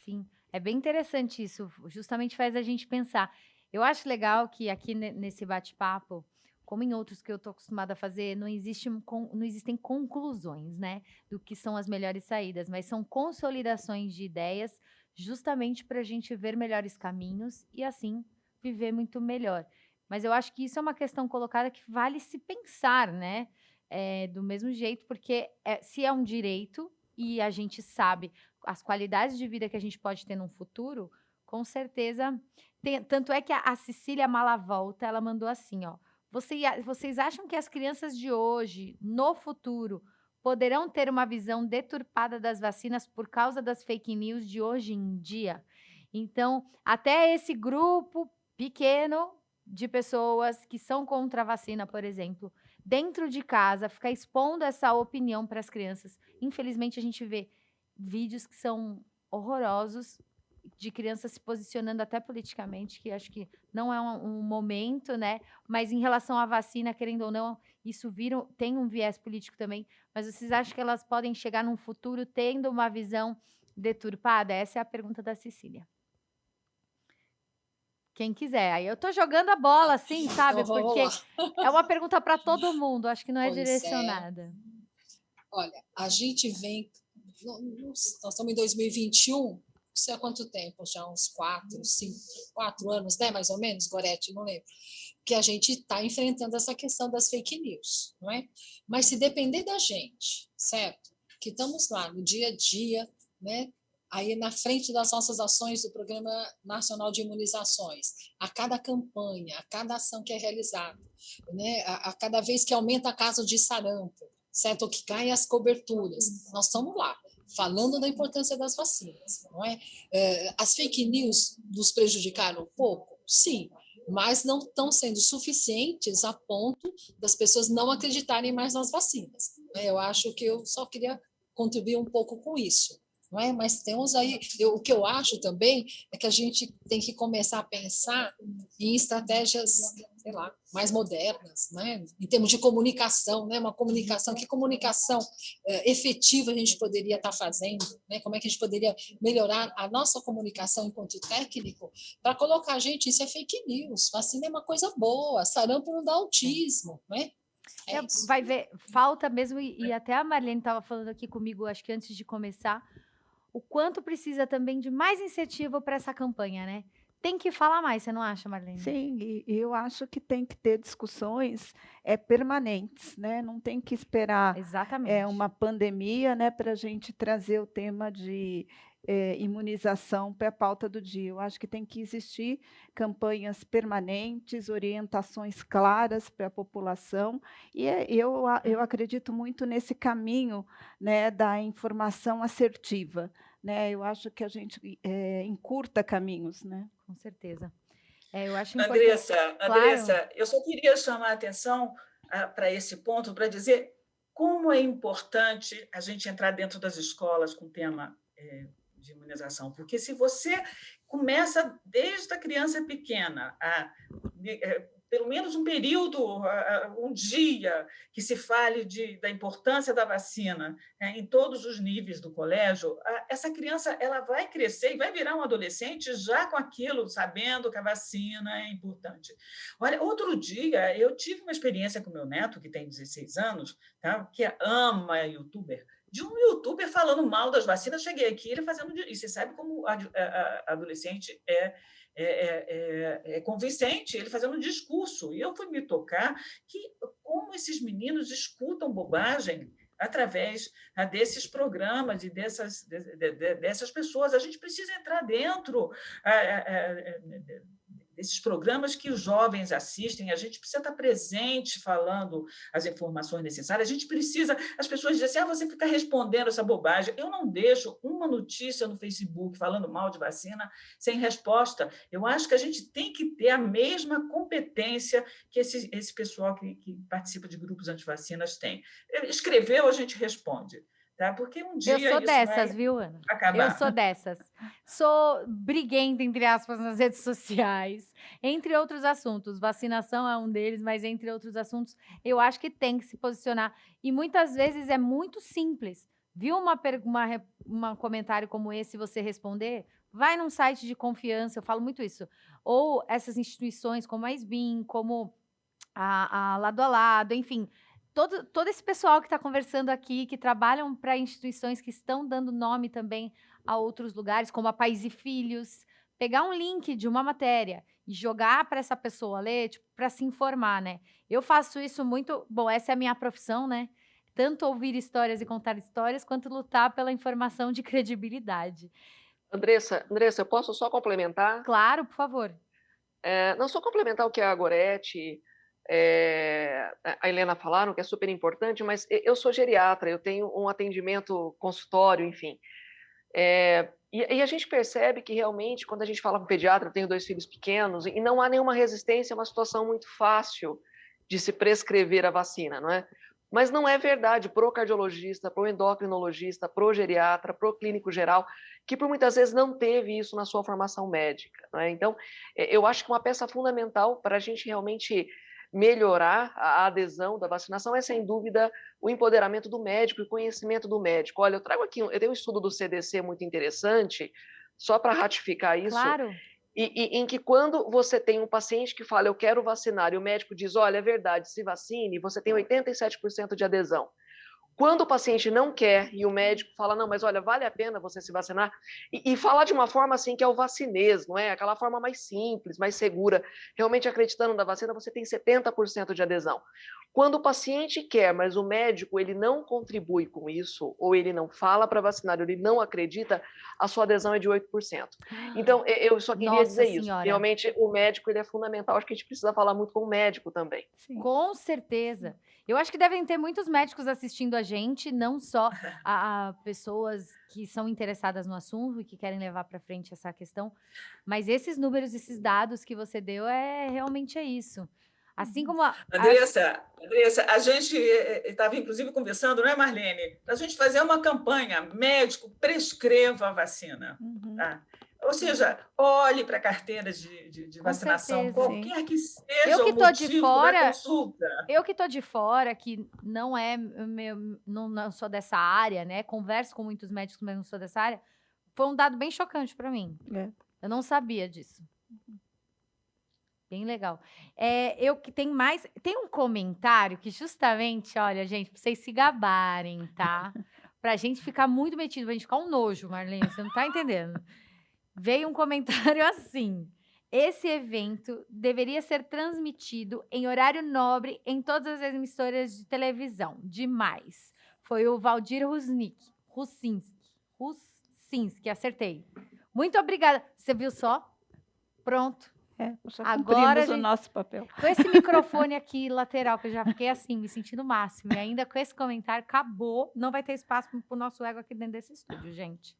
Sim, é bem interessante isso, justamente faz a gente pensar. Eu acho legal que aqui nesse bate-papo, como em outros que eu estou acostumada a fazer, não existem conclusões, né, do que são as melhores saídas, mas são consolidações de ideias, justamente para a gente ver melhores caminhos e, assim, viver muito melhor. Mas eu acho que isso é uma questão colocada que vale se pensar, né, do mesmo jeito, porque se é um direito e a gente sabe as qualidades de vida que a gente pode ter num futuro, com certeza. Tanto é que a Cecília Malavolta, ela mandou assim, ó: vocês acham que as crianças de hoje, no futuro, poderão ter uma visão deturpada das vacinas por causa das fake news de hoje em dia? Então, até esse grupo pequeno de pessoas que são contra a vacina, por exemplo, dentro de casa, ficar expondo essa opinião para as crianças. Infelizmente, a gente vê vídeos que são horrorosos, de crianças se posicionando até politicamente, que acho que não é um momento, né? Mas em relação à vacina, querendo ou não, isso tem um viés político também. Mas vocês acham que elas podem chegar num futuro tendo uma visão deturpada? Essa é a pergunta da Cecília. Quem quiser. Aí eu tô jogando a bola, assim, sabe? Então, vamos Porque lá. é uma pergunta para todo mundo, acho que não é Pois é. direcionada. Olha, a gente vem, nós estamos em 2021, não sei há quanto tempo, já uns 4 anos, né, mais ou menos, Gorete, não lembro, que a gente está enfrentando essa questão das fake news, não é? Mas se depender da gente, certo? Que estamos lá no dia a dia, né? Aí na frente das nossas ações do Programa Nacional de Imunizações, a cada campanha, a cada ação que é realizada, né? A cada vez que aumenta a caso de sarampo, certo? Ou que caem as coberturas, nós estamos lá, falando da importância das vacinas, não é? As fake news nos prejudicaram um pouco? Sim, mas não estão sendo suficientes a ponto das pessoas não acreditarem mais nas vacinas. Eu acho que eu só queria contribuir um pouco com isso. Não é? Mas temos aí, o que eu acho também é que a gente tem que começar a pensar em estratégias, sei lá, mais modernas, né? Em termos de comunicação, né? Que comunicação efetiva a gente poderia estar fazendo, né? Como é que a gente poderia melhorar a nossa comunicação enquanto técnico para colocar a gente, isso é fake news, vacina é uma coisa boa, sarampo não dá autismo, né? Vai ver, falta mesmo, e até a Marlene estava falando aqui comigo, acho que antes de começar, o quanto precisa também de mais incentivo para essa campanha, né? Tem que falar mais, você não acha, Marlene? Sim, e eu acho que tem que ter discussões permanentes, né? Não tem que esperar uma pandemia, né, para a gente trazer o tema de imunização para a pauta do dia. Eu acho que tem que existir campanhas permanentes, orientações claras para a população, e eu acredito muito nesse caminho, né, da informação assertiva. Né? Eu acho que a gente encurta caminhos, né? Com certeza. Eu acho Andressa, claro. eu só queria chamar a atenção para esse ponto, para dizer como é importante a gente entrar dentro das escolas com o tema de imunização, porque se você começa desde a criança pequena pelo menos um período, um dia, que se fale da importância da vacina, em todos os níveis do colégio, essa criança ela vai crescer e vai virar um adolescente já com aquilo, sabendo que a vacina é importante. Olha, outro dia eu tive uma experiência com meu neto, que tem 16 anos, tá? Que ama youtuber, de um youtuber falando mal das vacinas. Cheguei aqui, ele fazendo... E você sabe como adolescente é convincente, ele fazendo um discurso. E eu fui me tocar que como esses meninos escutam bobagem através desses programas e dessas pessoas. A gente precisa entrar dentro desses programas que os jovens assistem, a gente precisa estar presente falando as informações necessárias, a gente precisa... As pessoas dizem assim, você fica respondendo essa bobagem. Eu não deixo uma notícia no Facebook falando mal de vacina sem resposta. Eu acho que a gente tem que ter a mesma competência que esse pessoal que participa de grupos antivacinas tem. Escreveu, a gente responde. Tá? Porque um dia eu sou dessas, viu, Ana? Acabar. Eu sou dessas. Sou briguenta, entre aspas, nas redes sociais, entre outros assuntos. Vacinação é um deles, mas entre outros assuntos, eu acho que tem que se posicionar. E muitas vezes é muito simples. Viu um comentário como esse, você responder? Vai num site de confiança, eu falo muito isso. Ou essas instituições como a SBIM, como a Lado a Lado, enfim... Todo esse pessoal que está conversando aqui, que trabalham para instituições que estão dando nome também a outros lugares, como a Pais e Filhos, pegar um link de uma matéria e jogar para essa pessoa ler, tipo, para se informar, né? Eu faço isso muito... Bom, essa é a minha profissão, né? Tanto ouvir histórias e contar histórias, quanto lutar pela informação de credibilidade. Andressa, eu posso só complementar? Claro, por favor. Não só complementar o que a Gorete... a Helena falaram, que é super importante, mas eu sou geriatra, eu tenho um atendimento consultório, enfim. E a gente percebe que realmente, quando a gente fala com pediatra, eu tenho 2 filhos pequenos, e não há nenhuma resistência, é uma situação muito fácil de se prescrever a vacina, não é? Mas não é verdade para o cardiologista, para o endocrinologista, para o geriatra, para o clínico geral, que por muitas vezes não teve isso na sua formação médica, não é? Então, eu acho que uma peça fundamental para a gente realmente melhorar a adesão da vacinação é, sem dúvida, o empoderamento do médico e o conhecimento do médico. Olha, eu trago aqui, eu tenho um estudo do CDC muito interessante, só para ratificar isso. Claro. em que quando você tem um paciente que fala, eu quero vacinar, e o médico diz, olha, é verdade, se vacine, você tem 87% de adesão. Quando o paciente não quer e o médico fala, não, mas olha, vale a pena você se vacinar, e falar de uma forma assim que é o vacinês, não é? Aquela forma mais simples, mais segura, realmente acreditando na vacina, você tem 70% de adesão. Quando o paciente quer, mas o médico ele não contribui com isso, ou ele não fala para vacinar, ou ele não acredita, a sua adesão é de 8%. Então, eu só queria dizer isso. Realmente, o médico ele é fundamental. Acho que a gente precisa falar muito com o médico também. Sim. Com certeza. Eu acho que devem ter muitos médicos assistindo a gente, não só a pessoas que são interessadas no assunto e que querem levar para frente essa questão, mas esses números, esses dados que você deu, realmente é isso. Assim como Andressa, a gente estava inclusive conversando, não é, Marlene? Para a gente fazer uma campanha, médico, prescreva a vacina. Tá? Ou seja, olhe para a carteira de vacinação, certeza, qualquer que seja o motivo da consulta. Eu que estou de fora, que não não sou dessa área, né? Converso com muitos médicos, mas não sou dessa área, foi um dado bem chocante para mim. Eu não sabia disso. Bem legal. Tem um comentário que justamente, olha, gente, para vocês se gabarem, tá? Para a gente ficar muito metido, para a gente ficar um nojo, Marlene, você não está entendendo. Veio um comentário assim: esse evento deveria ser transmitido em horário nobre em todas as emissoras de televisão. Demais. Foi o Valdir Rucinski, acertei. Muito obrigada. Você viu só? Pronto. Agora o nosso papel. Com esse microfone aqui lateral, que eu já fiquei assim, me sentindo o máximo. E ainda com esse comentário, acabou. Não vai ter espaço para o nosso ego aqui dentro desse estúdio, gente.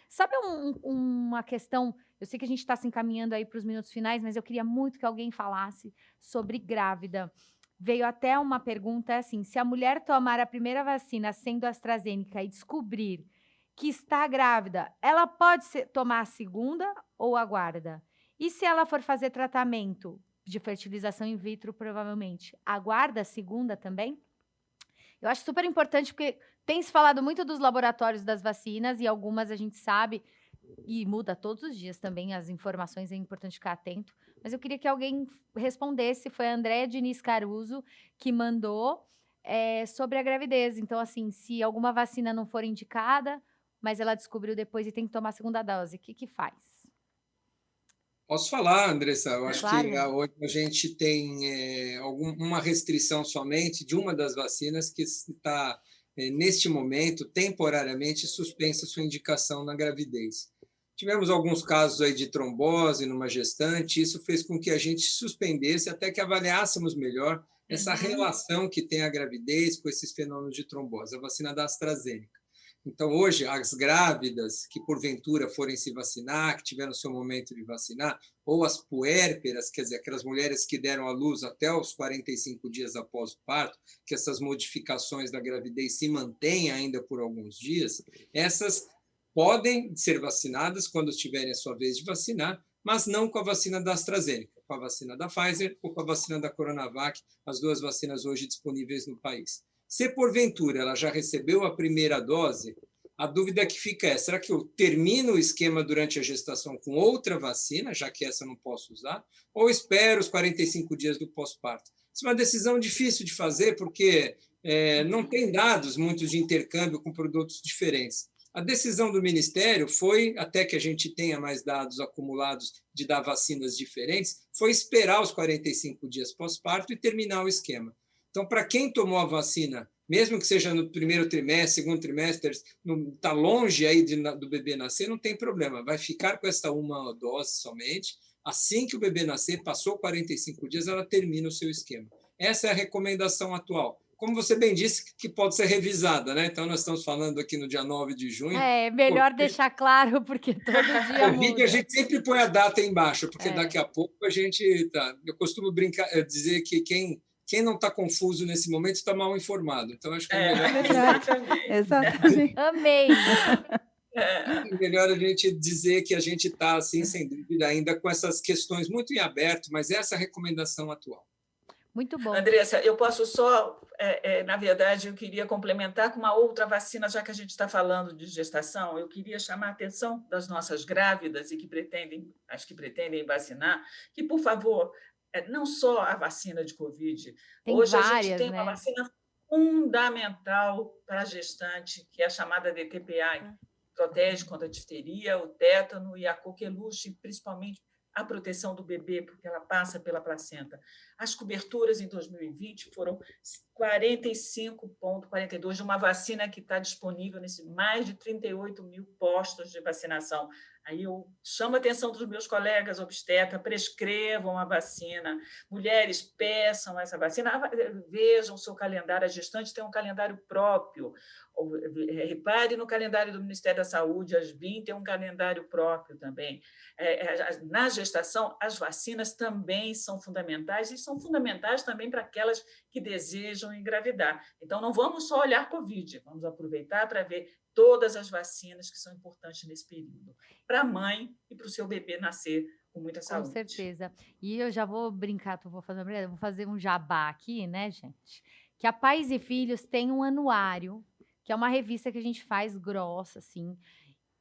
Sabe uma questão? Eu sei que a gente está se encaminhando aí para os minutos finais, mas eu queria muito que alguém falasse sobre grávida. Veio até uma pergunta assim: se a mulher tomar a primeira vacina sendo AstraZeneca e descobrir que está grávida, ela pode tomar a segunda ou aguarda? E se ela for fazer tratamento de fertilização in vitro, provavelmente, aguarda a segunda também? Eu acho super importante, porque tem se falado muito dos laboratórios das vacinas, e algumas a gente sabe, e muda todos os dias também, as informações, é importante ficar atento. Mas eu queria que alguém respondesse, foi a Andréa Diniz Caruso, que mandou sobre a gravidez. Então, assim, se alguma vacina não for indicada, mas ela descobriu depois e tem que tomar a segunda dose, o que faz? Posso falar, Andressa? Eu acho que hoje a gente tem uma restrição somente de uma das vacinas que está, neste momento, temporariamente suspensa sua indicação na gravidez. Tivemos alguns casos aí de trombose numa gestante, isso fez com que a gente suspendesse até que avaliássemos melhor essa relação que tem a gravidez com esses fenômenos de trombose, a vacina da AstraZeneca. Então, hoje, as grávidas que, porventura, forem se vacinar, que tiveram seu momento de vacinar, ou as puérperas, quer dizer, aquelas mulheres que deram à luz até os 45 dias após o parto, que essas modificações da gravidez se mantêm ainda por alguns dias, essas podem ser vacinadas quando tiverem a sua vez de vacinar, mas não com a vacina da AstraZeneca, com a vacina da Pfizer ou com a vacina da Coronavac, as duas vacinas hoje disponíveis no país. Se, porventura, ela já recebeu a primeira dose, a dúvida que fica é: será que eu termino o esquema durante a gestação com outra vacina, já que essa eu não posso usar, ou espero os 45 dias do pós-parto? Isso é uma decisão difícil de fazer, porque não tem dados muitos de intercâmbio com produtos diferentes. A decisão do Ministério foi, até que a gente tenha mais dados acumulados de dar vacinas diferentes, foi esperar os 45 dias pós-parto e terminar o esquema. Então, para quem tomou a vacina, mesmo que seja no primeiro trimestre, segundo trimestre, está longe aí do bebê nascer, não tem problema. Vai ficar com essa uma dose somente. Assim que o bebê nascer, passou 45 dias, ela termina o seu esquema. Essa é a recomendação atual. Como você bem disse, que pode ser revisada, né? Então, nós estamos falando aqui no dia 9 de junho. É melhor deixar claro, porque todo dia muda. A gente sempre põe a data embaixo, porque daqui a pouco a gente... Eu costumo dizer que quem não está confuso nesse momento está mal informado. Então, acho que é melhor... Exatamente. Amei! É melhor a gente dizer que a gente está, assim, sem dúvida, ainda com essas questões muito em aberto, mas essa é a recomendação atual. Muito bom. Andressa, eu posso só, na verdade, eu queria complementar com uma outra vacina, já que a gente está falando de gestação, eu queria chamar a atenção das nossas grávidas e as que pretendem vacinar, que, por favor, não só a vacina de Covid. Tem Hoje várias, a gente tem uma né? vacina fundamental para a gestante, que é a chamada DTPA, que protege contra a difteria, o tétano e a coqueluche, principalmente a proteção do bebê, porque ela passa pela placenta. As coberturas em 2020 foram 45,42 de uma vacina que está disponível nesse mais de 38 mil postos de vacinação. Aí eu chamo a atenção dos meus colegas obstetras, prescrevam a vacina, mulheres peçam essa vacina, vejam o seu calendário, a gestante tem um calendário próprio, repare no calendário do Ministério da Saúde, as 20 tem um calendário próprio também. Na gestação, as vacinas também são fundamentais e são fundamentais também para aquelas que desejam engravidar. Então, não vamos só olhar Covid, vamos aproveitar para ver todas as vacinas que são importantes nesse período, para a mãe e para o seu bebê nascer com muita saúde. Com certeza. E eu já vou brincar, vou fazer um jabá aqui, né, gente? Que a Pais e Filhos tem um anuário, que é uma revista que a gente faz grossa, assim.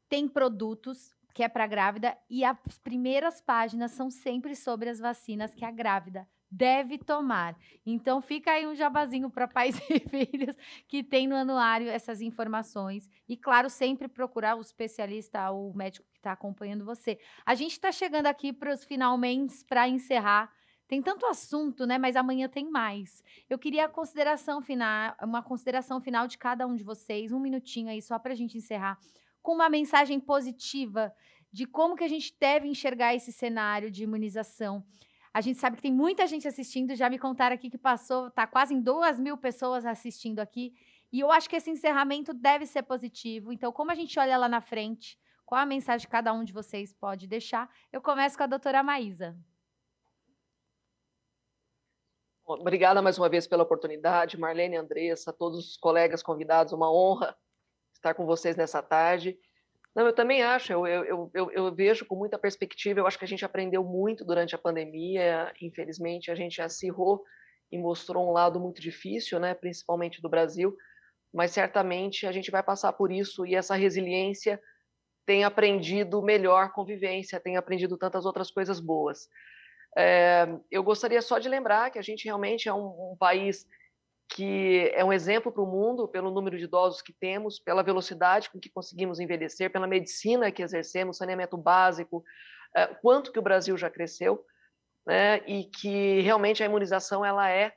Tem produtos que é para grávida e as primeiras páginas são sempre sobre as vacinas que a grávida deve tomar. Então, fica aí um jabazinho para pais e filhos que tem no anuário essas informações. E, claro, sempre procurar o especialista, o médico que está acompanhando você. A gente está chegando aqui para os finalmente, para encerrar. Tem tanto assunto, né? Mas amanhã tem mais. Eu queria uma consideração final de cada um de vocês, um minutinho aí, só para a gente encerrar, com uma mensagem positiva de como que a gente deve enxergar esse cenário de imunização. A gente sabe que tem muita gente assistindo, já me contaram aqui que está quase em 2.000 pessoas assistindo aqui, e eu acho que esse encerramento deve ser positivo. Então, como a gente olha lá na frente, qual a mensagem que cada um de vocês pode deixar? Eu começo com a doutora Maísa. Obrigada mais uma vez pela oportunidade, Marlene, Andressa, todos os colegas convidados, uma honra estar com vocês nessa tarde. Não, eu também acho, eu vejo com muita perspectiva, eu acho que a gente aprendeu muito durante a pandemia, infelizmente a gente acirrou e mostrou um lado muito difícil, né, principalmente do Brasil, mas certamente a gente vai passar por isso e essa resiliência tem aprendido melhor convivência, tem aprendido tantas outras coisas boas. Eu gostaria só de lembrar que a gente realmente é um país que é um exemplo para o mundo pelo número de idosos que temos, pela velocidade com que conseguimos envelhecer, pela medicina que exercemos, saneamento básico, quanto que o Brasil já cresceu, né, e que realmente a imunização ela é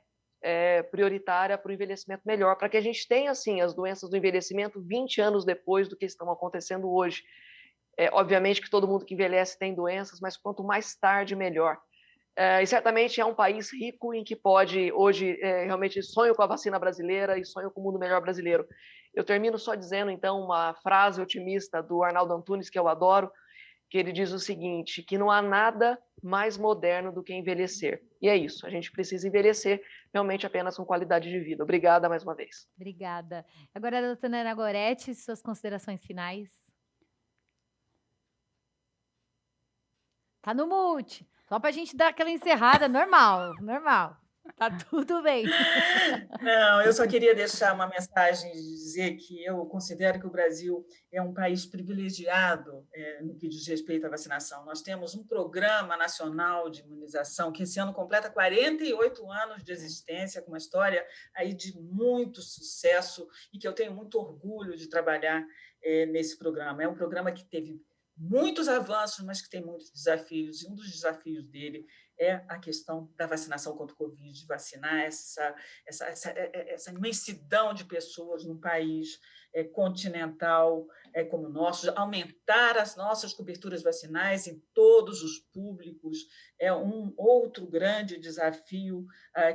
prioritária para o envelhecimento melhor, para que a gente tenha, assim, as doenças do envelhecimento 20 anos depois do que estão acontecendo hoje. Obviamente que todo mundo que envelhece tem doenças, mas quanto mais tarde, melhor. E certamente é um país rico em que pode, hoje, realmente sonho com a vacina brasileira e sonho com o mundo melhor brasileiro. Eu termino só dizendo, então, uma frase otimista do Arnaldo Antunes, que eu adoro, que ele diz o seguinte, que não há nada mais moderno do que envelhecer. E é isso, a gente precisa envelhecer realmente apenas com qualidade de vida. Obrigada mais uma vez. Obrigada. Agora, a doutora Ana Goretti, suas considerações finais. Tá no mute. Só para a gente dar aquela encerrada, normal. Tá tudo bem. Não, eu só queria deixar uma mensagem de dizer que eu considero que o Brasil é um país privilegiado no que diz respeito à vacinação. Nós temos um programa nacional de imunização que esse ano completa 48 anos de existência, com uma história aí de muito sucesso e que eu tenho muito orgulho de trabalhar nesse programa. É um programa que teve muitos avanços, mas que tem muitos desafios, e um dos desafios dele é a questão da vacinação contra o Covid, de vacinar essa imensidão de pessoas num país continental como o nosso, aumentar as nossas coberturas vacinais em todos os públicos, é um outro grande desafio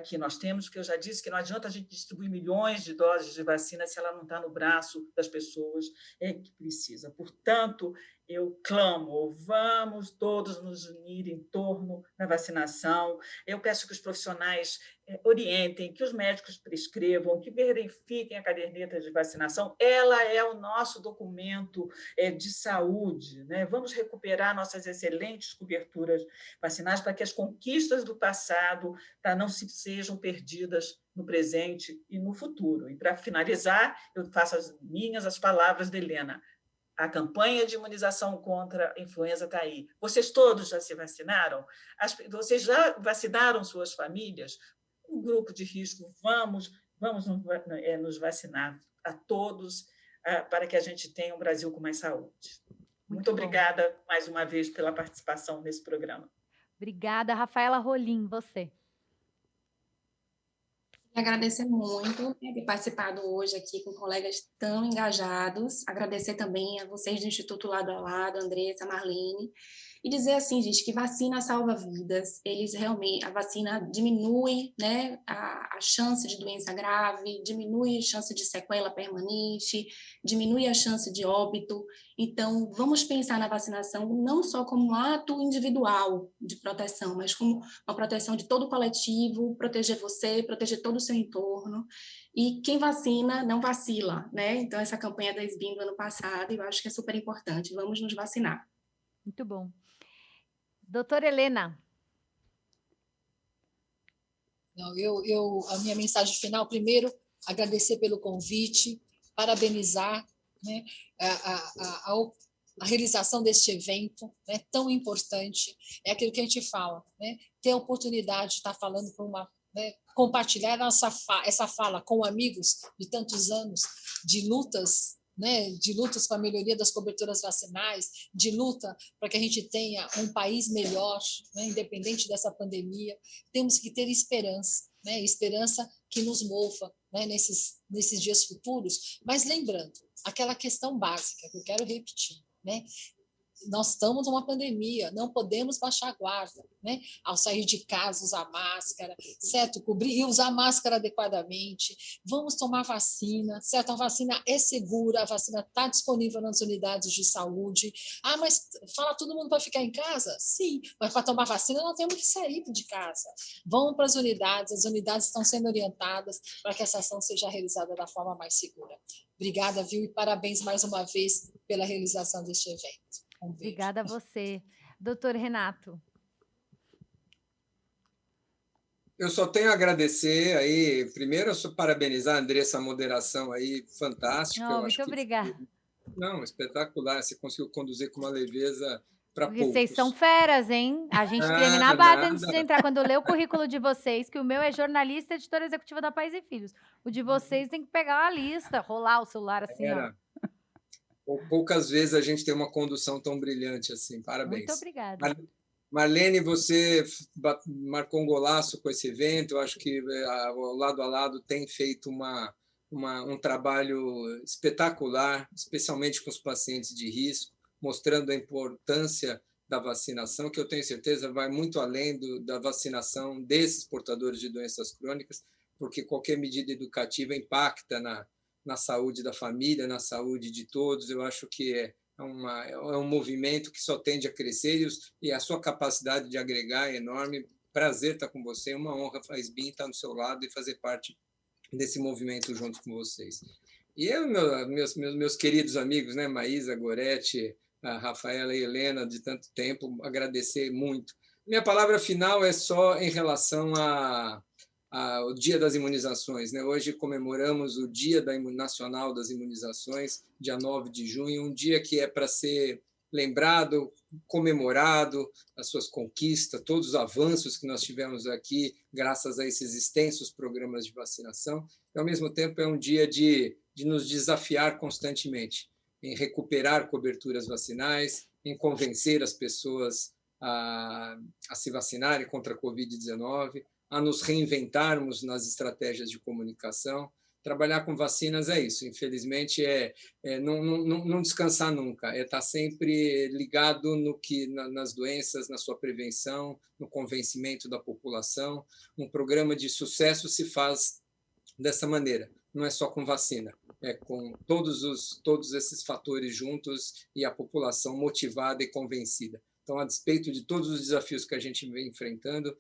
que nós temos, que eu já disse que não adianta a gente distribuir milhões de doses de vacina se ela não está no braço das pessoas que precisa. Portanto, eu clamo, vamos todos nos unir em torno da vacinação vacinação. Eu peço que os profissionais orientem, que os médicos prescrevam, que verifiquem a caderneta de vacinação. Ela é o nosso documento de saúde, né? Vamos recuperar nossas excelentes coberturas vacinais para que as conquistas do passado não sejam perdidas no presente e no futuro. E, para finalizar, eu faço as palavras de Helena. A campanha de imunização contra a influenza está aí. Vocês todos já se vacinaram? Vocês já vacinaram suas famílias? Um grupo de risco, vamos nos vacinar a todos para que a gente tenha um Brasil com mais saúde. Muito obrigada mais uma vez pela participação nesse programa. Obrigada, Rafaela Rolim, você. Agradecer muito ter participado hoje aqui com colegas tão engajados. Agradecer também a vocês do Instituto Lado a Lado, Andressa, Marlene. E dizer assim, gente, que vacina salva vidas. A vacina diminui, né, a chance de doença grave, diminui a chance de sequela permanente, diminui a chance de óbito. Então, vamos pensar na vacinação não só como um ato individual de proteção, mas como uma proteção de todo o coletivo, proteger você, proteger todo o seu entorno. E quem vacina não vacila, né? Então, essa campanha da SBIM do ano passado, eu acho que é super importante. Vamos nos vacinar. Muito bom. Doutora Helena. Não, a minha mensagem final, primeiro, agradecer pelo convite, parabenizar, né, a realização deste evento, né, tão importante. É aquilo que a gente fala, né, ter a oportunidade de estar falando para compartilhar essa fala com amigos de tantos anos de lutas, né, de lutas para a melhoria das coberturas vacinais, de luta para que a gente tenha um país melhor, né, independente dessa pandemia. Temos que ter esperança, né, esperança que nos mova, né, nesses dias futuros. Mas lembrando, aquela questão básica que eu quero repetir, né, nós estamos numa pandemia, não podemos baixar a guarda, né? Ao sair de casa, usar máscara, certo? Cobrir e usar máscara adequadamente. Vamos tomar vacina, certo? A vacina é segura, a vacina está disponível nas unidades de saúde. Ah, mas fala todo mundo para ficar em casa? Sim, mas para tomar vacina não temos que sair de casa. Vão para as unidades estão sendo orientadas para que essa ação seja realizada da forma mais segura. Obrigada, viu? E parabéns mais uma vez pela realização deste evento. Obrigada a você. Doutor Renato. Eu só tenho a agradecer aí, primeiro, parabenizar a Andressa, a moderação aí, fantástica. Oh, muito obrigada. Não, espetacular, você conseguiu conduzir com uma leveza para poucos. Porque vocês são feras, hein? A gente treme na base antes de entrar. Quando eu ler o currículo de vocês, que o meu é jornalista, editora executiva da Pais e Filhos. O de vocês tem que pegar a lista, rolar o celular assim, ó. Poucas vezes a gente tem uma condução tão brilhante assim. Parabéns. Muito obrigada. Marlene, você marcou um golaço com esse evento. Eu acho que o Lado a Lado tem feito um trabalho espetacular, especialmente com os pacientes de risco, mostrando a importância da vacinação, que eu tenho certeza vai muito além da vacinação desses portadores de doenças crônicas, porque qualquer medida educativa impacta na saúde da família, na saúde de todos. Eu acho que é um movimento que só tende a crescer e a sua capacidade de agregar é enorme. Prazer estar com você, uma honra, faz bem estar do seu lado e fazer parte desse movimento junto com vocês. E eu, meus queridos amigos, né, Maísa, Gorete, a Rafaela e Helena, de tanto tempo, agradecer muito. Minha palavra final é só em relação ao Dia das Imunizações, né? Hoje comemoramos o Dia Nacional das Imunizações, dia 9 de junho, um dia que é para ser lembrado, comemorado, as suas conquistas, todos os avanços que nós tivemos aqui, graças a esses extensos programas de vacinação, e, ao mesmo tempo, é um dia de nos desafiar constantemente, em recuperar coberturas vacinais, em convencer as pessoas a se vacinarem contra a Covid-19, a nos reinventarmos nas estratégias de comunicação. Trabalhar com vacinas é isso, infelizmente, não descansar nunca, é estar sempre ligado nas doenças, na sua prevenção, no convencimento da população. Um programa de sucesso se faz dessa maneira, não é só com vacina, é com todos esses fatores juntos e a população motivada e convencida. Então, Então, a despeito de todos os desafios que a gente vem enfrentando,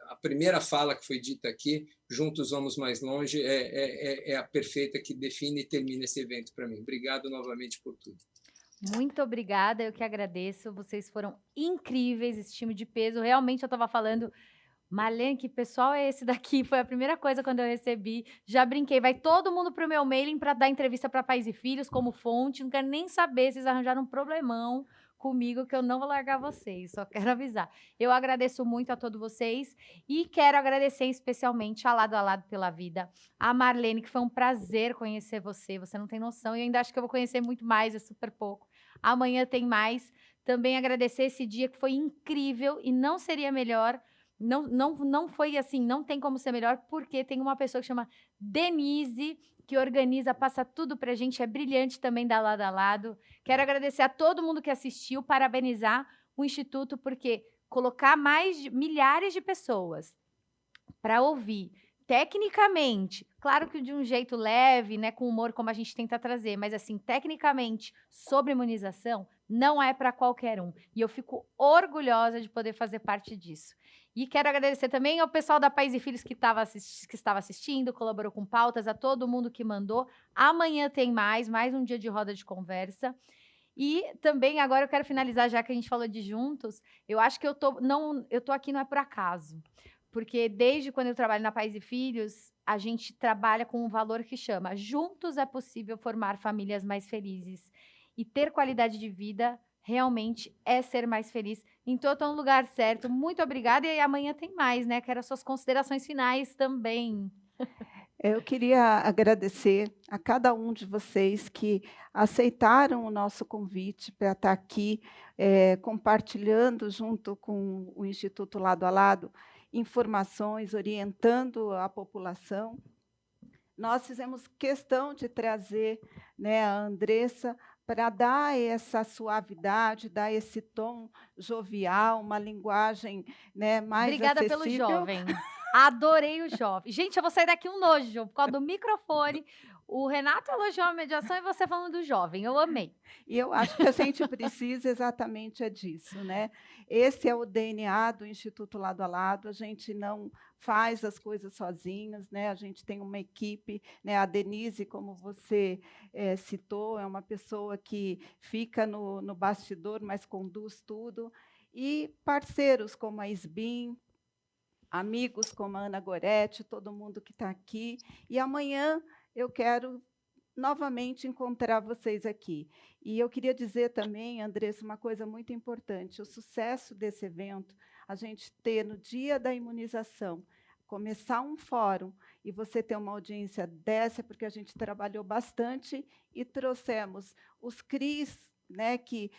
a primeira fala que foi dita aqui, juntos vamos mais longe, é a perfeita que define e termina esse evento para mim. Obrigado novamente por tudo. Muito obrigada, eu que agradeço. Vocês foram incríveis, esse time de peso. Realmente, eu estava falando, Marlene, que pessoal é esse daqui? Foi a primeira coisa quando eu recebi. Já brinquei, vai todo mundo para o meu mailing para dar entrevista para Pais e Filhos como fonte. Não quero nem saber, vocês arranjaram um problemão comigo que eu não vou largar vocês, só quero avisar. Eu agradeço muito a todos vocês e quero agradecer especialmente a Lado pela Vida, a Marlene, que foi um prazer conhecer você, você não tem noção, e eu ainda acho que eu vou conhecer muito mais, é super pouco. Amanhã tem mais. Também agradecer esse dia que foi incrível e não seria melhor, não foi assim, não tem como ser melhor, porque tem uma pessoa que chama Denise, que organiza, passa tudo pra gente, é brilhante também da Lado a Lado. Quero agradecer a todo mundo que assistiu, parabenizar o Instituto, porque colocar milhares de pessoas para ouvir, tecnicamente, claro que de um jeito leve, né, com humor, como a gente tenta trazer, mas assim, tecnicamente, sobre imunização, não é para qualquer um. E eu fico orgulhosa de poder fazer parte disso. E quero agradecer também ao pessoal da Pais e Filhos que estava assistindo, colaborou com pautas, a todo mundo que mandou. Amanhã tem mais um dia de roda de conversa. E também, agora eu quero finalizar, já que a gente falou de juntos, eu acho que eu tô aqui não é por acaso. Porque desde quando eu trabalho na Pais e Filhos, a gente trabalha com um valor que chama Juntos é possível formar famílias mais felizes. E ter qualidade de vida realmente é ser mais feliz. Então, eu estou no lugar certo. Muito obrigada. E aí, amanhã tem mais, né? Quero as suas considerações finais também. Eu queria agradecer a cada um de vocês que aceitaram o nosso convite para estar aqui compartilhando junto com o Instituto Lado a Lado informações, orientando a população. Nós fizemos questão de trazer, né, a Andressa para dar essa suavidade, dar esse tom jovial, uma linguagem, né, mais Obrigada acessível. pelo jovem. Adorei o jovem. Gente, eu vou sair daqui um nojo por causa do microfone. O Renato elogiou a mediação e você falando do jovem. Eu amei. E eu acho que a gente precisa exatamente disso, né? Esse é o DNA do Instituto Lado a Lado. A gente não faz as coisas sozinhos, né? A gente tem uma equipe, né? A Denise, como você citou, é uma pessoa que fica no bastidor, mas conduz tudo. E parceiros como a SBIM, amigos como a Ana Goretti, todo mundo que está aqui. E amanhã eu quero novamente encontrar vocês aqui. E eu queria dizer também, Andressa, uma coisa muito importante. O sucesso desse evento, a gente ter no dia da imunização, começar um fórum e você ter uma audiência dessa, porque a gente trabalhou bastante e trouxemos os CRIs, né, que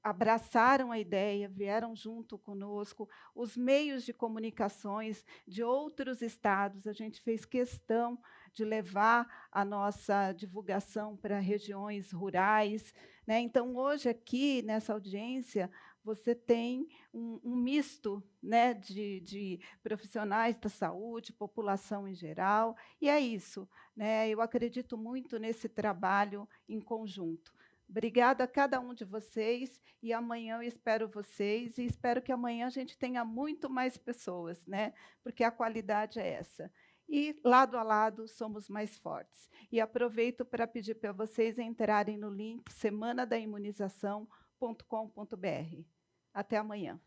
abraçaram a ideia, vieram junto conosco, os meios de comunicações de outros estados, a gente fez questão de levar a nossa divulgação para regiões rurais, né? Então, hoje aqui, nessa audiência, você tem um misto, né, de profissionais da saúde, população em geral, e é isso, né? Eu acredito muito nesse trabalho em conjunto. Obrigada a cada um de vocês, e amanhã eu espero vocês, e espero que amanhã a gente tenha muito mais pessoas, né? Porque a qualidade é essa. E, lado a lado, somos mais fortes. E aproveito para pedir para vocês entrarem no link semanadaimunização.com.br. Até amanhã.